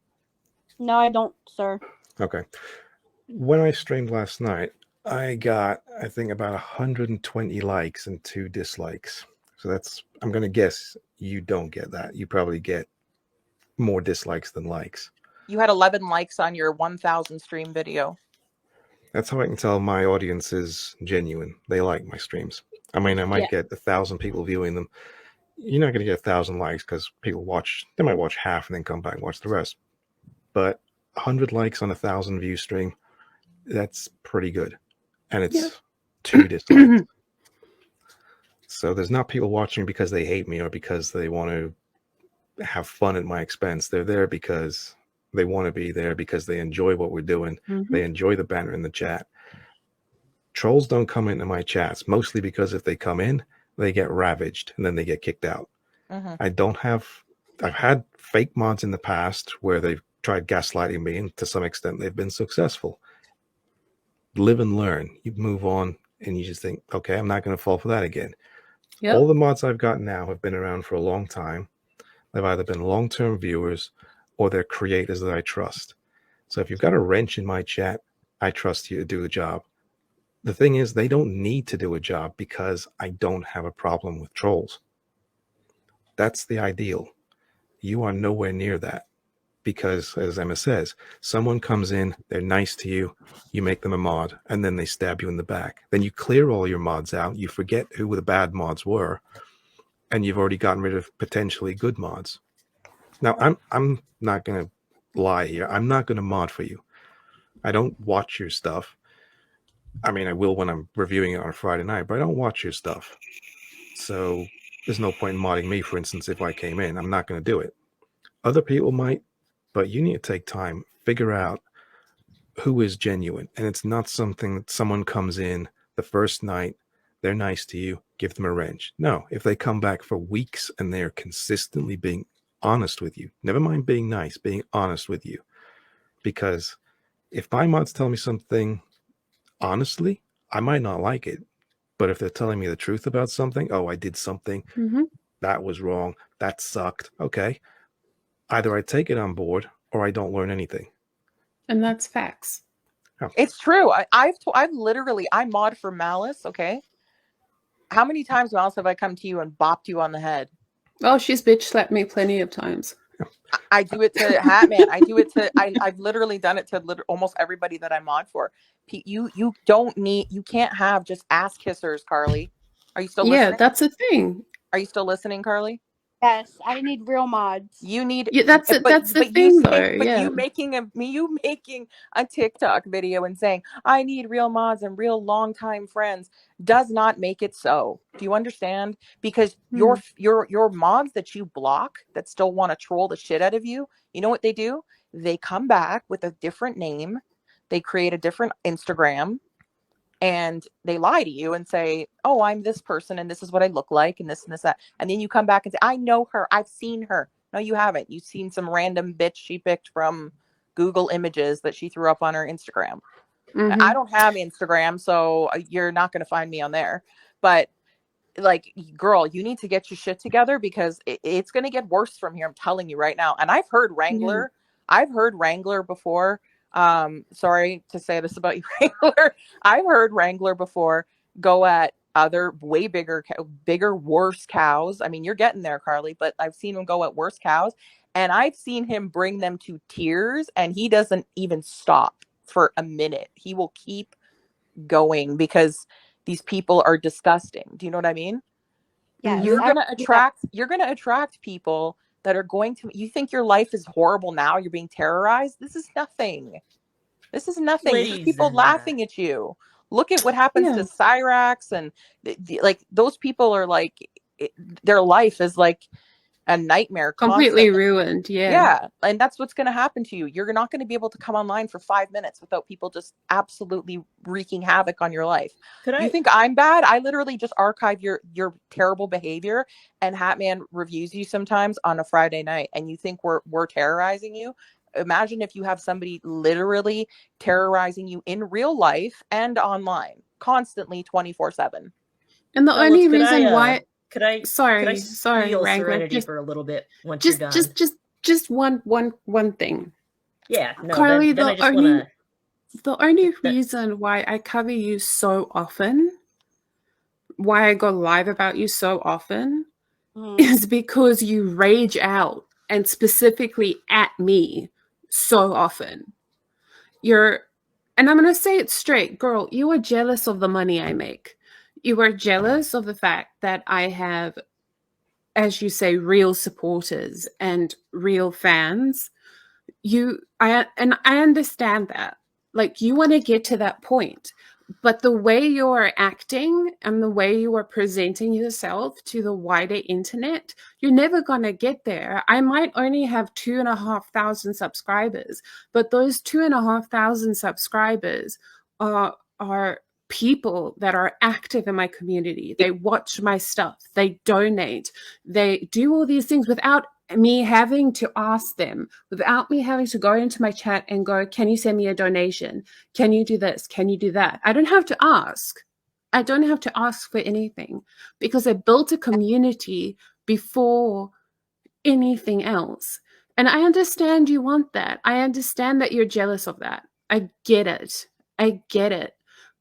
No, I don't, sir. Okay. When I streamed last night, I got, I think, about 120 likes and 2 dislikes. So I'm going to guess you don't get that. You probably get more dislikes than likes. You had 11 likes on your 1,000 stream video. That's how I can tell my audience is genuine. They like my streams. I mean, I might get 1,000 people viewing them. You're not going to get 1,000 likes because people they might watch half and then come back and watch the rest. But 100 likes on 1,000 view stream, that's pretty good. And it's 2 dislikes. So there's not people watching because they hate me or because they want to have fun at my expense. They're there because they want to be there, because they enjoy what we're doing. Mm-hmm. They enjoy the banter in the chat. Trolls don't come into my chats, mostly because if they come in, they get ravaged and then they get kicked out. Mm-hmm. I've had fake mods in the past where they've tried gaslighting me, and to some extent they've been successful. Live and learn. You move on and you just think, okay, I'm not going to fall for that again. Yep. All the mods I've got now have been around for a long time. They've either been long-term viewers or they're creators that I trust. So if you've got a wrench in my chat, I trust you to do the job. The thing is, they don't need to do a job because I don't have a problem with trolls. That's the ideal. You are nowhere near that because, as Emma says, someone comes in, they're nice to you, you make them a mod, and then they stab you in the back. Then you clear all your mods out, you forget who the bad mods were, and you've already gotten rid of potentially good mods. Now, I'm not going to lie here. I'm not going to mod for you. I don't watch your stuff. I mean, I will when I'm reviewing it on a Friday night, but I don't watch your stuff. So there's no point in modding me, for instance, if I came in. I'm not going to do it. Other people might, but you need to take time, figure out who is genuine. And it's not something that someone comes in the first night, they're nice to you, give them a wrench. No, if they come back for weeks and they're consistently being honest with you, never mind being nice, being honest with you. Because if my mods tell me something honestly, I might not like it. But if they're telling me the truth about something, oh, I did something, that was wrong, that sucked, okay. Either I take it on board or I don't learn anything. And that's facts. Oh. It's true. I've literally, I mod for Malice, okay? How many times, Malice, have I come to you and bopped you on the head? Oh, she's bitch slapped me plenty of times. I do it to Hatman. I do it to, I've literally done it to almost everybody that I mod for. You can't have just ass kissers, Carly. Are you still listening? Yeah, that's a thing. Are you still listening, Carly? Yes, I need real mods. You need that's the thing though. But you making a TikTok video and saying I need real mods and real longtime friends does not make it so. Do you understand? Because your mods that you block that still want to troll the shit out of you, you know what they do? They come back with a different name. They create a different Instagram. And they lie to you and say, oh, I'm this person and this is what I look like and this and this, that. And then you come back and say, I know her. I've seen her. No, you haven't. You've seen some random bitch she picked from Google Images that she threw up on her Instagram. I don't have Instagram, so you're not going to find me on there. But like, girl, you need to get your shit together because it's going to get worse from here. I'm telling you right now. And I've heard Wrangler. Yeah. I've heard Wrangler before. Sorry to say this about you, Wrangler. I've heard Wrangler before go at other way bigger, worse cows. I mean, you're getting there, Carly, but I've seen him go at worse cows and I've seen him bring them to tears and he doesn't even stop for a minute. He will keep going because these people are disgusting. Do you know what I mean? Yes, You're I going to do that. attract people that are going to, you think your life is horrible now, you're being terrorized. This is nothing. This is nothing. This is Ladies people and laughing at you. Look at what happens to Cyrax and like those people are like their life is like a nightmare completely constantly. ruined. Yeah, and that's what's going to happen to you. You're not going to be able to come online for 5 minutes without people just absolutely wreaking havoc on your life. You think I'm bad? I literally just archive your terrible behavior, and Hatman reviews you sometimes on a Friday night, and you think we're terrorizing you? Imagine if you have somebody literally terrorizing you in real life and online, constantly 24/7. And the Fellas, only reason why could I sorry, steal Wrangler, Serenity for a little bit once you're done? just one thing. Yeah, no, Carly, then I just want to. the only reason why I cover you so often, why I go live about you so often, is because you rage out and specifically at me so often. And I'm going to say it straight, girl, you are jealous of the money I make. You are jealous of the fact that I have, as you say, real supporters and real fans. I understand that. Like, you want to get to that point, but the way you're acting and the way you are presenting yourself to the wider internet, you're never going to get there. I might only have 2,500 subscribers, but those 2,500 subscribers are people that are active in my community. They watch my stuff, they donate, they do all these things without me having to ask them, without me having to go into my chat and go, can you send me a donation? Can you do this? Can you do that? I don't have to ask. I don't have to ask for anything because I built a community before anything else. And I understand you want that. I understand that you're jealous of that. I get it. I get it.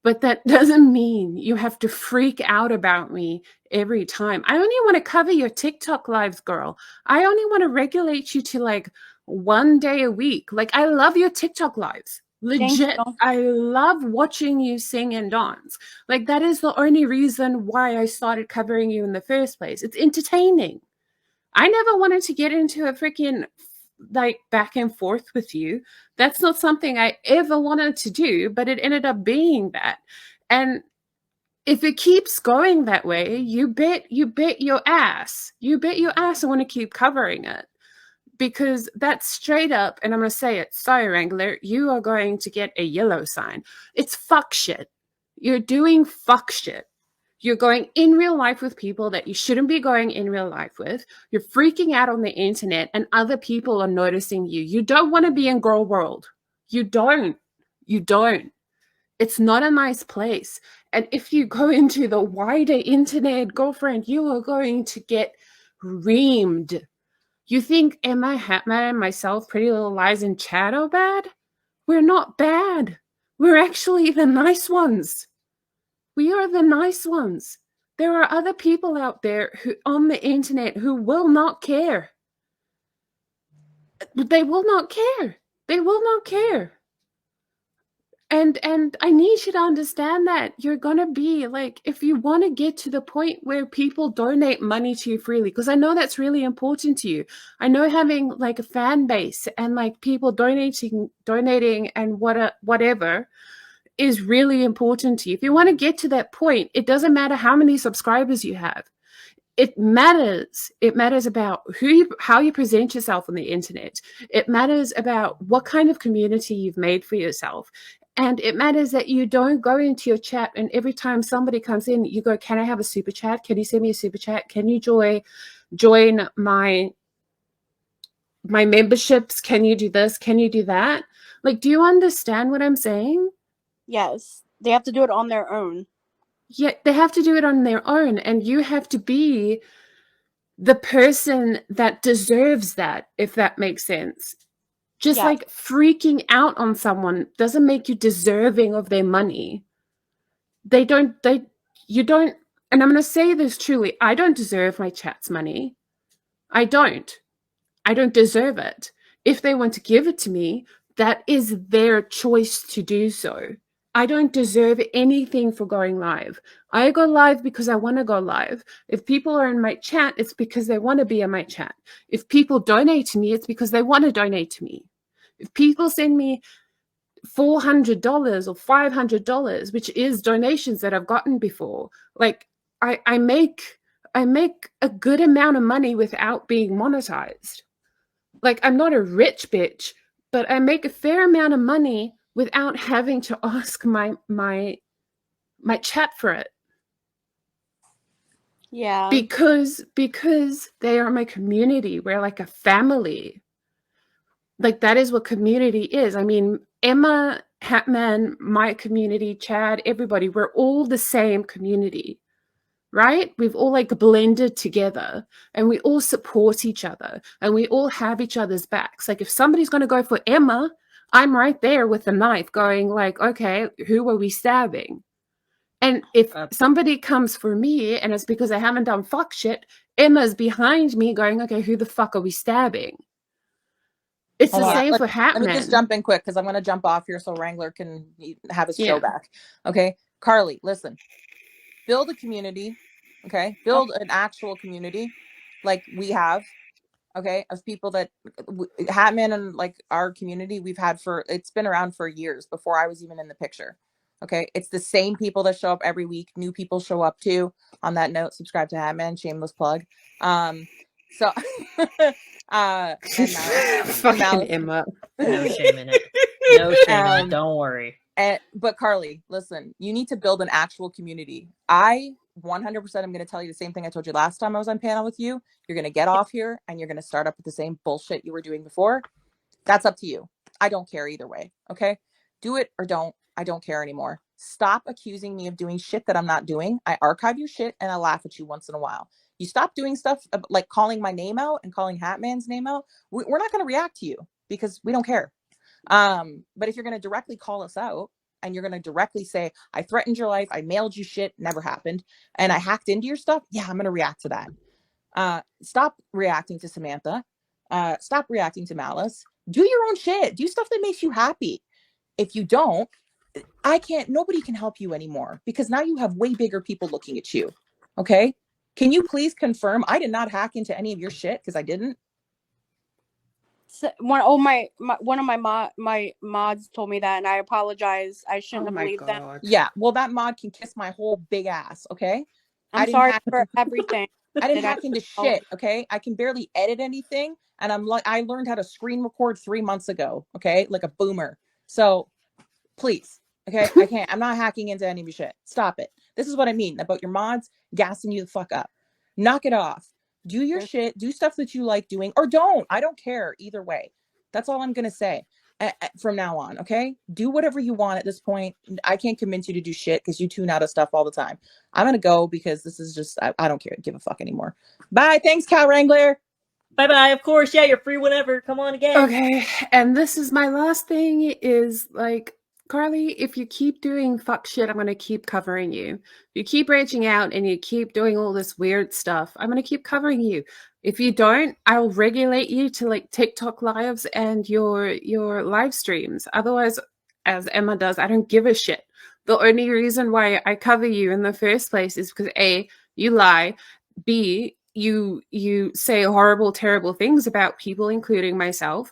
But that doesn't mean you have to freak out about me every time. I only want to cover your TikTok lives, girl. I only want to regulate you to like 1 day a week. Like, I love your TikTok lives. Legit. I love watching you sing and dance. Like, that is the only reason why I started covering you in the first place. It's entertaining. I never wanted to get into a freaking like back and forth with you. That's not something I ever wanted to do, but it ended up being that. And if it keeps going that way, you bet your ass. You bet your ass I want to keep covering it. Because that's straight up, and I'm going to say it, sorry, Wrangler, you are going to get a yellow sign. It's fuck shit. You're doing fuck shit. You're going in real life with people that you shouldn't be going in real life with. You're freaking out on the internet and other people are noticing you. You don't want to be in girl world. You don't. You don't. It's not a nice place. And if you go into the wider internet, girlfriend, you are going to get reamed. You think Emma, Hatman, and myself, Pretty Little Lies, and Chad are bad? We're not bad. We're actually the nice ones. We are the nice ones. There are other people out there who on the internet who will not care. They will not care. They will not care. And I need you to understand that you're going to be like, if you want to get to the point where people donate money to you freely, because I know that's really important to you. I know having like a fan base and like people donating and whatever is really important to you. If you want to get to that point, it doesn't matter how many subscribers you have. It matters. It matters about how you present yourself on the internet. It matters about what kind of community you've made for yourself. And it matters that you don't go into your chat and every time somebody comes in, you go, can I have a super chat? Can you send me a super chat? Can you join my memberships? Can you do this? Can you do that? Like, do you understand what I'm saying? Yes, they have to do it on their own. Yeah, they have to do it on their own, and you have to be the person that deserves that, if that makes sense. Just like freaking out on someone doesn't make you deserving of their money. You don't, and I'm going to say this truly, I don't deserve my chat's money. I don't deserve it. If they want to give it to me, that is their choice to do so. I don't deserve anything for going live. I go live because I want to go live. If people are in my chat, it's because they want to be in my chat. If people donate to me, it's because they want to donate to me. If people send me $400 or $500, which is donations that I've gotten before, like I make a good amount of money without being monetized. Like, I'm not a rich bitch, but I make a fair amount of money without having to ask my chat for it. Yeah. Because they are my community. We're like a family. Like, that is what community is. I mean, Emma, Hatman, my community, Chad, everybody, we're all the same community. Right? We've all like blended together, and we all support each other, and we all have each other's backs. Like, if somebody's going to go for Emma, I'm right there with the knife going like, okay, who are we stabbing? And if somebody comes for me and it's because I haven't done fuck shit, Emma's behind me going, okay, who the fuck are we stabbing? It's Hold the on. same for Let me just Hatman. jump in quick because I'm going to jump off here so Wrangler can have his show Yeah. back. Okay. Carly, listen, build a community. Okay. Build an actual community like we have. Okay. Of people that Hatman and like our community we've had it's been around for years before I was even in the picture. Okay. It's the same people that show up every week. New people show up too. On that note, subscribe to Hatman, shameless plug. So and Malice. Fucking Malice. Emma. No shame in it. No shame in it. Don't worry. But Carly, listen, you need to build an actual community. I 100% am going to tell you the same thing I told you last time I was on panel with you. You're going to get off here and you're going to start up with the same bullshit you were doing before. That's up to you. I don't care either way. Okay. Do it or don't. I don't care anymore. Stop accusing me of doing shit that I'm not doing. I archive your shit and I laugh at you once in a while. You stop doing stuff like calling my name out and calling Hatman's name out. We're not going to react to you because we don't care. But if you're going to directly call us out and you're going to directly say, I threatened your life, I mailed you shit, never happened, and I hacked into your stuff, yeah, I'm going to react to that. Stop reacting to Samantha. Stop reacting to Malice. Do your own shit. Do stuff that makes you happy. If you don't, nobody can help you anymore because now you have way bigger people looking at you. Okay? Can you please confirm I did not hack into any of your shit because I didn't? So, one of my mods told me that, and I apologize. I shouldn't have believed them. Yeah, well, that mod can kiss my whole big ass. Okay, I'm sorry for everything. I didn't hack into shit. Okay, I can barely edit anything, and I learned how to screen record 3 months ago. Okay, like a boomer. So please, okay, I can't. I'm not hacking into any of your shit. Stop it. This is what I mean about your mods gassing you the fuck up. Knock it off. Do your shit. Do stuff that you like doing, or don't. I don't care either way. That's all I'm gonna say from now on. Okay, do whatever you want at this point. I can't convince you to do shit because you tune out of stuff all the time. I'm gonna go because this is just I don't care. Give a fuck anymore. Bye. Thanks, Cow Wrangler. Bye bye. Of course, yeah, you're free whenever. Come on again. Okay, and this is my last thing is like, Carly, if you keep doing fuck shit, I'm going to keep covering you. If you keep reaching out and you keep doing all this weird stuff, I'm going to keep covering you. If you don't, I'll regulate you to like TikTok lives and your live streams. Otherwise, as Emma does, I don't give a shit. The only reason why I cover you in the first place is because A, you lie, B, you say horrible, terrible things about people, including myself.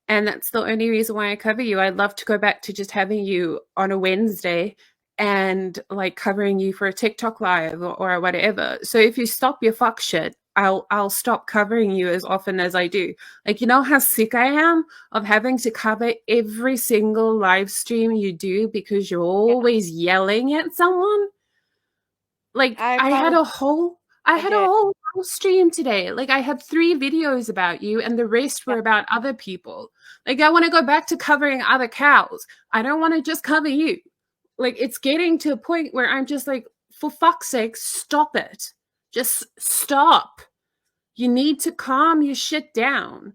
And that's the only reason why I cover you. I'd love to go back to just having you on a Wednesday and like covering you for a TikTok live or whatever. So if you stop your fuck shit, I'll stop covering you as often as I do. Like, you know how sick I am of having to cover every single live stream you do because you're always yelling at someone? Like, I had a whole stream today. Like, I had 3 videos about you and the rest were about other people. Like, I want to go back to covering other cows. I don't want to just cover you. Like, it's getting to a point where I'm just like, for fuck's sake, stop it. Just stop. You need to calm your shit down.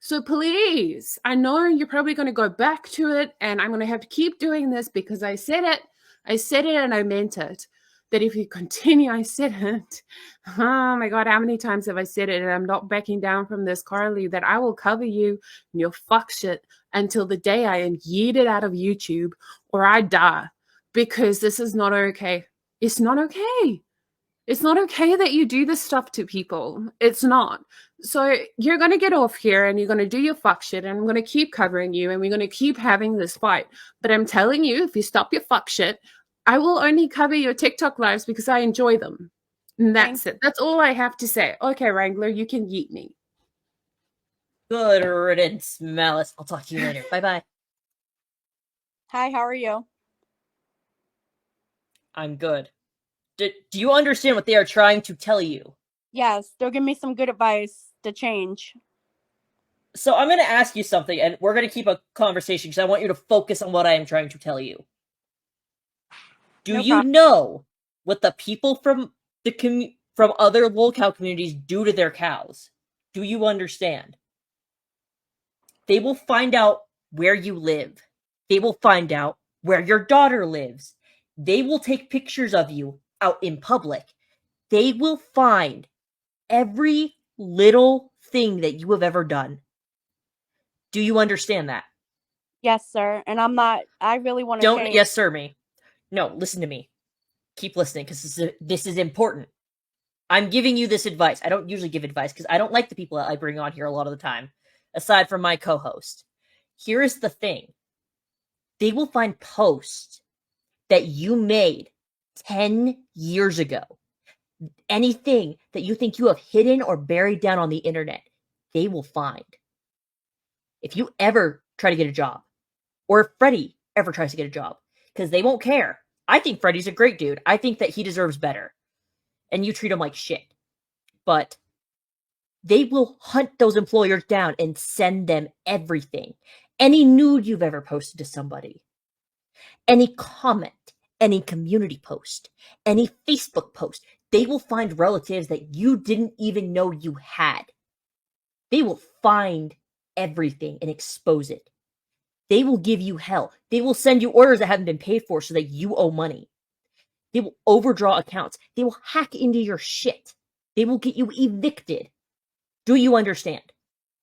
So please, I know you're probably going to go back to it and I'm going to have to keep doing this because I said it and I meant it. that if you continue, I said it. Oh my God, how many times have I said it? And I'm not backing down from this, Carly, that I will cover you and you'll fuck shit until the day I am yeeted out of YouTube or I die, because this is not okay. It's not okay. It's not okay that you do this stuff to people. It's not. So you're going to get off here and you're going to do your fuck shit, and I'm going to keep covering you and we're going to keep having this fight. But I'm telling you, if you stop your fuck shit, I will only cover your TikTok lives because I enjoy them. And that's it. That's all I have to say. Okay, Wrangler, you can yeet me. Good riddance, Malice. I'll talk to you later. Bye-bye. Hi, how are you? I'm good. Do you understand what they are trying to tell you? Yes, they'll give me some good advice to change. So I'm going to ask you something, and we're going to keep a conversation because I want you to focus on what I am trying to tell you. Do No you problem. know what the people from the from other lolcow communities do to their cows? Do you understand? They will find out where you live. They will find out where your daughter lives. They will take pictures of you out in public. They will find every little thing that you have ever done. Do you understand that? Yes, sir. And I really want to Don't change. yes, sir, me. No, listen to me. Keep listening because this is important. I'm giving you this advice. I don't usually give advice because I don't like the people I bring on here a lot of the time, aside from my co-host. Here is the thing. They will find posts that you made 10 years ago. Anything that you think you have hidden or buried down on the internet, they will find. If you ever try to get a job, or if Freddie ever tries to get a job, because they won't care. I think Freddie's a great dude. I think that he deserves better. And you treat him like shit. But they will hunt those employers down and send them everything. Any nude you've ever posted to somebody, any comment, any community post, any Facebook post, they will find relatives that you didn't even know you had. They will find everything and expose it. They will give you hell. They will send you orders that haven't been paid for so that you owe money. They will overdraw accounts. They will hack into your shit. They will get you evicted. Do you understand?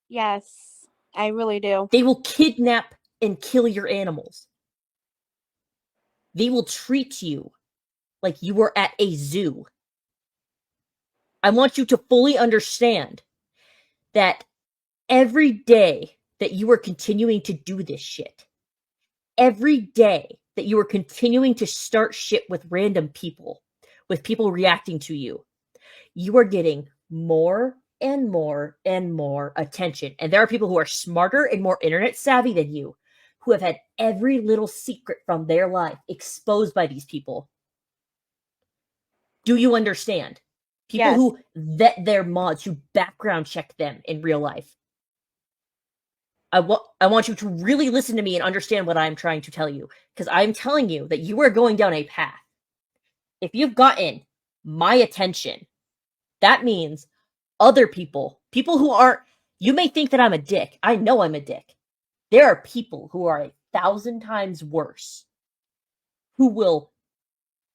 Yes, I really do. They will kidnap and kill your animals. They will treat you like you were at a zoo. I want you to fully understand that every day that you are continuing to do this shit, every day that you are continuing to start shit with random people, with people reacting to you, you are getting more and more and more attention. And there are people who are smarter and more internet savvy than you, who have had every little secret from their life exposed by these people. Do you understand? People Yes. who vet their mods, who background check them in real life. I want you to really listen to me and understand what I'm trying to tell you, because I'm telling you that you are going down a path. If you've gotten my attention, that means other people who aren't, you may think that I'm a dick. I know I'm a dick. There are people who are 1,000 times worse, who will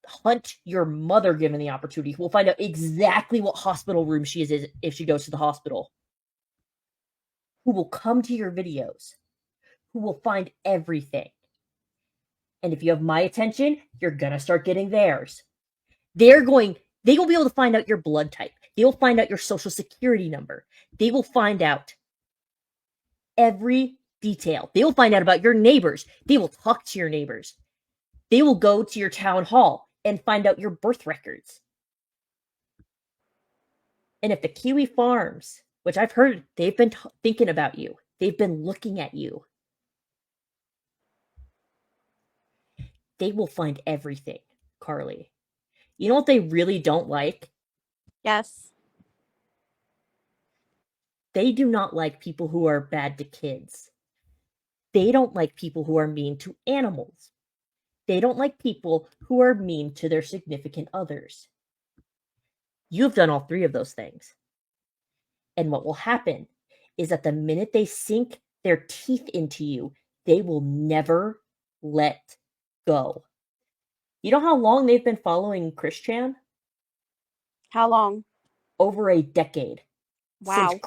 hunt your mother given the opportunity, who will find out exactly what hospital room she is if she goes to the hospital, who will come to your videos, who will find everything. And if you have my attention, you're gonna start getting theirs. They will be able to find out your blood type. They will find out your social security number. They will find out every detail. They will find out about your neighbors. They will talk to your neighbors. They will go to your town hall and find out your birth records. And if the Kiwi Farms, which I've heard they've been thinking about you, they've been looking at you, they will find everything, Carly. You know what they really don't like? Yes. They do not like people who are bad to kids. They don't like people who are mean to animals. They don't like people who are mean to their significant others. You've done all three of those things. And what will happen is that the minute they sink their teeth into you, they will never let go. You know how long they've been following Christian? How long? Over a decade. Wow.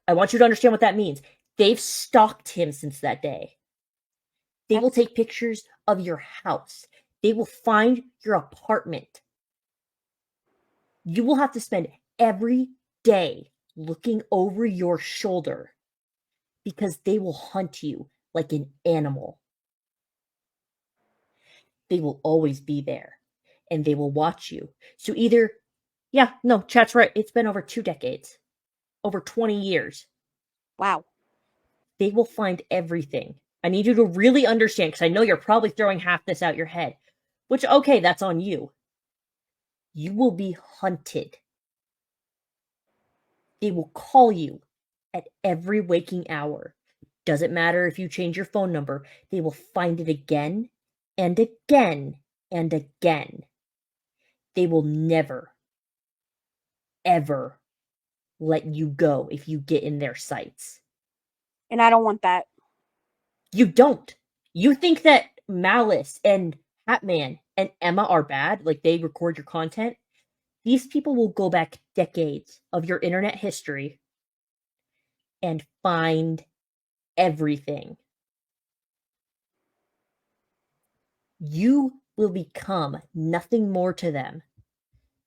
I want you to understand what that means. They've stalked him since that day. They will take pictures of your house. They will find your apartment. You will have to spend every day looking over your shoulder because they will hunt you like an animal. They will always be there and they will watch you. So either, yeah, no, chat's right. It's been over 2 decades, over 20 years. Wow. They will find everything. I need you to really understand, because I know you're probably throwing half this out your head, which, okay, that's on you. You will be hunted. They will call you at every waking hour. Doesn't matter if you change your phone number, they will find it again and again and again. They will never, ever let you go if you get in their sights. And I don't want that. You don't. You think that Malice and Hatman and Emma are bad, like they record your content? These people will go back decades of your internet history and find everything. You will become nothing more to them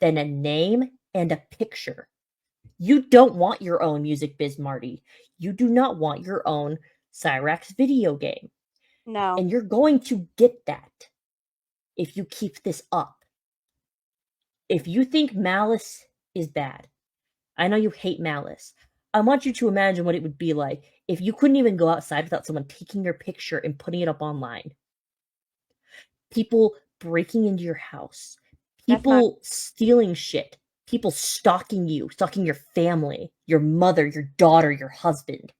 than a name and a picture. You don't want your own Music Biz Marty. You do not want your own Cyrax video game. No. And you're going to get that if you keep this up. If you think Malice is bad, I know you hate Malice. I want you to imagine what it would be like if you couldn't even go outside without someone taking your picture and putting it up online. People breaking into your house. People stealing shit. People stalking you, stalking your family, your mother, your daughter, your husband.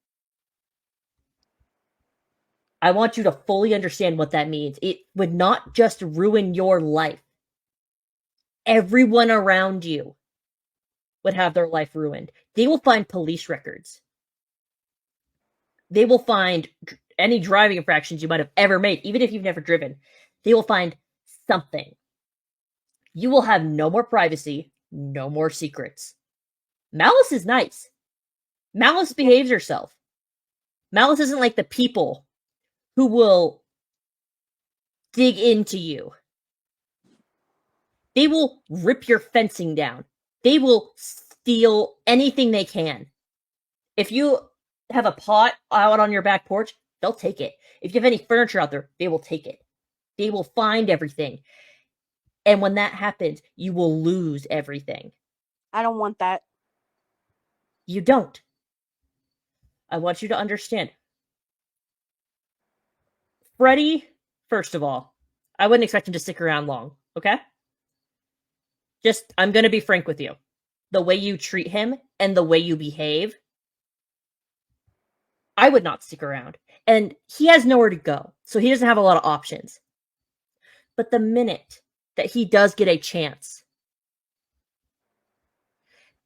I want you to fully understand what that means. It would not just ruin your life. Everyone around you would have their life ruined. They will find police records. They will find any driving infractions you might have ever made, even if you've never driven. They will find something. You will have no more privacy, no more secrets. Malice is nice. Malice behaves herself. Malice isn't like the people who will dig into you. They will rip your fencing down. They will steal anything they can. If you have a pot out on your back porch, they'll take it. If you have any furniture out there, they will take it. They will find everything. And when that happens, you will lose everything. I don't want that. You don't. I want you to understand. Freddy, first of all, I wouldn't expect him to stick around long, okay? I'm going to be frank with you. The way you treat him and the way you behave, I would not stick around. And he has nowhere to go, so he doesn't have a lot of options. But the minute that he does get a chance,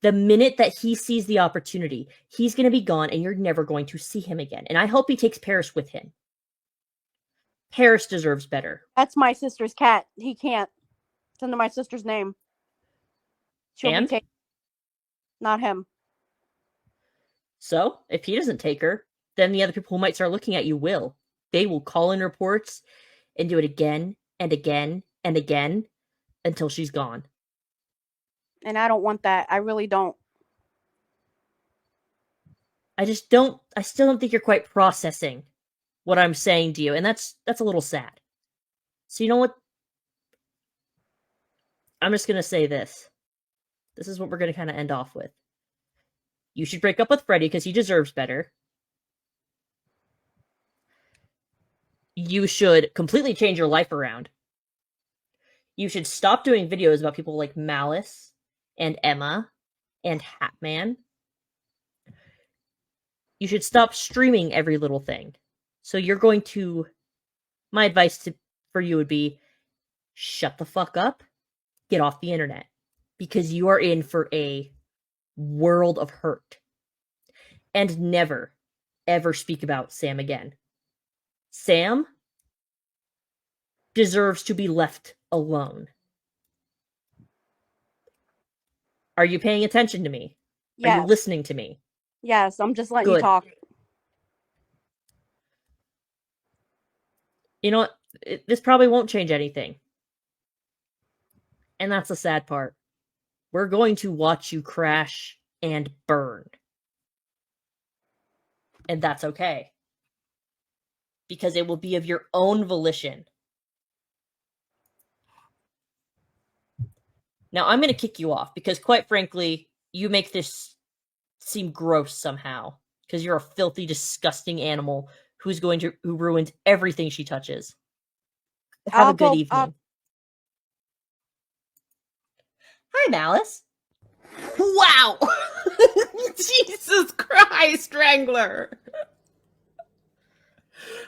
the minute that he sees the opportunity, he's going to be gone and you're never going to see him again. And I hope he takes Paris with him. Paris deserves better. That's my sister's cat. He can't. It's under my sister's name. She'll be taken. Not him. So, if he doesn't take her, then the other people who might start looking at you will. They will call in reports and do it again and again and again until she's gone. And I don't want that. I really don't. I still don't think you're quite processing what I'm saying to you, and that's a little sad. So you know what? I'm just going to say this. This is what we're going to kind of end off with. You should break up with Freddy because he deserves better. You should completely change your life around. You should stop doing videos about people like Malice and Emma and Hatman. You should stop streaming every little thing. So you're going to... My advice for you would be, shut the fuck up, get off the internet. Because you are in for a world of hurt. And never, ever speak about Sam again. Sam deserves to be left alone. Are you paying attention to me? Yes. Are you listening to me? Yes, I'm just letting you Good. talk. You know what? This probably won't change anything. And that's the sad part. We're going to watch you crash and burn. And that's okay. Because it will be of your own volition. Now, I'm going to kick you off because, quite frankly, you make this seem gross somehow. Because you're a filthy, disgusting animal who ruins everything she touches. Have a good evening. Hi, Malice. Wow! Jesus Christ, Wrangler!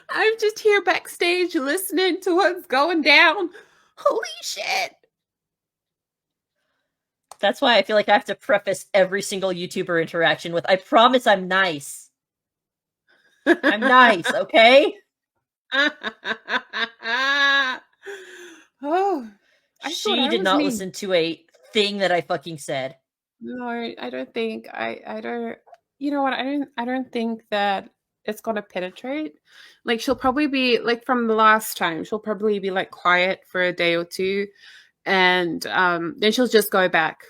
I'm just here backstage listening to what's going down. Holy shit! That's why I feel like I have to preface every single YouTuber interaction with, I promise I'm nice. I'm nice, okay? Oh, she did not listen to a thing that I fucking said. No, I don't think I don't. You know what? I don't think that it's gonna penetrate. Like she'll probably be like from the last time. She'll probably be like quiet for a day or two, and then she'll just go back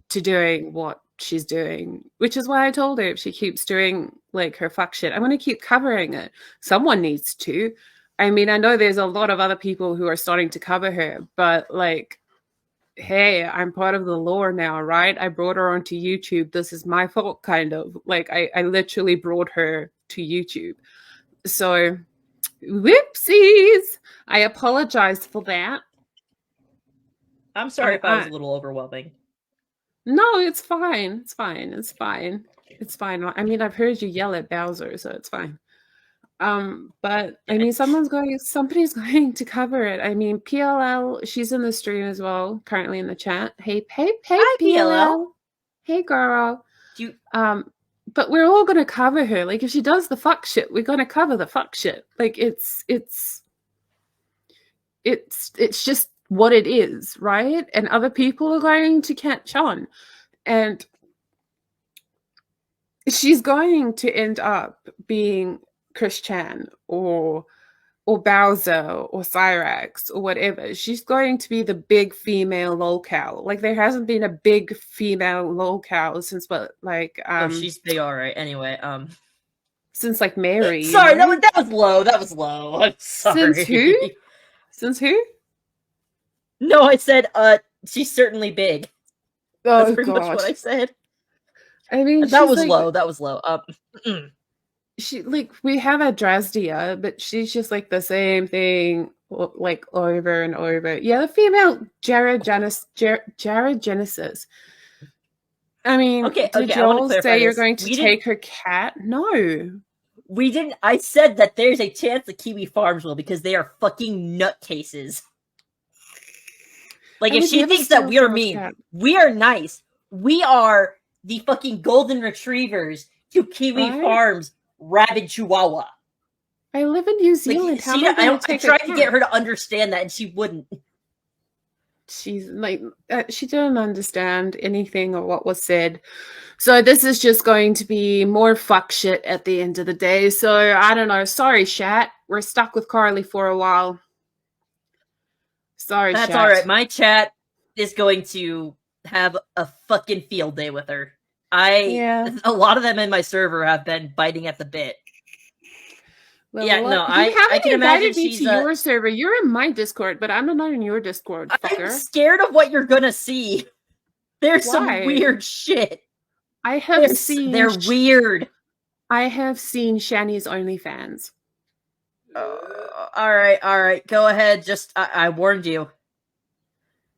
to doing what she's doing, which is why I told her if she keeps doing like her fuck shit, I'm gonna keep covering it. Someone needs to. I mean, I know there's a lot of other people who are starting to cover her, but like, hey, I'm part of the lore now, right? I brought her onto YouTube. This is my fault, kind of. Like, I literally brought her to YouTube. So, whoopsies. I apologize for that. I'm sorry if I was a little overwhelming. No, it's fine. It's fine. It's fine. It's fine. I mean, I've heard you yell at Bowser, so it's fine. But I mean, somebody's going to cover it. I mean, PLL, she's in the stream as well, currently in the chat. Hey, Hi, PLL. Hey, girl. But we're all gonna cover her. Like, if she does the fuck shit, we're gonna cover the fuck shit. Like, it's just what it is, right? And other people are going to catch on, and she's going to end up being Chris Chan or Bowser or Cyrax or whatever. She's going to be the big female lolcow. Like, there hasn't been a big female lolcow since she's big, all right. Anyway, since like Mary. Sorry, that was low. That was low. I'm sorry. Since who? Since who? No, I said she's certainly big. Oh, that's pretty much what I said. I mean, that was low. That was low. She like we have a Drasdia, but she's just like the same thing, like over and over. Yeah, the female Jared Genesis. I mean, did you all say you're going to take her cat? No, we didn't. I said that there's a chance the Kiwi Farms will because they are fucking nutcases. Like, if she thinks that we are mean, we are nice. We are the fucking golden retrievers to Kiwi Farms rabid Chihuahua. I live in New Zealand. Like, I tried to get her to understand that, and she wouldn't. She's like, she didn't understand anything or what was said. So this is just going to be more fuck shit at the end of the day. So I don't know. Sorry, chat. We're stuck with Carly for a while. Sorry, that's all right. My chat is going to have a fucking field day with her. A lot of them in my server have been biting at the bit. Well, I can imagine she's to your server. You're in my Discord, but I'm not in your Discord. Fucker. I'm scared of what you're gonna see. There's some weird shit. I have seen. They're weird. I have seen Shani's OnlyFans. All right. Go ahead. Just I warned you.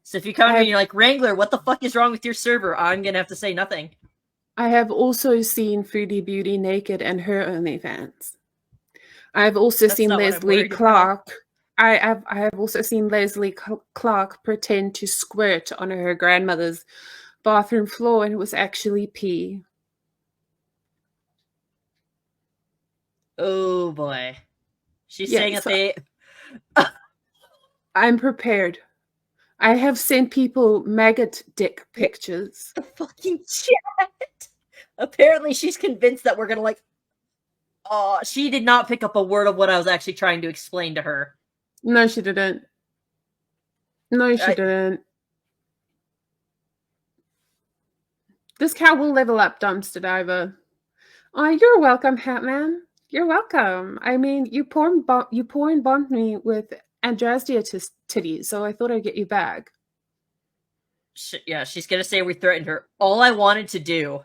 So if you come to me and you're like, Wrangler, what the fuck is wrong with your server? I'm gonna have to say nothing. I have also seen Foodie Beauty naked and her OnlyFans. I've also seen Leslie Clark. I have also seen Leslie Clark pretend to squirt on her grandmother's bathroom floor, and it was actually pee. Oh boy. She's saying that they I'm prepared. I have sent people maggot dick pictures. The fucking chat. Apparently, she's convinced that we're gonna like. Oh, she did not pick up a word of what I was actually trying to explain to her. No, she didn't. No, she didn't. This cow will level up, dumpster diver. Oh, you're welcome, Hatman. You're welcome. I mean, you porn bombed me with Andrastia titties, so I thought I'd get you back. Yeah, she's gonna say we threatened her. All I wanted to do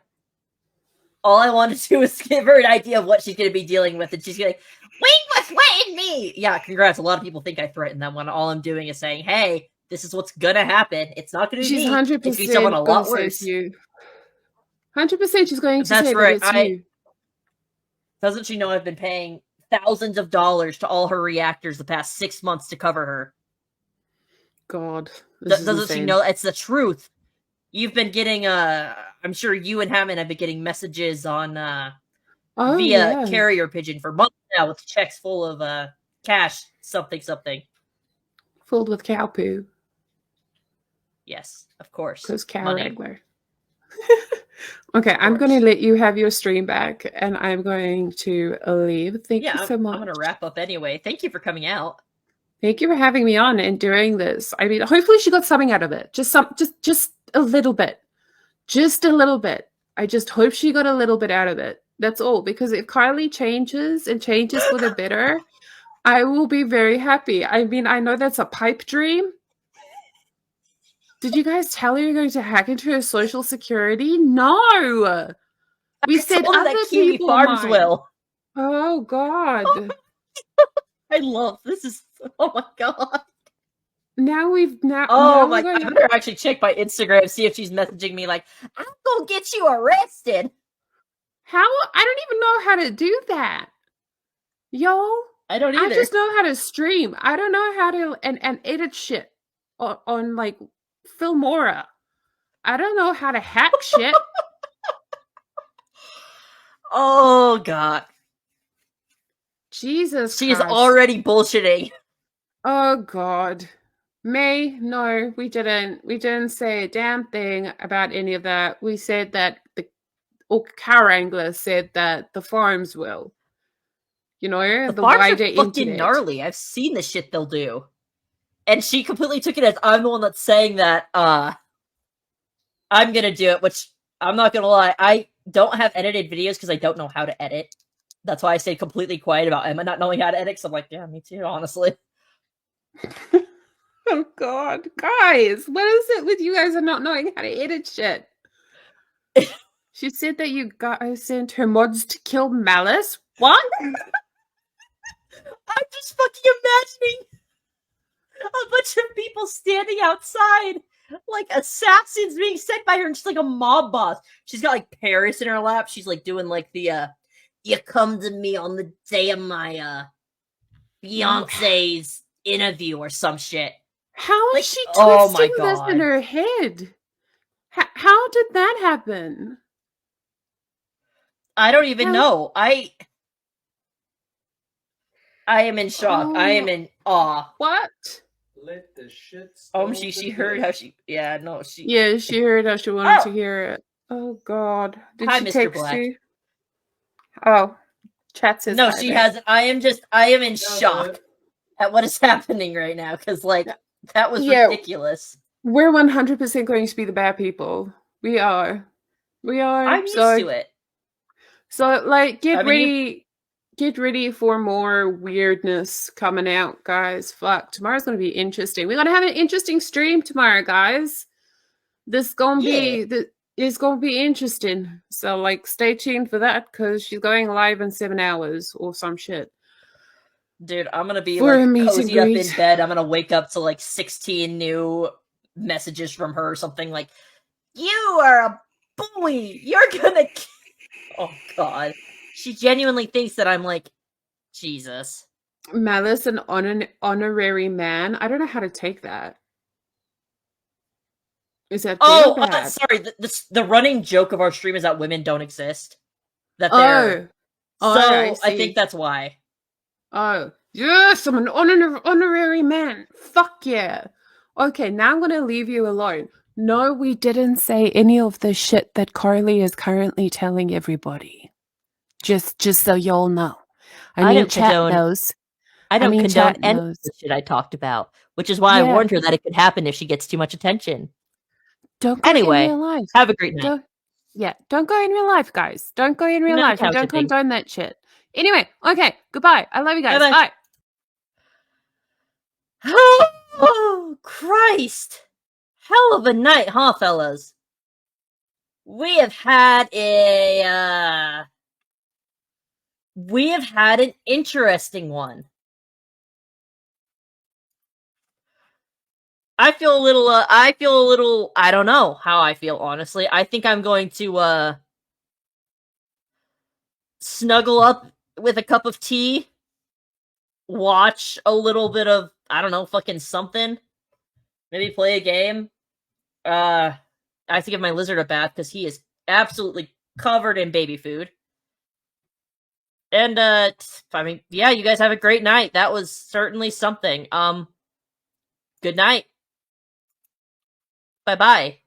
was give her an idea of what she's gonna be dealing with, and she's gonna Wing was threatening me! Yeah, congrats. A lot of people think I threatened them when all I'm doing is saying, hey, this is what's gonna happen. It's not gonna be She's me. 100% It's gonna be someone a lot going to say worse. it's you. 100% she's going to That's say right. that it's you. Doesn't she know I've been paying thousands of dollars to all her reactors the past 6 months to cover her? God. Doesn't she know it's the truth? You've been getting I'm sure you and Hammond have been getting messages on via carrier pigeon for months now with checks full of cash something. Filled with cow poo. Yes, of course. Because cow Wrangler. Okay, I'm going to let you have your stream back, and I'm going to leave. Thank you so much. I'm going to wrap up anyway. Thank you for coming out. Thank you for having me on and doing this. I mean, hopefully she got something out of it. Just a little bit. Just a little bit. I just hope she got a little bit out of it. That's all. Because if Kylie changes and changes for the better, I will be very happy. I mean, I know that's a pipe dream. Did you guys tell her you're going to hack into her social security? No. We said other people Farms will. Oh God. I love this. Is oh my God. Oh my God! I better actually check my Instagram, see if she's messaging me like, "I'm gonna get you arrested." How? I don't even know how to do that, yo. I don't either. I just know how to stream. I don't know how to and edit shit on like Filmora. I don't know how to hack shit. Oh God. Jesus She's Christ. already bullshitting. Oh God. May, no, we didn't. We didn't say a damn thing about any of that. We said that cow Wrangler said that the farms will. You know, the farms wider are fucking internet. gnarly. I've seen the shit they'll do. And she completely took it as I'm the one that's saying that I'm gonna do it, which I'm not gonna lie, I don't have edited videos because I don't know how to edit. That's why I stay completely quiet about Emma not knowing how to edit, because I'm like, yeah, me too, honestly. Oh God, guys, what is it with you guys and not knowing how to edit shit? She said that you guys sent her mods to kill Malice. What? I'm just fucking imagining a bunch of people standing outside like assassins being sent by her and just like a mob boss. She's got like Paris in her lap. She's like doing like the you come to me on the day of my fiance's interview or some shit. How is she twisting this in her head? How did that happen? I don't even know. I am in shock. Oh. I am in awe. What? Let the shit she heard how she she heard how she wanted to hear it. Oh God. Did she Mr. text Black. you? Oh. Chat says no, she hasn't. I am in shock at what is happening right now, because like that was ridiculous. We're 100% going to be the bad people. We are. I'm used to it. So like get ready for more weirdness coming out, guys. Fuck. Tomorrow's gonna be interesting. We're gonna have an interesting stream tomorrow, guys. This is gonna be interesting. So like stay tuned for that, because she's going live in 7 hours or some shit. Dude, I'm gonna be like cozy up in bed. I'm gonna wake up to like 16 new messages from her or something like, "You are a bully. You're gonna." Oh God, she genuinely thinks that I'm like Jesus. Malice, an honorary man. I don't know how to take that. Is that bad? Sorry. The running joke of our stream is that women don't exist. That they're I think that's why. Oh, Yes, I'm an honorary man. Fuck yeah. Okay, now I'm going to leave you alone. No, we didn't say any of the shit that Carly is currently telling everybody. Just so y'all know. I don't condone. knows. I don't condone chat any of knows. the shit I talked about, which is why I Yeah. warned her that it could happen if she gets too much attention. Don't go in Anyway, real life. have a great night. Don't go in real life, guys. Don't go in real No life. We don't couch-tipping. condone that shit. Anyway, okay, goodbye. I love you guys. Bye-bye. Bye. Oh, Christ! Hell of a night, huh, fellas? We have had an interesting one. I feel a little, I don't know how I feel, honestly. I think I'm going to, snuggle up with a cup of tea, watch a little bit of, I don't know, fucking something. Maybe play a game. I have to give my lizard a bath because he is absolutely covered in baby food. And, I mean, yeah, you guys have a great night. That was certainly something. Good night. Bye-bye.